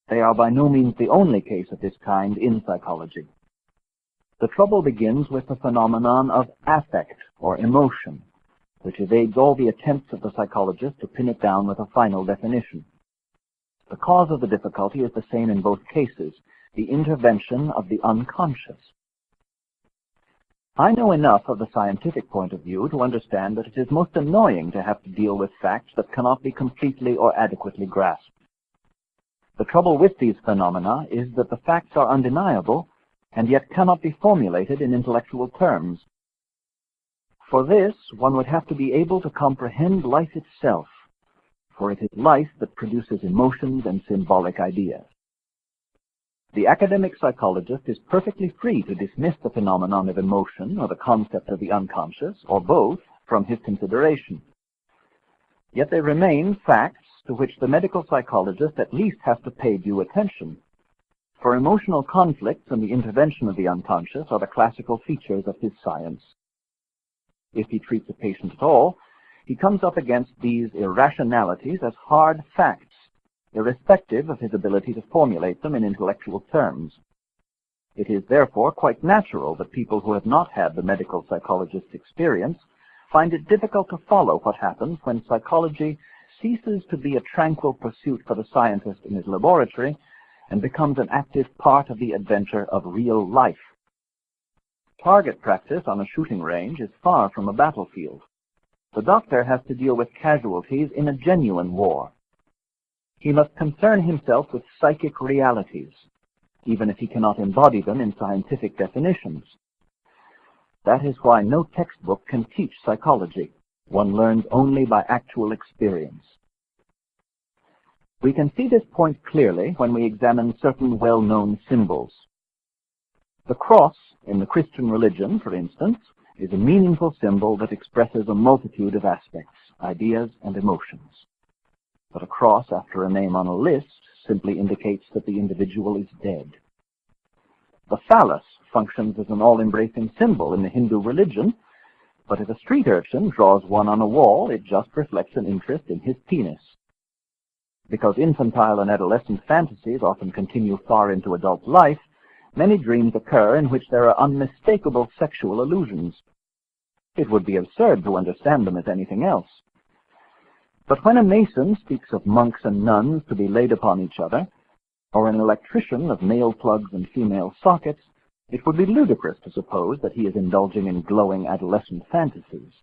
They are by no means the only case of this kind in psychology. The trouble begins with the phenomenon of affect or emotion, which evades all the attempts of the psychologist to pin it down with a final definition. The cause of the difficulty is the same in both cases, the intervention of the unconscious. I know enough of the scientific point of view to understand that it is most annoying to have to deal with facts that cannot be completely or adequately grasped. The trouble with these phenomena is that the facts are undeniable and yet cannot be formulated in intellectual terms. For this, one would have to be able to comprehend life itself, for it is life that produces emotions and symbolic ideas. The academic psychologist is perfectly free to dismiss the phenomenon of emotion or the concept of the unconscious, or both, from his consideration. Yet they remain facts to which the medical psychologist at least has to pay due attention, for emotional conflicts and the intervention of the unconscious are the classical features of his science. If he treats a patient at all, he comes up against these irrationalities as hard facts, irrespective of his ability to formulate them in intellectual terms. It is therefore quite natural that people who have not had the medical psychologist's experience find it difficult to follow what happens when psychology ceases to be a tranquil pursuit for the scientist in his laboratory and becomes an active part of the adventure of real life. Target practice on a shooting range is far from a battlefield. The doctor has to deal with casualties in a genuine war. He must concern himself with psychic realities, even if he cannot embody them in scientific definitions. That is why no textbook can teach psychology. One learns only by actual experience. We can see this point clearly when we examine certain well-known symbols. The cross in the Christian religion, for instance, is a meaningful symbol that expresses a multitude of aspects, ideas, and emotions. But a cross after a name on a list simply indicates that the individual is dead. The phallus functions as an all-embracing symbol in the Hindu religion, but if a street urchin draws one on a wall, it just reflects an interest in his penis. Because infantile and adolescent fantasies often continue far into adult life, many dreams occur in which there are unmistakable sexual allusions. It would be absurd to understand them as anything else. But when a mason speaks of monks and nuns to be laid upon each other, or an electrician of male plugs and female sockets, it would be ludicrous to suppose that he is indulging in glowing adolescent fantasies.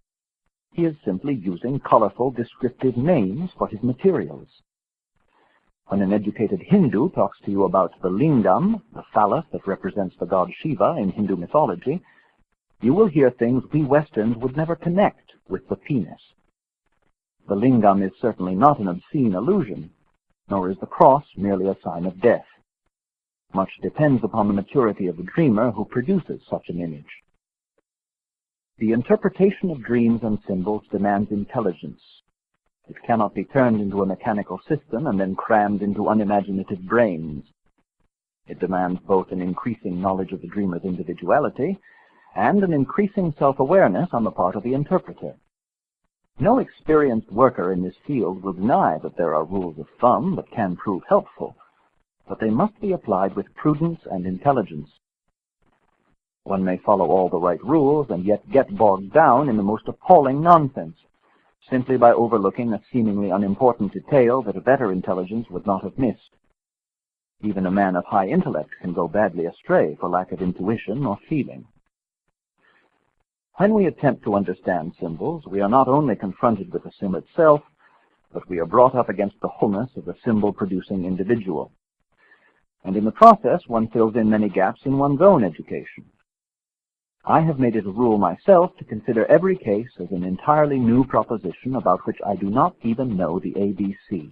He is simply using colorful, descriptive names for his materials. When an educated Hindu talks to you about the lingam, the phallus that represents the god Shiva in Hindu mythology, you will hear things we Westerns would never connect with the penis. The lingam is certainly not an obscene allusion, nor is the cross merely a sign of death. Much depends upon the maturity of the dreamer who produces such an image. The interpretation of dreams and symbols demands intelligence. It cannot be turned into a mechanical system and then crammed into unimaginative brains. It demands both an increasing knowledge of the dreamer's individuality and an increasing self-awareness on the part of the interpreter. No experienced worker in this field will deny that there are rules of thumb that can prove helpful, but they must be applied with prudence and intelligence. One may follow all the right rules and yet get bogged down in the most appalling nonsense, simply by overlooking a seemingly unimportant detail that a better intelligence would not have missed. Even a man of high intellect can go badly astray for lack of intuition or feeling. When we attempt to understand symbols, we are not only confronted with the symbol itself, but we are brought up against the wholeness of the symbol-producing individual. And in the process, one fills in many gaps in one's own education. I have made it a rule myself to consider every case as an entirely new proposition about which I do not even know the ABC.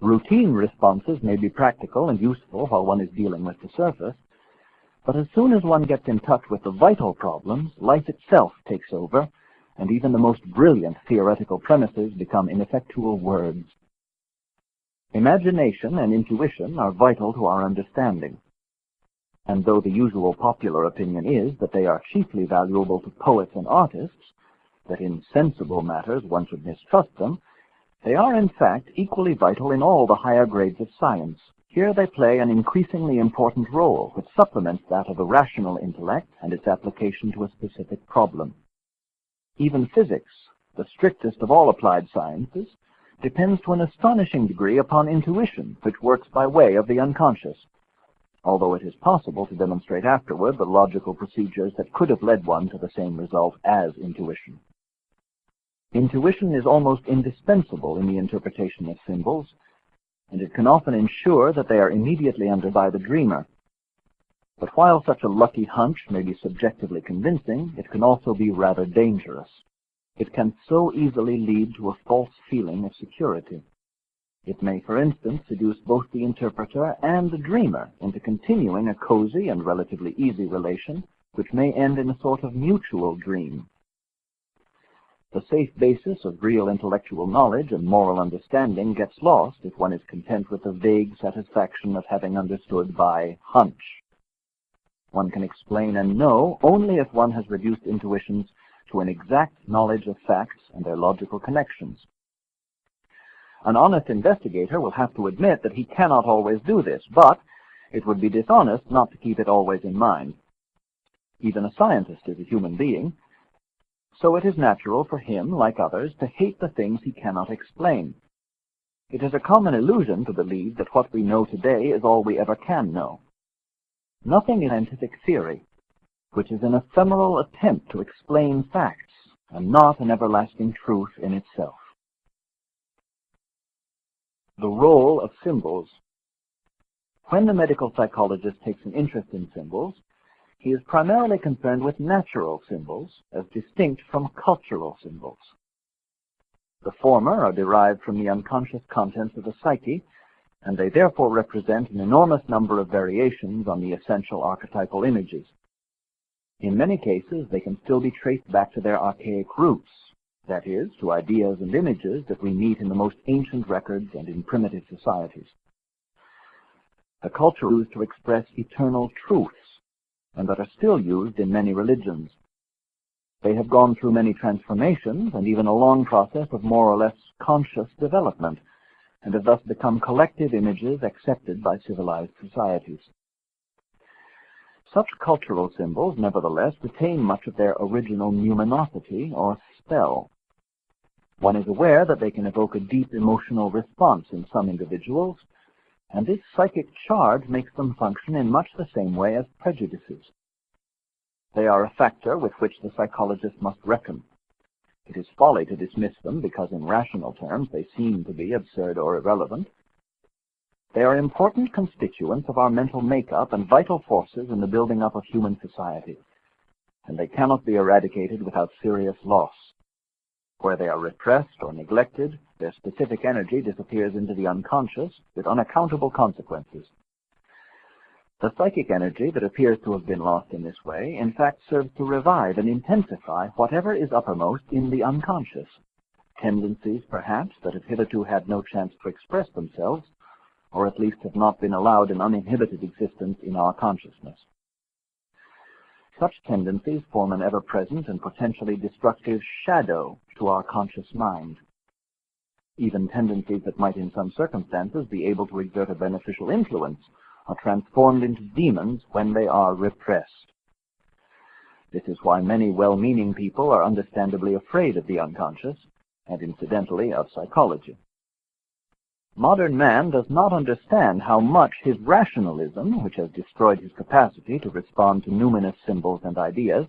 Routine responses may be practical and useful while one is dealing with the surface, but as soon as one gets in touch with the vital problems, life itself takes over, and even the most brilliant theoretical premises become ineffectual words. Imagination and intuition are vital to our understanding, and though the usual popular opinion is that they are chiefly valuable to poets and artists, that in sensible matters one should mistrust them, they are in fact equally vital in all the higher grades of science. Here they play an increasingly important role, which supplements that of a rational intellect and its application to a specific problem. Even physics, the strictest of all applied sciences, depends to an astonishing degree upon intuition, which works by way of the unconscious. although it is possible to demonstrate afterward the logical procedures that could have led one to the same result as intuition. Intuition is almost indispensable in the interpretation of symbols, and it can often ensure that they are immediately understood by the dreamer. But while such a lucky hunch may be subjectively convincing, it can also be rather dangerous. It can so easily lead to a false feeling of security. It may, for instance, seduce both the interpreter and the dreamer into continuing a cozy and relatively easy relation, which may end in a sort of mutual dream. The safe basis of real intellectual knowledge and moral understanding gets lost if one is content with the vague satisfaction of having understood by hunch. One can explain and know only if one has reduced intuitions to an exact knowledge of facts and their logical connections. An honest investigator will have to admit that he cannot always do this, but it would be dishonest not to keep it always in mind. Even a scientist is a human being, so it is natural for him, like others, to hate the things he cannot explain. It is a common illusion to believe that what we know today is all we ever can know. Nothing is scientific theory, which is an ephemeral attempt to explain facts, and not an everlasting truth in itself. The role of symbols. When the medical psychologist takes an interest in symbols, he is primarily concerned with natural symbols as distinct from cultural symbols. The former are derived from the unconscious contents of the psyche, and they therefore represent an enormous number of variations on the essential archetypal images. In many cases, they can still be traced back to their archaic roots, that is, to ideas and images that we meet in the most ancient records and in primitive societies. The culture used to express eternal truths, and that are still used in many religions. They have gone through many transformations and even a long process of more or less conscious development, and have thus become collective images accepted by civilized societies. Such cultural symbols, nevertheless, retain much of their original numinosity or spell. One is aware that they can evoke a deep emotional response in some individuals, and this psychic charge makes them function in much the same way as prejudices. They are a factor with which the psychologist must reckon. It is folly to dismiss them because in rational terms they seem to be absurd or irrelevant. They are important constituents of our mental makeup and vital forces in the building up of human society, and they cannot be eradicated without serious loss. Where they are repressed or neglected, their specific energy disappears into the unconscious with unaccountable consequences. The psychic energy that appears to have been lost in this way, in fact, serves to revive and intensify whatever is uppermost in the unconscious, tendencies, perhaps, that have hitherto had no chance to express themselves, or at least have not been allowed an uninhibited existence in our consciousness. Such tendencies form an ever-present and potentially destructive shadow to our conscious mind. Even tendencies that might in some circumstances be able to exert a beneficial influence are transformed into demons when they are repressed. This is why many well-meaning people are understandably afraid of the unconscious, and incidentally of psychology. Modern man does not understand how much his rationalism, which has destroyed his capacity to respond to numinous symbols and ideas,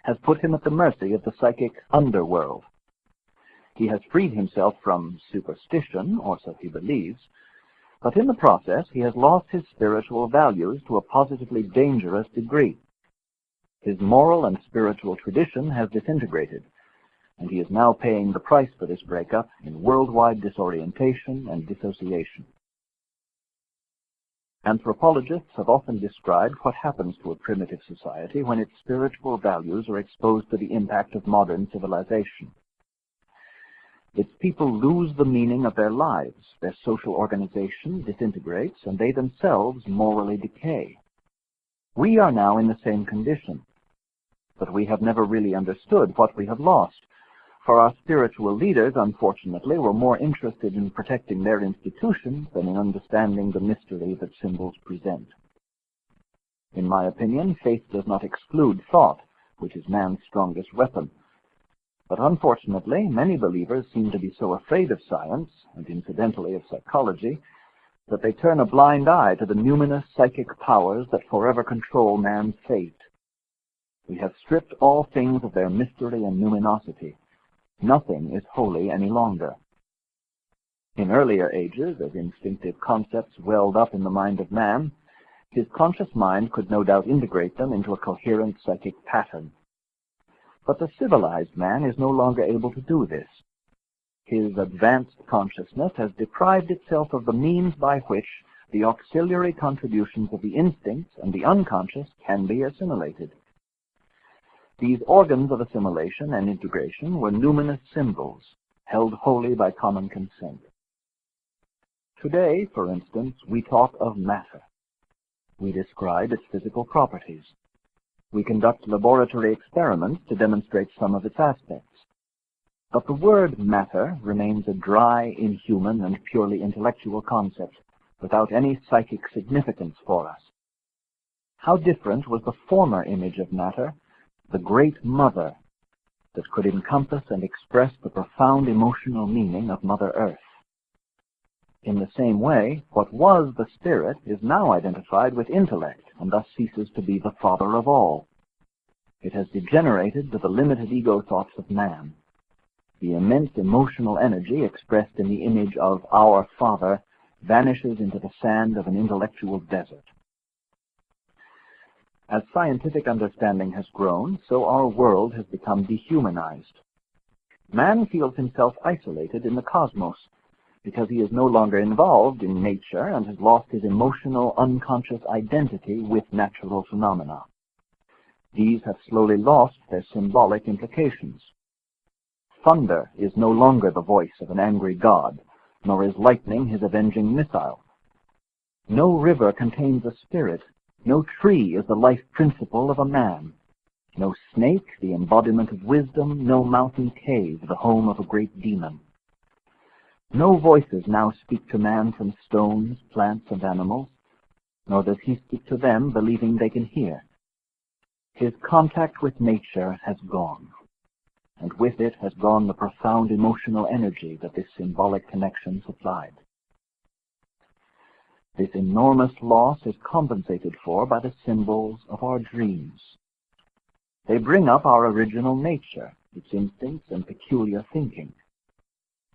has put him at the mercy of the psychic underworld. He has freed himself from superstition, or so he believes, but in the process he has lost his spiritual values to a positively dangerous degree. His moral and spiritual tradition has disintegrated, and he is now paying the price for this breakup in worldwide disorientation and dissociation. Anthropologists have often described what happens to a primitive society when its spiritual values are exposed to the impact of modern civilization. Its people lose the meaning of their lives, their social organization disintegrates, and they themselves morally decay. We are now in the same condition, but we have never really understood what we have lost, for our spiritual leaders, unfortunately, were more interested in protecting their institutions than in understanding the mystery that symbols present. In my opinion, faith does not exclude thought, which is man's strongest weapon. But unfortunately, many believers seem to be so afraid of science, and incidentally of psychology, that they turn a blind eye to the numinous psychic powers that forever control man's fate. We have stripped all things of their mystery and numinosity. Nothing is holy any longer. In earlier ages, as instinctive concepts welled up in the mind of man, his conscious mind could no doubt integrate them into a coherent psychic pattern. But the civilized man is no longer able to do this. His advanced consciousness has deprived itself of the means by which the auxiliary contributions of the instincts and the unconscious can be assimilated. These organs of assimilation and integration were numinous symbols, held holy by common consent. Today, for instance, we talk of matter. We describe its physical properties. We conduct laboratory experiments to demonstrate some of its aspects. But the word matter remains a dry, inhuman, and purely intellectual concept, without any psychic significance for us. How different was the former image of matter, the Great Mother, that could encompass and express the profound emotional meaning of Mother Earth. In the same way, what was the spirit is now identified with intellect, and thus ceases to be the father of all. It has degenerated to the limited ego thoughts of man. The immense emotional energy expressed in the image of our Father vanishes into the sand of an intellectual desert. As scientific understanding has grown, so our world has become dehumanized. Man feels himself isolated in the cosmos because he is no longer involved in nature and has lost his emotional, unconscious identity with natural phenomena. These have slowly lost their symbolic implications. Thunder is no longer the voice of an angry god, nor is lightning his avenging missile. No river contains a spirit. No tree is the life principle of a man. No snake, the embodiment of wisdom. No mountain cave, the home of a great demon. No voices now speak to man from stones, plants, and animals, nor does he speak to them believing they can hear. His contact with nature has gone, and with it has gone the profound emotional energy that this symbolic connection supplied. This enormous loss is compensated for by the symbols of our dreams. They bring up our original nature, its instincts and peculiar thinking.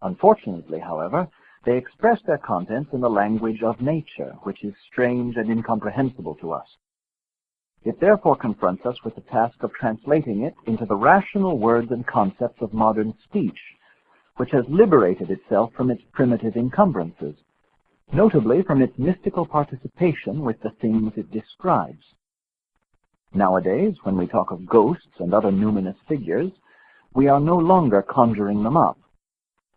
Unfortunately, however, they express their contents in the language of nature, which is strange and incomprehensible to us. It therefore confronts us with the task of translating it into the rational words and concepts of modern speech, which has liberated itself from its primitive encumbrances, notably from its mystical participation with the things it describes. Nowadays, when we talk of ghosts and other numinous figures, we are no longer conjuring them up.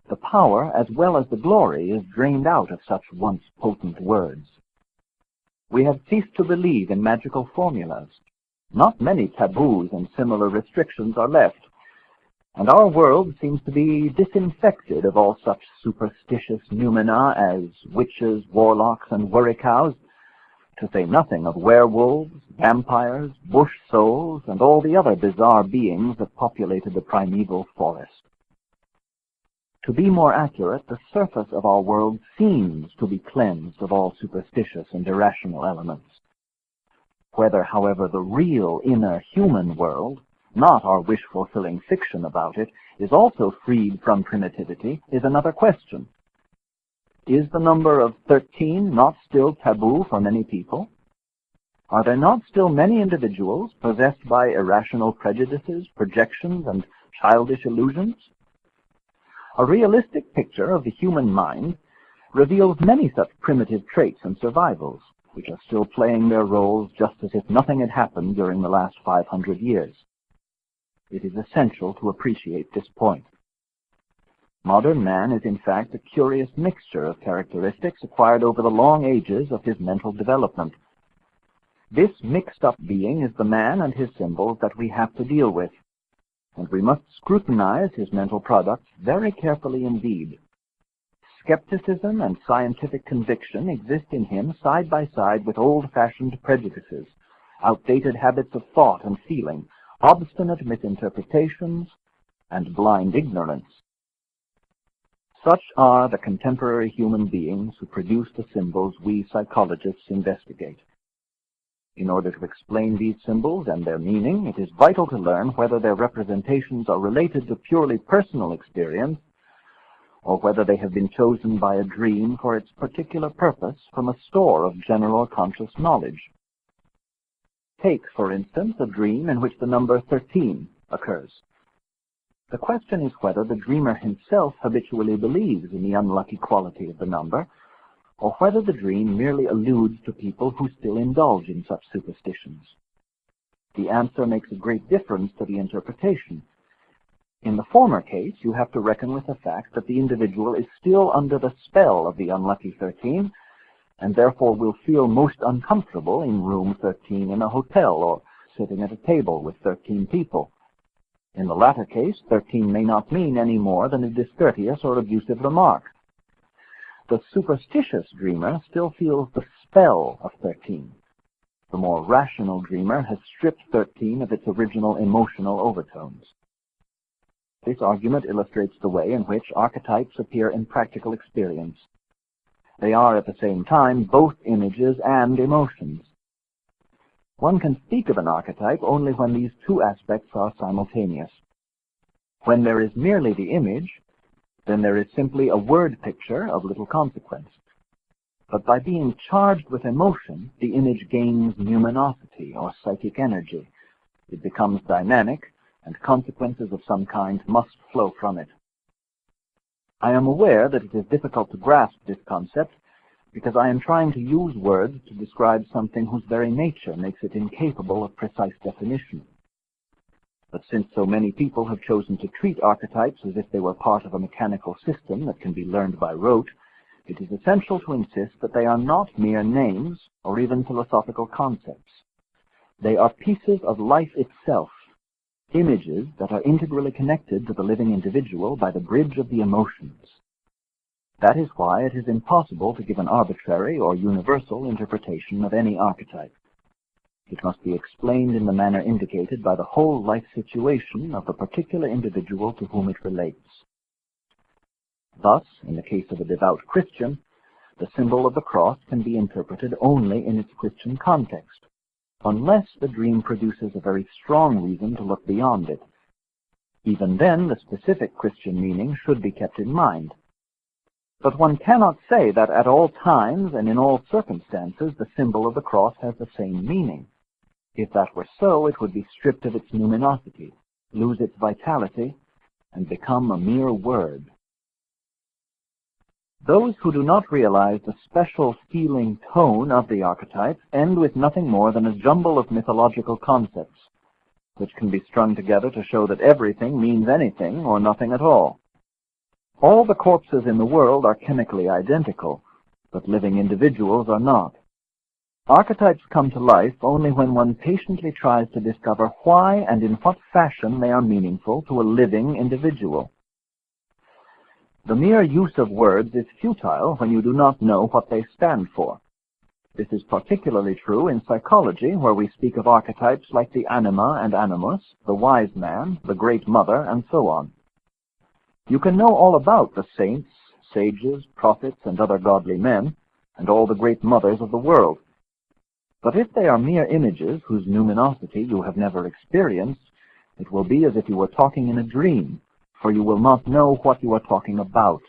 The power as well as the glory is drained out of such once potent words. We have ceased to believe in magical formulas. Not many taboos and similar restrictions are left, and our world seems to be disinfected of all such superstitious noumena as witches, warlocks, and worry cows, to say nothing of werewolves, vampires, bush souls, and all the other bizarre beings that populated the primeval forest. To be more accurate, the surface of our world seems to be cleansed of all superstitious and irrational elements. Whether, however, the real inner human world, not our wish-fulfilling fiction about it, is also freed from primitivity is another question. Is the number of 13 not still taboo for many people? Are there not still many individuals possessed by irrational prejudices, projections, and childish illusions? A realistic picture of the human mind reveals many such primitive traits and survivals, which are still playing their roles just as if nothing had happened during the last 500 years. It is essential to appreciate this point. Modern man is in fact a curious mixture of characteristics acquired over the long ages of his mental development. This mixed-up being is the man and his symbols that we have to deal with, and we must scrutinize his mental products very carefully indeed. Skepticism and scientific conviction exist in him side by side with old-fashioned prejudices, outdated habits of thought and feeling, obstinate misinterpretations, and blind ignorance. Such are the contemporary human beings who produce the symbols we psychologists investigate. In order to explain these symbols and their meaning, it is vital to learn whether their representations are related to purely personal experience or whether they have been chosen by a dream for its particular purpose from a store of general conscious knowledge. Take, for instance, a dream in which the number 13 occurs. The question is whether the dreamer himself habitually believes in the unlucky quality of the number, or whether the dream merely alludes to people who still indulge in such superstitions. The answer makes a great difference to the interpretation. In the former case, you have to reckon with the fact that the individual is still under the spell of the unlucky 13, and therefore will feel most uncomfortable in room 13 in a hotel or sitting at a table with 13 people. In the latter case, 13 may not mean any more than a discourteous or abusive remark. The superstitious dreamer still feels the spell of 13. The more rational dreamer has stripped 13 of its original emotional overtones. This argument illustrates the way in which archetypes appear in practical experience. They are at the same time both images and emotions. One can speak of an archetype only when these two aspects are simultaneous. When there is merely the image, then there is simply a word picture of little consequence. But by being charged with emotion, the image gains numinosity or psychic energy. It becomes dynamic, and consequences of some kind must flow from it. I am aware that it is difficult to grasp this concept because I am trying to use words to describe something whose very nature makes it incapable of precise definition. But since so many people have chosen to treat archetypes as if they were part of a mechanical system that can be learned by rote, it is essential to insist that they are not mere names or even philosophical concepts. They are pieces of life itself, images that are integrally connected to the living individual by the bridge of the emotions. That is why it is impossible to give an arbitrary or universal interpretation of any archetype. It must be explained in the manner indicated by the whole life situation of the particular individual to whom it relates. Thus, in the case of a devout Christian, the symbol of the cross can be interpreted only in its Christian context, unless the dream produces a very strong reason to look beyond it. Even then, the specific Christian meaning should be kept in mind. But one cannot say that at all times and in all circumstances the symbol of the cross has the same meaning. If that were so, it would be stripped of its numinosity, lose its vitality, and become a mere word. Those who do not realize the special feeling tone of the archetype end with nothing more than a jumble of mythological concepts, which can be strung together to show that everything means anything or nothing at all. All the corpses in the world are chemically identical, but living individuals are not. Archetypes come to life only when one patiently tries to discover why and in what fashion they are meaningful to a living individual. The mere use of words is futile when you do not know what they stand for. This is particularly true in psychology, where we speak of archetypes like the anima and animus, the wise man, the great mother, and so on. You can know all about the saints, sages, prophets, and other godly men, and all the great mothers of the world. But if they are mere images whose numinosity you have never experienced, it will be as if you were talking in a dream, for you will not know what you are talking about.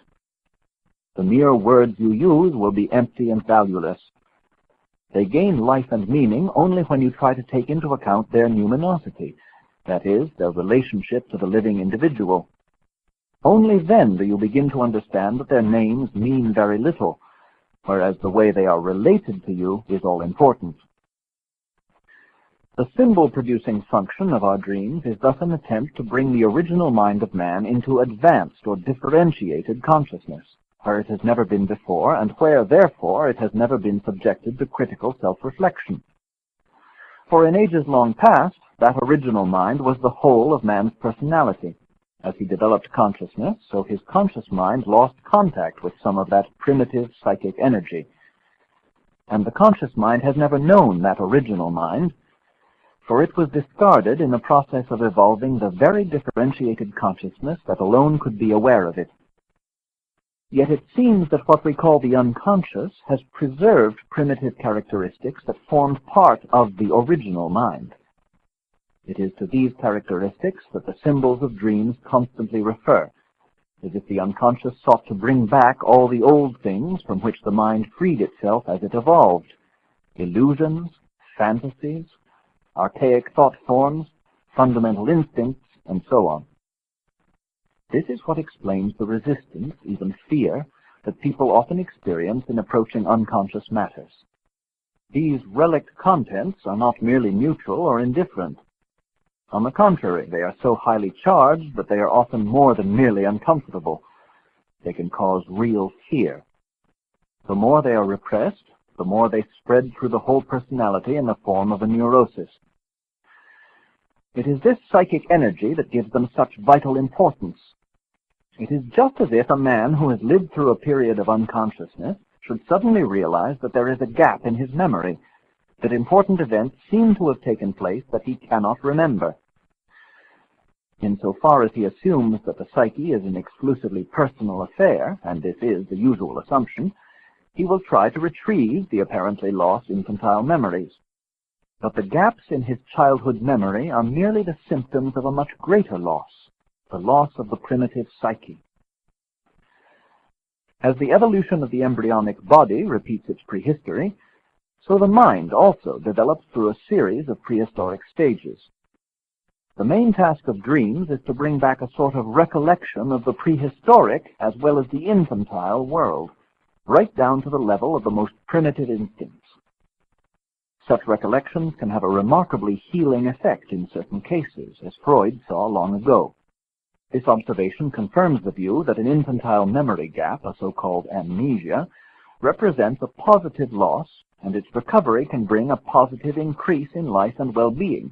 The mere words you use will be empty and valueless. They gain life and meaning only when you try to take into account their numinosity, that is, their relationship to the living individual. Only then do you begin to understand that their names mean very little, whereas the way they are related to you is all important. The symbol-producing function of our dreams is thus an attempt to bring the original mind of man into advanced or differentiated consciousness, where it has never been before, and where, therefore, it has never been subjected to critical self-reflection. For in ages long past, that original mind was the whole of man's personality. As he developed consciousness, so his conscious mind lost contact with some of that primitive psychic energy. And the conscious mind has never known that original mind, for it was discarded in the process of evolving the very differentiated consciousness that alone could be aware of it. Yet it seems that what we call the unconscious has preserved primitive characteristics that formed part of the original mind. It is to these characteristics that the symbols of dreams constantly refer, as if the unconscious sought to bring back all the old things from which the mind freed itself as it evolved: illusions, fantasies, archaic thought forms, fundamental instincts, and so on. This is what explains the resistance, even fear, that people often experience in approaching unconscious matters. These relict contents are not merely neutral or indifferent. On the contrary, they are so highly charged that they are often more than merely uncomfortable. They can cause real fear. The more they are repressed, the more they spread through the whole personality in the form of a neurosis. It is this psychic energy that gives them such vital importance. It is just as if a man who has lived through a period of unconsciousness should suddenly realize that there is a gap in his memory, that important events seem to have taken place that he cannot remember. Insofar as he assumes that the psyche is an exclusively personal affair, and this is the usual assumption, he will try to retrieve the apparently lost infantile memories. But the gaps in his childhood memory are merely the symptoms of a much greater loss, the loss of the primitive psyche. As the evolution of the embryonic body repeats its prehistory, so the mind also develops through a series of prehistoric stages. The main task of dreams is to bring back a sort of recollection of the prehistoric as well as the infantile world, right down to the level of the most primitive instincts. Such recollections can have a remarkably healing effect in certain cases, as Freud saw long ago. This observation confirms the view that an infantile memory gap, a so-called amnesia, represents a positive loss, and its recovery can bring a positive increase in life and well-being.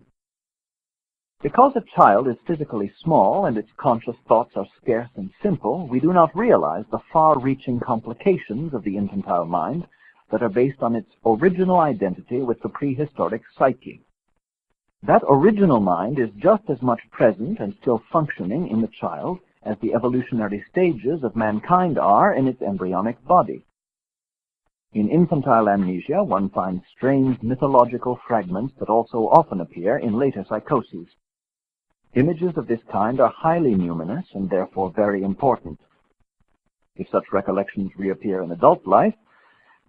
Because a child is physically small and its conscious thoughts are scarce and simple, we do not realize the far-reaching complications of the infantile mind that are based on its original identity with the prehistoric psyche. That original mind is just as much present and still functioning in the child as the evolutionary stages of mankind are in its embryonic body. In infantile amnesia, one finds strange mythological fragments that also often appear in later psychoses. Images of this kind are highly numinous and therefore very important. If such recollections reappear in adult life,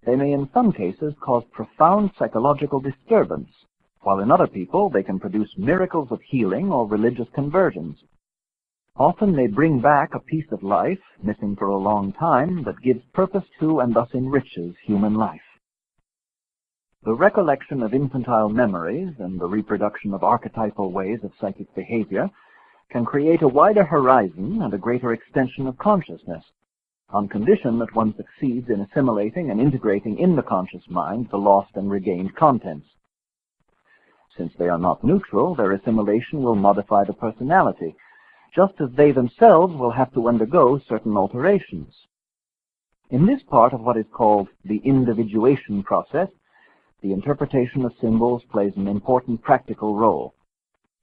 they may in some cases cause profound psychological disturbance, while in other people they can produce miracles of healing or religious conversions. Often they bring back a piece of life, missing for a long time, that gives purpose to and thus enriches human life. The recollection of infantile memories and the reproduction of archetypal ways of psychic behavior can create a wider horizon and a greater extension of consciousness, on condition that one succeeds in assimilating and integrating in the conscious mind the lost and regained contents. Since they are not neutral, their assimilation will modify the personality, just as they themselves will have to undergo certain alterations. In this part of what is called the individuation process, the interpretation of symbols plays an important practical role,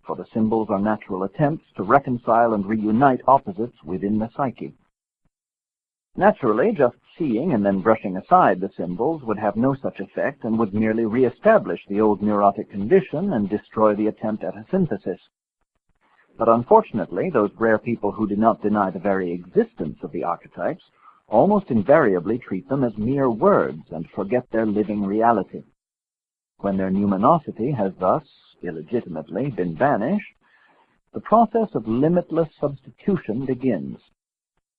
for the symbols are natural attempts to reconcile and reunite opposites within the psyche. Naturally, just seeing and then brushing aside the symbols would have no such effect and would merely reestablish the old neurotic condition and destroy the attempt at a synthesis. But unfortunately, those rare people who do not deny the very existence of the archetypes almost invariably treat them as mere words and forget their living reality. When their numinosity has thus, illegitimately, been banished, the process of limitless substitution begins.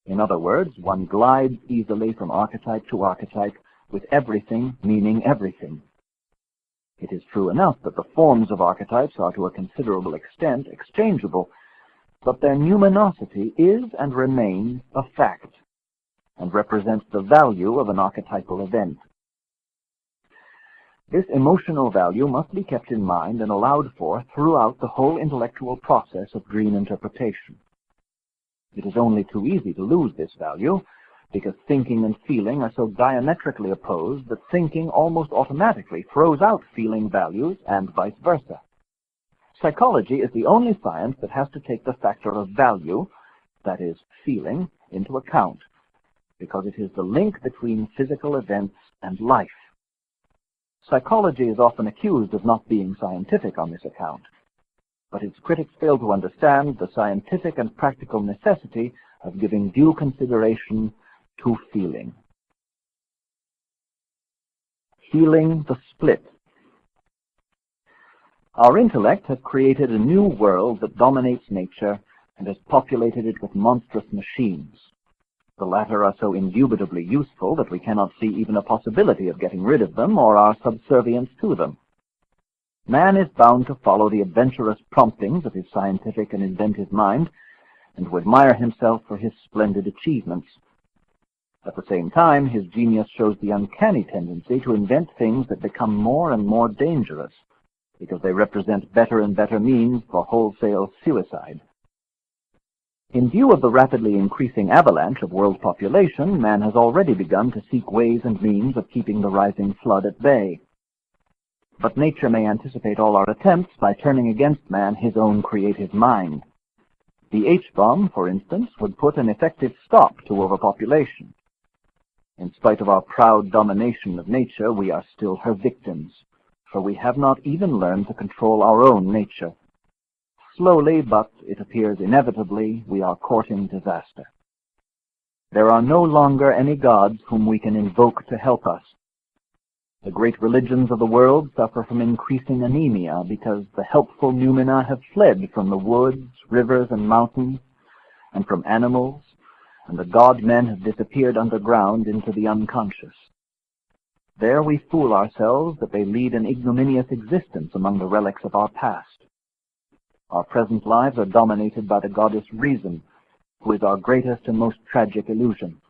In other words, one glides easily from archetype to archetype, with everything meaning everything. It is true enough that the forms of archetypes are to a considerable extent exchangeable, but their numinosity is and remains a fact, and represents the value of an archetypal event. This emotional value must be kept in mind and allowed for throughout the whole intellectual process of dream interpretation. It is only too easy to lose this value, because thinking and feeling are so diametrically opposed that thinking almost automatically throws out feeling values and vice versa. Psychology is the only science that has to take the factor of value, that is, feeling, into account, because it is the link between physical events and life. Psychology is often accused of not being scientific on this account, but its critics fail to understand the scientific and practical necessity of giving due consideration to feeling. Healing the split. Our intellect has created a new world that dominates nature and has populated it with monstrous machines. The latter are so indubitably useful that we cannot see even a possibility of getting rid of them or our subservience to them. Man is bound to follow the adventurous promptings of his scientific and inventive mind and to admire himself for his splendid achievements. At the same time, his genius shows the uncanny tendency to invent things that become more and more dangerous because they represent better and better means for wholesale suicide. In view of the rapidly increasing avalanche of world population, man has already begun to seek ways and means of keeping the rising flood at bay. But nature may anticipate all our attempts by turning against man his own creative mind. The H-bomb, for instance, would put an effective stop to overpopulation. In spite of our proud domination of nature, we are still her victims, for we have not even learned to control our own nature. Slowly, but it appears inevitably, we are courting disaster. There are no longer any gods whom we can invoke to help us. The great religions of the world suffer from increasing anemia because the helpful noumena have fled from the woods, rivers, and mountains, and from animals, and the god-men have disappeared underground into the unconscious. There we fool ourselves that they lead an ignominious existence among the relics of our past. Our present lives are dominated by the goddess Reason, who is our greatest and most tragic illusion.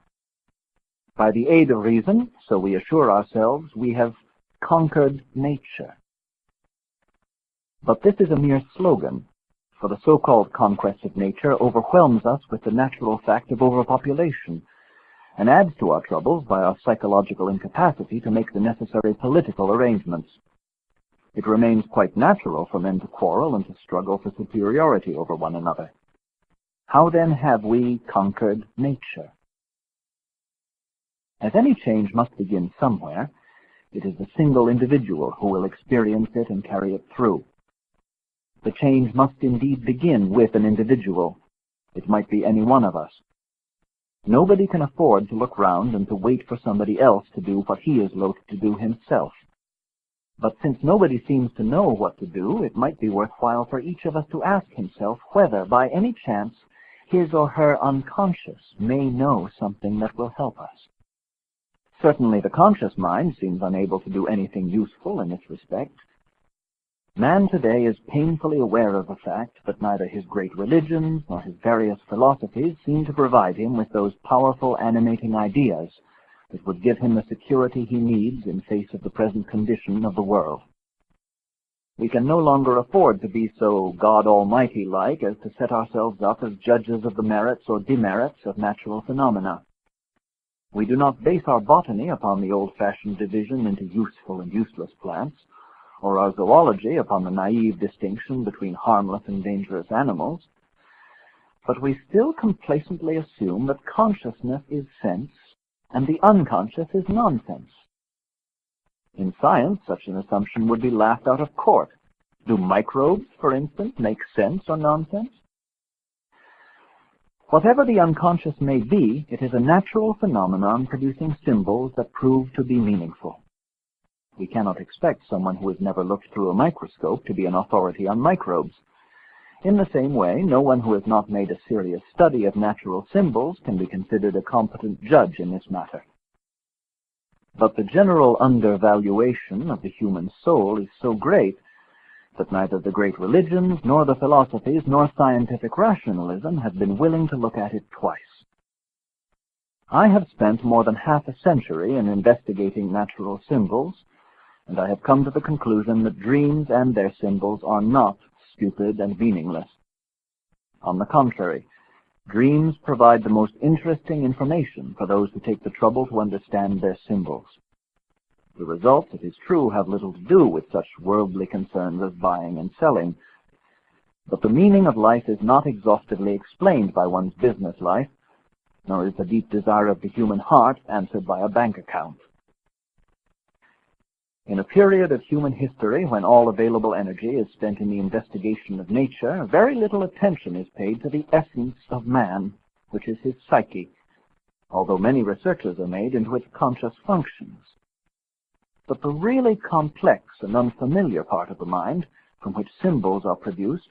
By the aid of reason, so we assure ourselves, we have conquered nature. But this is a mere slogan, for the so-called conquest of nature overwhelms us with the natural fact of overpopulation and adds to our troubles by our psychological incapacity to make the necessary political arrangements. It remains quite natural for men to quarrel and to struggle for superiority over one another. How then have we conquered nature? As any change must begin somewhere, it is the single individual who will experience it and carry it through. The change must indeed begin with an individual. It might be any one of us. Nobody can afford to look round and to wait for somebody else to do what he is loath to do himself. But since nobody seems to know what to do, it might be worthwhile for each of us to ask himself whether, by any chance, his or her unconscious may know something that will help us. Certainly the conscious mind seems unable to do anything useful in this respect. Man today is painfully aware of the fact that neither his great religions nor his various philosophies seem to provide him with those powerful animating ideas that would give him the security he needs in face of the present condition of the world. We can no longer afford to be so God Almighty-like as to set ourselves up as judges of the merits or demerits of natural phenomena. We do not base our botany upon the old-fashioned division into useful and useless plants, or our zoology upon the naive distinction between harmless and dangerous animals, but we still complacently assume that consciousness is sense and the unconscious is nonsense. In science, such an assumption would be laughed out of court. Do microbes, for instance, make sense or nonsense? Whatever the unconscious may be, it is a natural phenomenon producing symbols that prove to be meaningful. We cannot expect someone who has never looked through a microscope to be an authority on microbes. In the same way, no one who has not made a serious study of natural symbols can be considered a competent judge in this matter. But the general undervaluation of the human soul is so great that neither the great religions, nor the philosophies, nor scientific rationalism have been willing to look at it twice. I have spent more than half a century in investigating natural symbols, and I have come to the conclusion that dreams and their symbols are not stupid and meaningless. On the contrary, dreams provide the most interesting information for those who take the trouble to understand their symbols. The results, it is true, have little to do with such worldly concerns as buying and selling, but the meaning of life is not exhaustively explained by one's business life, nor is the deep desire of the human heart answered by a bank account. In a period of human history when all available energy is spent in the investigation of nature, very little attention is paid to the essence of man, which is his psyche, although many researches are made into its conscious functions. But the really complex and unfamiliar part of the mind, from which symbols are produced,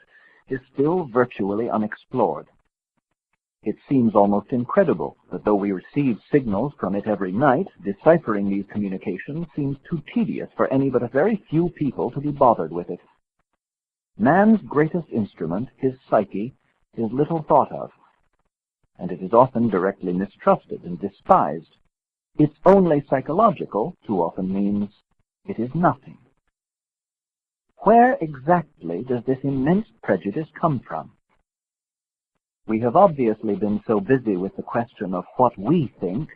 is still virtually unexplored. It seems almost incredible that though we receive signals from it every night, deciphering these communications seems too tedious for any but a very few people to be bothered with it. Man's greatest instrument, his psyche, is little thought of, and it is often directly mistrusted and despised. It's only psychological too often means it is nothing. Where exactly does this immense prejudice come from? We have obviously been so busy with the question of what we think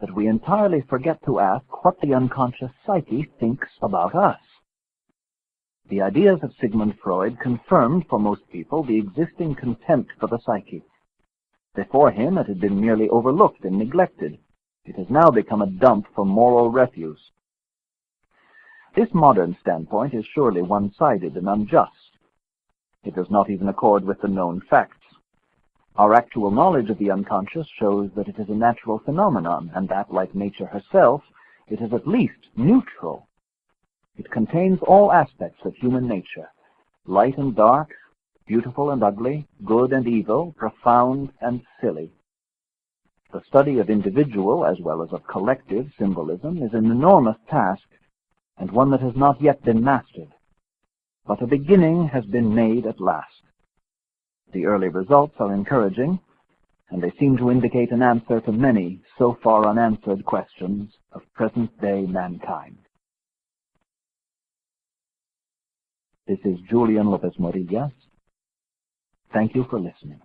that we entirely forget to ask what the unconscious psyche thinks about us. The ideas of Sigmund Freud confirmed for most people the existing contempt for the psyche. Before him it had been merely overlooked and neglected. It has now become a dump for moral refuse. This modern standpoint is surely one-sided and unjust. It does not even accord with the known facts. Our actual knowledge of the unconscious shows that it is a natural phenomenon, and that, like nature herself, it is at least neutral. It contains all aspects of human nature, light and dark, beautiful and ugly, good and evil, profound and silly. The study of individual as well as of collective symbolism is an enormous task, and one that has not yet been mastered. But a beginning has been made at last. The early results are encouraging, and they seem to indicate an answer to many so far unanswered questions of present-day mankind. This is Julian Lopez Morillas. Thank you for listening.